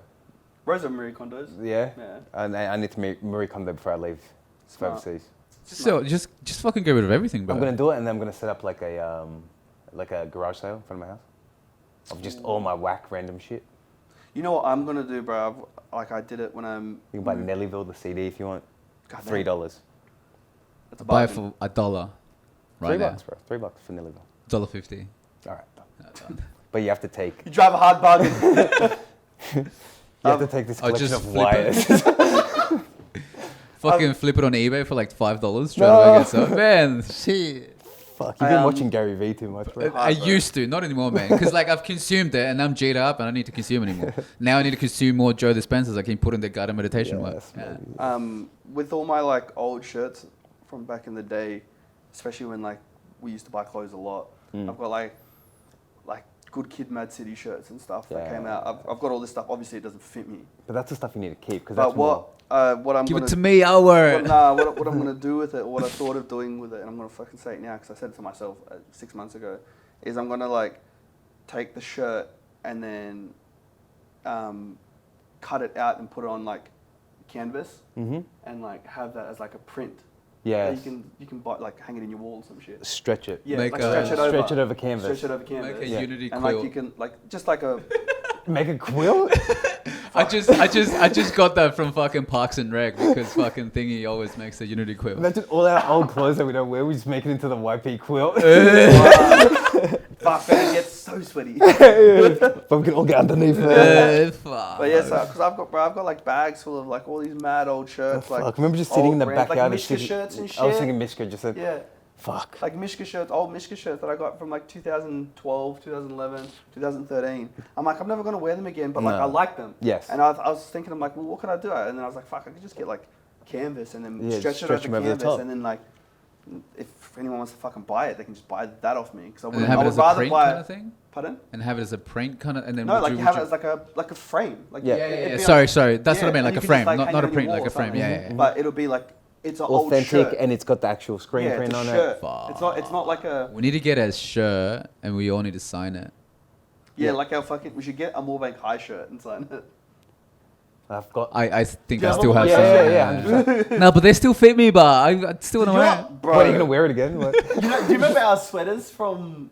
Rose are Marie Kondos. Yeah. Yeah. And I need to Marie Kondo before I leave for Smart. overseas. So just fucking get rid of everything, bro. I'm gonna do it, and then I'm gonna set up like a garage sale in front of my house of just all my whack random shit. You know what I'm gonna do, bro? I did it when I'm. You can buy Nellyville the CD if you want. God damn. $3. That's a Buy it bargain. for $1 right now. $3, bro. $3 for Nellyville. $1.50. All right. But you have to take. You drive a hard bargain. You have to take this Oh, collection just of flip it. wires. Fucking flip it on eBay for like $5. Try No. to make it so. Man, shit. Fuck, you've been I, watching Gary Vee too much, bro. I used to, not anymore, man. Because like I've consumed it and I'm G'd up and I don't need to consume anymore. Now I need to consume more Joe Dispensers. I can put in the guided meditation work. Yes, Yeah. man. With all my like old shirts from back in the day, especially when like we used to buy clothes a lot. I've got like Good Kid, Mad City shirts and stuff that came out. I've got all this stuff. Obviously, it doesn't fit me. But that's the stuff you need to keep because But that's more. what I'm Give gonna it to me, I'll wear it. what I'm gonna do with it, or what I thought of doing with it, and I'm gonna fucking say it now because I said it to myself 6 months ago, is I'm gonna like take the shirt and then cut it out and put it on like canvas and like have that as like a print. Yeah. That you can buy like hang it in your wall or some shit. Stretch it. Yeah, Make like a- stretch it over canvas. Stretch it over canvas. Make a Yeah. Unity and quilt. like you can like just like a Make a quilt? I just got that from fucking Parks and Rec because fucking Thingy always makes a Unity quilt. Imagine all our old clothes that we don't wear, we just make it into the YP quilt. Fuck, man, it gets so sweaty. But we can all get underneath it. Fuck. But yeah, because I've got like bags full of like all these mad old shirts. Fuck, Like I remember just sitting in the old brands, backyard. like and Mishka sitting- shirts and shit. I was thinking Mishka, just said, Yeah, fuck. like Mishka shirts, old Mishka shirts that I got from like 2012, 2011, 2013. I'm like, I'm never gonna wear them again, but like No. I like them. Yes. And I was thinking, I'm like, well, what can I do? And then I was like, fuck, I could just get like canvas and then Yeah, stretch it stretch over them over the canvas, top. and then like, if anyone wants to fucking buy it, they can just buy that off me. Because I And would, have I it would as a rather print buy. kind of thing? Pardon? And have it as a print kind of, and then No, would like you, you would have it as like a frame. Like Yeah, it'd be Sorry. That's what I yeah, mean, like and a you can frame, just, like, not hang a it on your print, wall like or a frame. something. Yeah. But it'll be like it's an old Authentic, shirt. and it's got the actual screen yeah, print it's a on shirt. Fuck. It's not like a We need to get a shirt, and we all need to sign it. yeah, Yeah. like our fucking. We should get a Moorbank High shirt and sign it. it. I've got. I think Yeah, I still have yeah, some. yeah, 100%. No, but they still fit me, but I still want to wear it. Bro, What, are you gonna wear it again? What? do you remember our sweaters from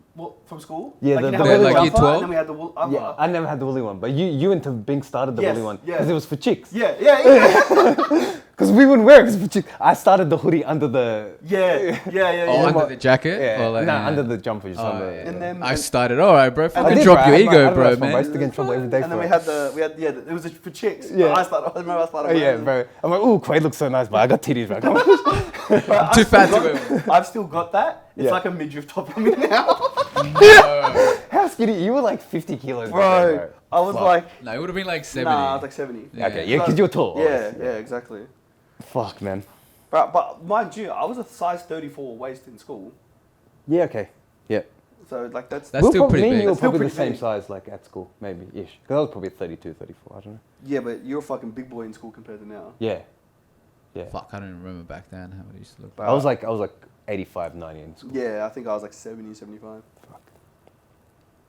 school? Yeah, like, the- you know the how we had woolly the one. jumper, 12? and then we had the wool. Yeah, I never had the woolly one, but you and Bing started the Yes, woolly one yeah. because it was for chicks. yeah. Because we wouldn't wear it 'cause for chicks. I started the hoodie under the. Yeah. Oh, under the jacket? Yeah, Or like, no, yeah. under the jumper, just Oh, under. yeah. And then- I started. All right, bro. I Fucking did, drop bro. your I had my- I ego, had bro, my phone. I used man. to get in trouble every day And for then we it. had it was for chicks. Yeah. But I remember I started. Oh yeah, wearing them. bro. I'm like, ooh, Quaide looks so nice, but I got titties, bro. Come on. But Too I've fat still to got- wear. I've still got that. It's Yeah. like a midriff top on me now. How skinny? You were like 50 kilos, back Bro, then, bro. I was Fuck. like, No, it would have been like 70. nah, I was like 70. Yeah. Okay, yeah, because you're tall. Yeah, obviously. yeah, exactly. Fuck, man. But mind you, I was a size 34 waist in school. Yeah, okay. Yeah. So like that's That's still pretty me and big. you were That's still probably the pretty same big. size, like at school, maybe ish. Because I was probably 32, 34. I don't know. yeah, but you're a fucking big boy in school compared to now. Yeah. Yeah. Fuck, I don't even remember back then how it used to look. But I was like 85, 90 in school. yeah, I think I was like 70, 75. Fuck.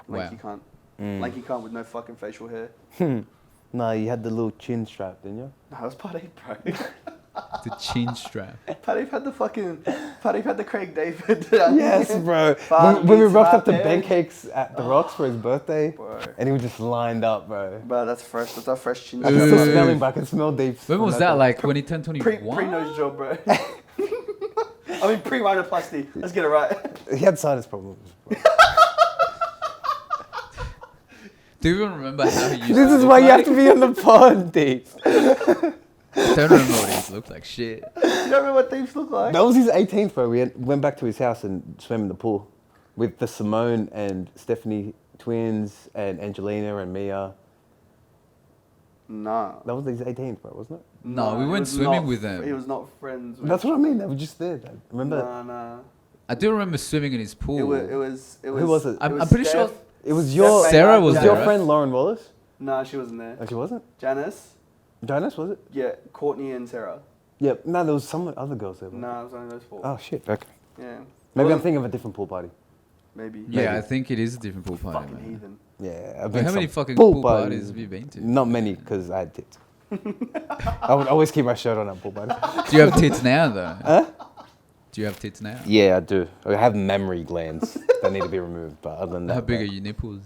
Lanky Wow. cunt. Mm. Lanky cunt with no fucking facial hair. No, you had the little chin strap, didn't you? No, I was part 8, bro. The chin strap. Paddy had the Craig David. Yes, bro. Fuck, When we it's rocked my up the bad. pancakes at the Rocks for his birthday, Bro. and he was just lined up, bro. Bro, that's fresh. That's our fresh chin. I can still Ooh. smell him, but I can smell Dave. When was that? Like when he turned Pre 21? nose job, bro. I mean pre rhinoplasty. Let's get it right. He had sinus problems. Bro. Do you even remember how he used to This is look why you have like? to be on the pod, Dave. Don't remember what he looked like. Shit. You don't remember what thieves look like? That was his 18th, bro. Went back to his house and swam in the pool with the Simone and Stephanie twins and Angelina and Mia. Nah. That was his 18th, bro, wasn't it? No, we he went was swimming not with them. He was not friends with. That's what I mean. They were just there. Dad. Remember? Nah. I do remember swimming in his pool. It was. Who was it? I'm pretty sure It was your Steph, Sarah was was there, your right? friend Lauren Wallace. Nah, she wasn't there. Oh, she wasn't. Janice. Janice, was it? Yeah, Courtney and Sarah. Yeah. No, there was some other girls there. Nah, it was only those 4. Oh shit. Okay. Yeah. Maybe Well, I'm thinking of a different pool party. Maybe. Yeah, Maybe. I think it is a different pool party, Fucking man. heathen. Yeah. I've Wait, how to many some fucking pool parties have you been to? Not many, because I had tits. I would always keep my shirt on at pool parties. Do you have tits now, though? Huh? Do you have tits now? Yeah, I do. I have memory glands that need to be removed, but other than that, How big are bro, your nipples?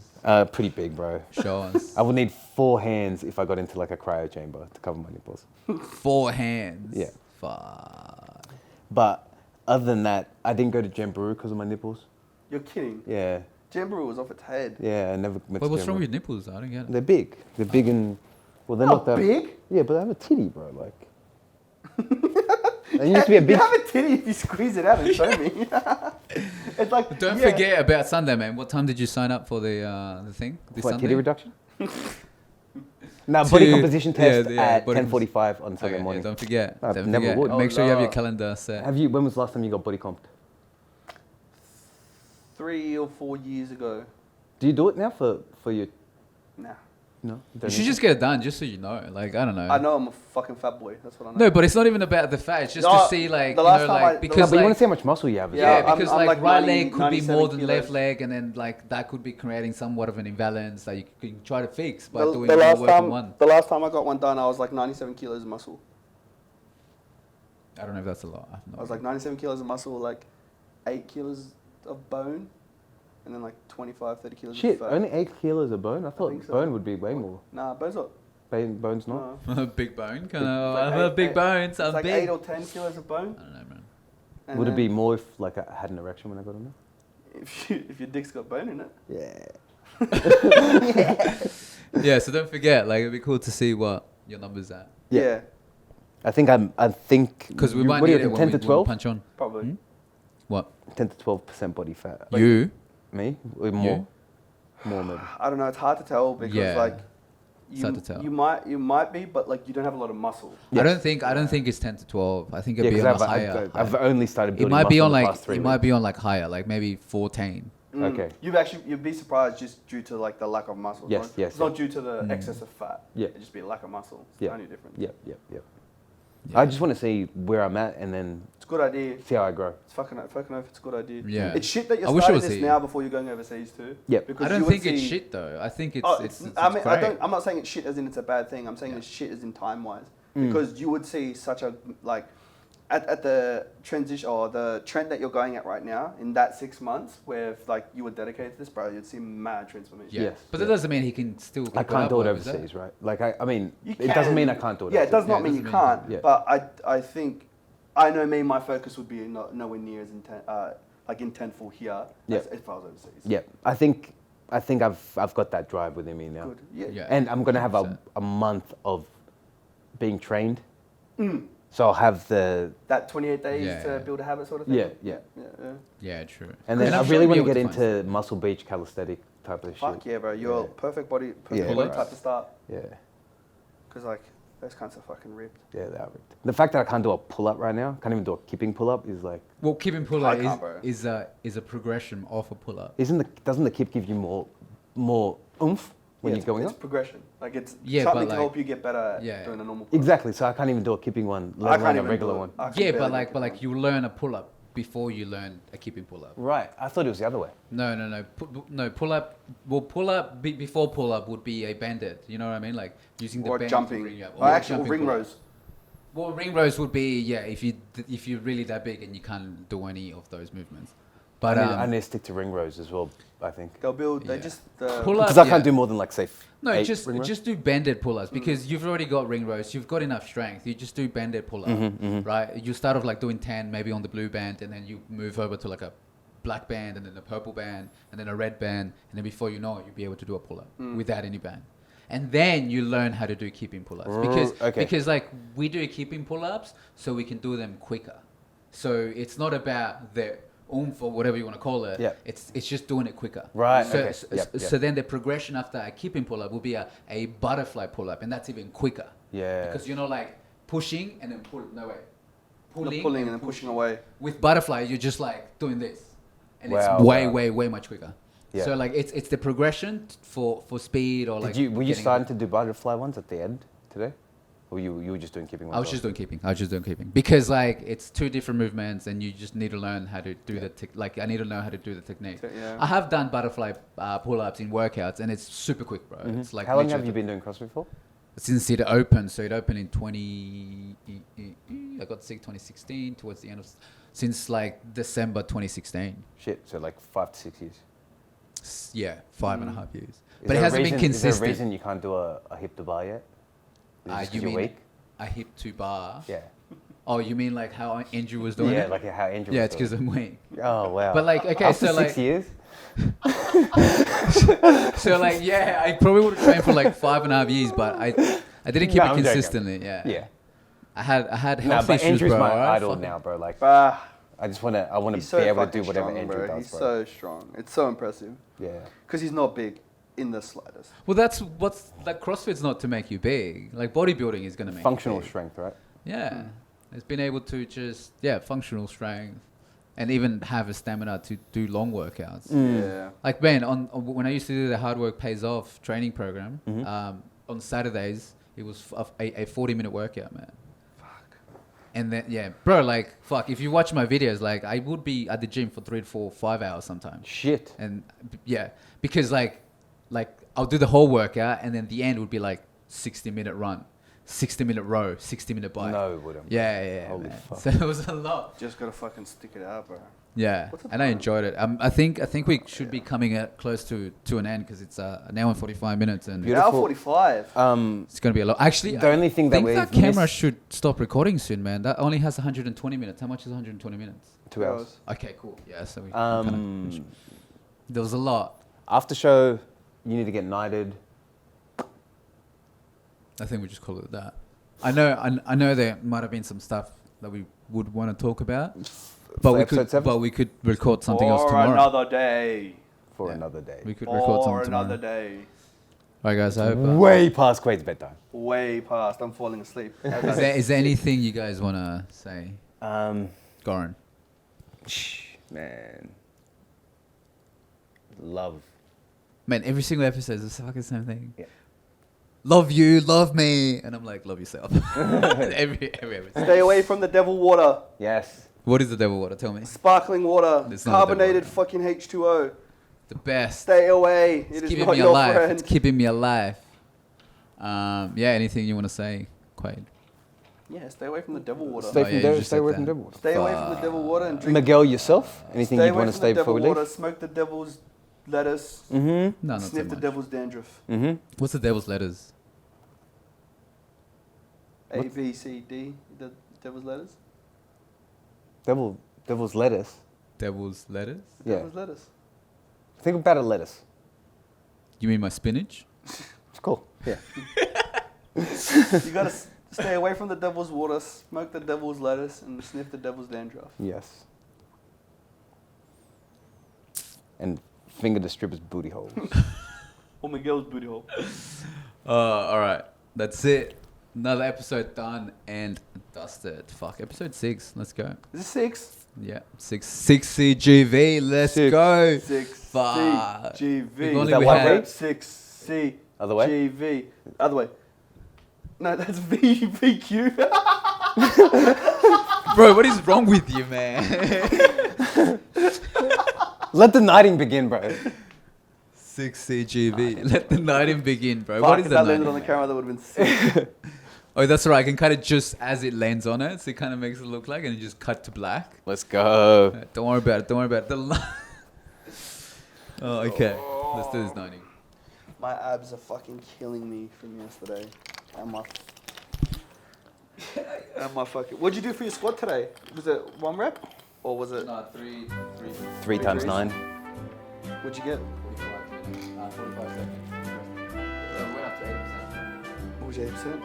Pretty big, bro. Show us. I would need 4 hands if I got into like a cryo chamber to cover my nipples. 4 hands. Yeah. Fuck. But other than that, I didn't go to Jamboree because of my nipples. You're kidding. Yeah, Jamboree was off its head. yeah, I never went Wait, to what's wrong Jamboree. with your nipples? I don't get it. They're big. They're big and well, they're Not not that big. Yeah, but I have a titty, bro. Like, it used to be a big. You have a titty if you squeeze it out and show me. It's like. Don't yeah. forget about Sunday, man. What time did you sign up for the thing this What, Sunday? titty reduction? No, body To- composition test yeah, at body 10:45 on Sunday Okay, morning. yeah, don't forget. I Don't never forget. would. Make sure you have your no. calendar set. Have you? When was the last time you got body comped? 3 or 4 years ago. Do you do it now for your? Nah. No. You should just get it done, just so you know. Like, I don't know. I know I'm a fucking fat boy. That's what I know. No, but it's not even about the fat. It's just No, to see, like, the you last know, time like, I- because, No, but you like, want to see how much muscle you have. As yeah, well. I'm- because I'm like, like right 90, leg could be 97 more than kilos. left leg, and then like that could be creating somewhat of an imbalance that you can try to fix by The- doing the more last work on time, one. the last time I got one done, I was like 97 kilos of muscle. I don't know if that's a lot. have no I was idea. like 97 kilos of muscle, like 8 kilos of bone, and then like 25, 30 kilos Shit, of fat. only 8 kilos of bone. I thought think so. bone would be way more. Nah, bone's not. Bone's not. No. Big bone, kind It's of. like I have eight- big eight- bones. It's I'm like 8 big. or 10 kilos of bone. I don't know, man. and Would it then- be more if like I had an erection when I got on there? if your dick's got bone in it. Yeah. Yeah, so don't forget, like it'd be cool to see what your numbers at. Yeah, I think Because we you- might what do need you it reckon, when 10 we to 12? punch on. probably. What? 10 to 12% body fat. You? Me? Or more? More maybe. I don't know. It's hard to tell because Yeah. like It's hard to tell. you might be, but like you don't have a lot of muscle. I don't think it's 10 to 12. I think Yeah, it'd be because on the higher. I've only started It building might be muscle on in the like past 3 it weeks. might be on like higher, like maybe 14. Okay. You'd be surprised just due to like the lack of muscle. Yes, It's yes, It's not due to the excess of fat. Yeah. It'd just be a lack of muscle. It's Yeah. the only difference. Yep. Yeah. I just want to see where I'm at and then It's a good idea. see how I grow. It's fucking oath. It's a good idea. Yeah. It's shit that you're I wish it starting was this here. now before you're going overseas too. Yep. Because I don't you would think it's see- shit though. I think it's Oh, it's I mean, great. I'm not saying it's shit as in it's a bad thing. I'm saying Yeah. it's shit as in time wise. Mm. Because you would see such a like at the transition or the trend that you're going at right now in that 6 months where if, like you were dedicated to this, bro, you'd see mad transformation. Yeah. Yes, But that yeah. doesn't mean he can still. I keep can't up do it with, is that? overseas, right? Like I mean, You it doesn't can. mean I can't do it. Yeah, it does overseas. not Yeah, mean it you doesn't mean can't. you can't. But I think I know me. My focus would be nowhere near as like intentful here Yeah. as if I was overseas. Yeah, I think I've got that drive within me now. Good. Yeah. Yeah. And I'm gonna have 100%. a month of being trained. Mm. So I'll have the That 28 days Yeah, to yeah. build a habit sort of thing. yeah. Yeah. Yeah, true. And then I'm I sure really you'll want to be get able to into muscle beach calisthenic type of Fuck shit. yeah, bro. You're Yeah. perfect body Yeah, body bro. type to start. Yeah, Because like those kinds are fucking ripped. yeah, they are ripped. The fact that I can't do a pull up right now, can't even do a kipping pull up, is like, Well, keeping pull I up can't, bro. is a progression of a pull up. doesn't the kip give you more oomph when Yeah, you're going it's up? progression. Like it's Yeah, something but to help like- you get better at Yeah. doing a normal pull-up. Exactly. So I can't even do a kipping one, I let can't alone a even regular do it. one. I can Yeah, barely but get like you learn a pull up before you learn a keeping pull up. Right. I thought it was the other way. No. No, pull up. Well, pull up before pull up would be a banded. You know what I mean? Like using the or band jumping. to bring you up. Or a actual jumping ring pull-up. rows. Well, ring rows would be if you're really that big and you can't do any of those movements. But I need to stick to ring rows as well, I think. They'll build. They Yeah. just Pull up. Because I yeah. can't do more than like, say, No, 8 just ring rows. just do banded pull-ups because you've already got ring rows. You've got enough strength. You just do banded pull-up, right? You start off like doing 10, maybe on the blue band, and then you move over to like a black band, and then a purple band, and then a red band, and then before you know it, you'll be able to do a pull-up without any band. And then you learn how to do keeping pull-ups because like we do keeping pull-ups so we can do them quicker. So it's not about the oomph or whatever you want to call it. Yeah. It's just doing it quicker. Right, So, okay. so, Yep, so yep. then the progression after a keeping pull-up will be a butterfly pull-up, and that's even quicker. Yeah. Because you're not like pushing and then pull. No way. Not pulling and then pushing away. With butterfly, you're just like doing this, and Wow, it's way, wow. way much quicker. Yeah. So like it's the progression for speed or like. Were you getting- starting to do butterfly ones at the end today? Or you were just doing keeping ones? I was just doing keeping because like it's two different movements and you just need to learn how to do I need to know how to do the technique. Yeah. I have done butterfly pull-ups in workouts and it's super quick, bro. It's like How long have literally- you been doing CrossFit for? Since it opened, so it opened in I got sick 2016 towards the end of since like December 2016. Shit, so like 5 to 6 years. Yeah, 5.5 years. Is But it there a hasn't been reason- consistent. Is there a reason you can't do a hip to bar yet? Is it just 'cause You you're mean weak? a hip to bar? Yeah. Oh, you mean like how Andrew was doing Yeah, it? like how Andrew Yeah, was it's because doing I'm weak. it. Oh, wow. But like, okay, After so 6 like, years? so like, yeah, I probably would have trained for like 5.5 years, but I didn't keep No, it I'm joking. consistently. Yeah. Yeah. I had No, health but issues, Andrew's bro. my alright? idol Fuck. now, bro. Like, Ah, I want to he's be so able to fucking do whatever strong, Andrew bro. does, He's bro. so strong. It's so impressive. Yeah. Because he's not big in the slightest. Well, that's what's like. CrossFit's not to make you big. Like bodybuilding is gonna make Functional you big. strength, right? Yeah, it's been able to just functional strength, and even have a stamina to do long workouts. Yeah. Like Ben, when I used to do the hard work pays off training program, Mm-hmm. on Saturdays it was a 40-minute workout, man. And then bro, like fuck. If you watch my videos, like I would be at the gym for 3 to 4, 5 hours sometimes. Shit. And because like I'll do the whole workout, and then the end would be like 60-minute run, 60-minute row, 60-minute bike. No, it wouldn't. Yeah, Holy man. fuck. So it was a lot. Just gotta fucking stick it out, bro. Yeah, What's the and I time? enjoyed it. I think we should be coming at close to an end because it's an hour and 45 minutes and Beautiful. Hour 45. it's gonna be a lot. Actually, The only thing that I think we've that camera missed- should stop recording soon, man. That only has 120 minutes. How much is 120 minutes? 2 hours. Okay, cool. Yeah, so we kinda, there was a lot. After show, you need to get knighted. I think we just call it that. I know there might have been some stuff that we would want to talk about, but we could record something else For tomorrow. another day. For Yeah. another day. We could record For something tomorrow. another day. All right, guys. I hope. Way past Quade's bedtime. Way past. I'm falling asleep. Is there anything you guys want to say, Um, Goran? man. Love. Man, every single episode is the fucking same thing. Yeah. Love you, love me, and I'm like, love yourself. every episode. Stay away from the devil water. Yes. What is the devil water? Tell me. Sparkling water. It's not the devil Carbonated water. fucking H2O. The best. Stay away. It It's is keeping not me your alive. friend. It's keeping me alive. Yeah. Anything you want to say, Quaide? Yeah, stay away from the devil water. Stay Oh, from yeah, there. you just Stay said away that. from devil water. Stay away from the devil water and drink. Miguel, yourself? Anything Stay you'd away want to from say the before we devil leave? water. Smoke the devil's lettuce. Mm-hmm. No, not so Sniff the much. devil's dandruff. Mm-hmm. What's the devil's letters? A, B, C, D. The devil's letters. Devil's lettuce. Devil's letters? Yeah. Devil's lettuce. Think about a lettuce. You mean my spinach? It's cool. Yeah. You gotta stay away from the devil's water. Smoke the devil's lettuce and sniff the devil's dandruff. Yes. And finger the stripper's booty hole. Or Miguel's booty hole. All right. That's it. Another episode done and dusted. Fuck, episode 6. Let's go. Is it 6? Yeah, 6 CGV. Let's go. 6 Fuck. C, G, V. If only Is that we one had- way? 6 C, Other way? G, V. Other way. No, that's V, V, Q. Bro, what is wrong with you, man? Let the knighting begin, bro. 6 CGV. Let the nighting begin, bro. Fuck, What is if the that landed nighting? on the camera, that would have been sick. Oh, that's right. I can cut it just as it lands on it, so it kind of makes it look like, and it just cut to black. Let's go. Don't worry about it. Don't worry about it. Oh, okay. Let's do this 90. My abs are fucking killing me from yesterday. And my fucking. What'd you do for your squat today? Was it 1 rep? Or was it. No, 3. 3 times 9. What'd you get? 45 seconds. So we went up to 80%. What was your 8%?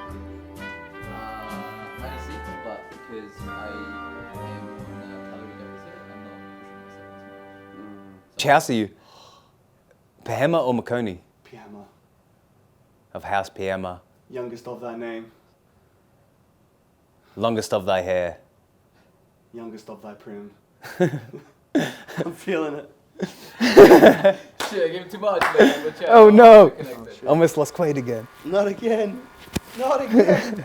96, but because I am on a calorie deficit, I'm not pushing myself as much. Chouse are you? Pahema or Makoni? Piyama. Of House Pahema. Youngest of thy name. Longest of thy hair. Youngest of thy prim. I'm feeling it. Shit, I gave him too much, man. Watch out. Oh no! Connected. Almost lost Quaide again. Not again. Not again.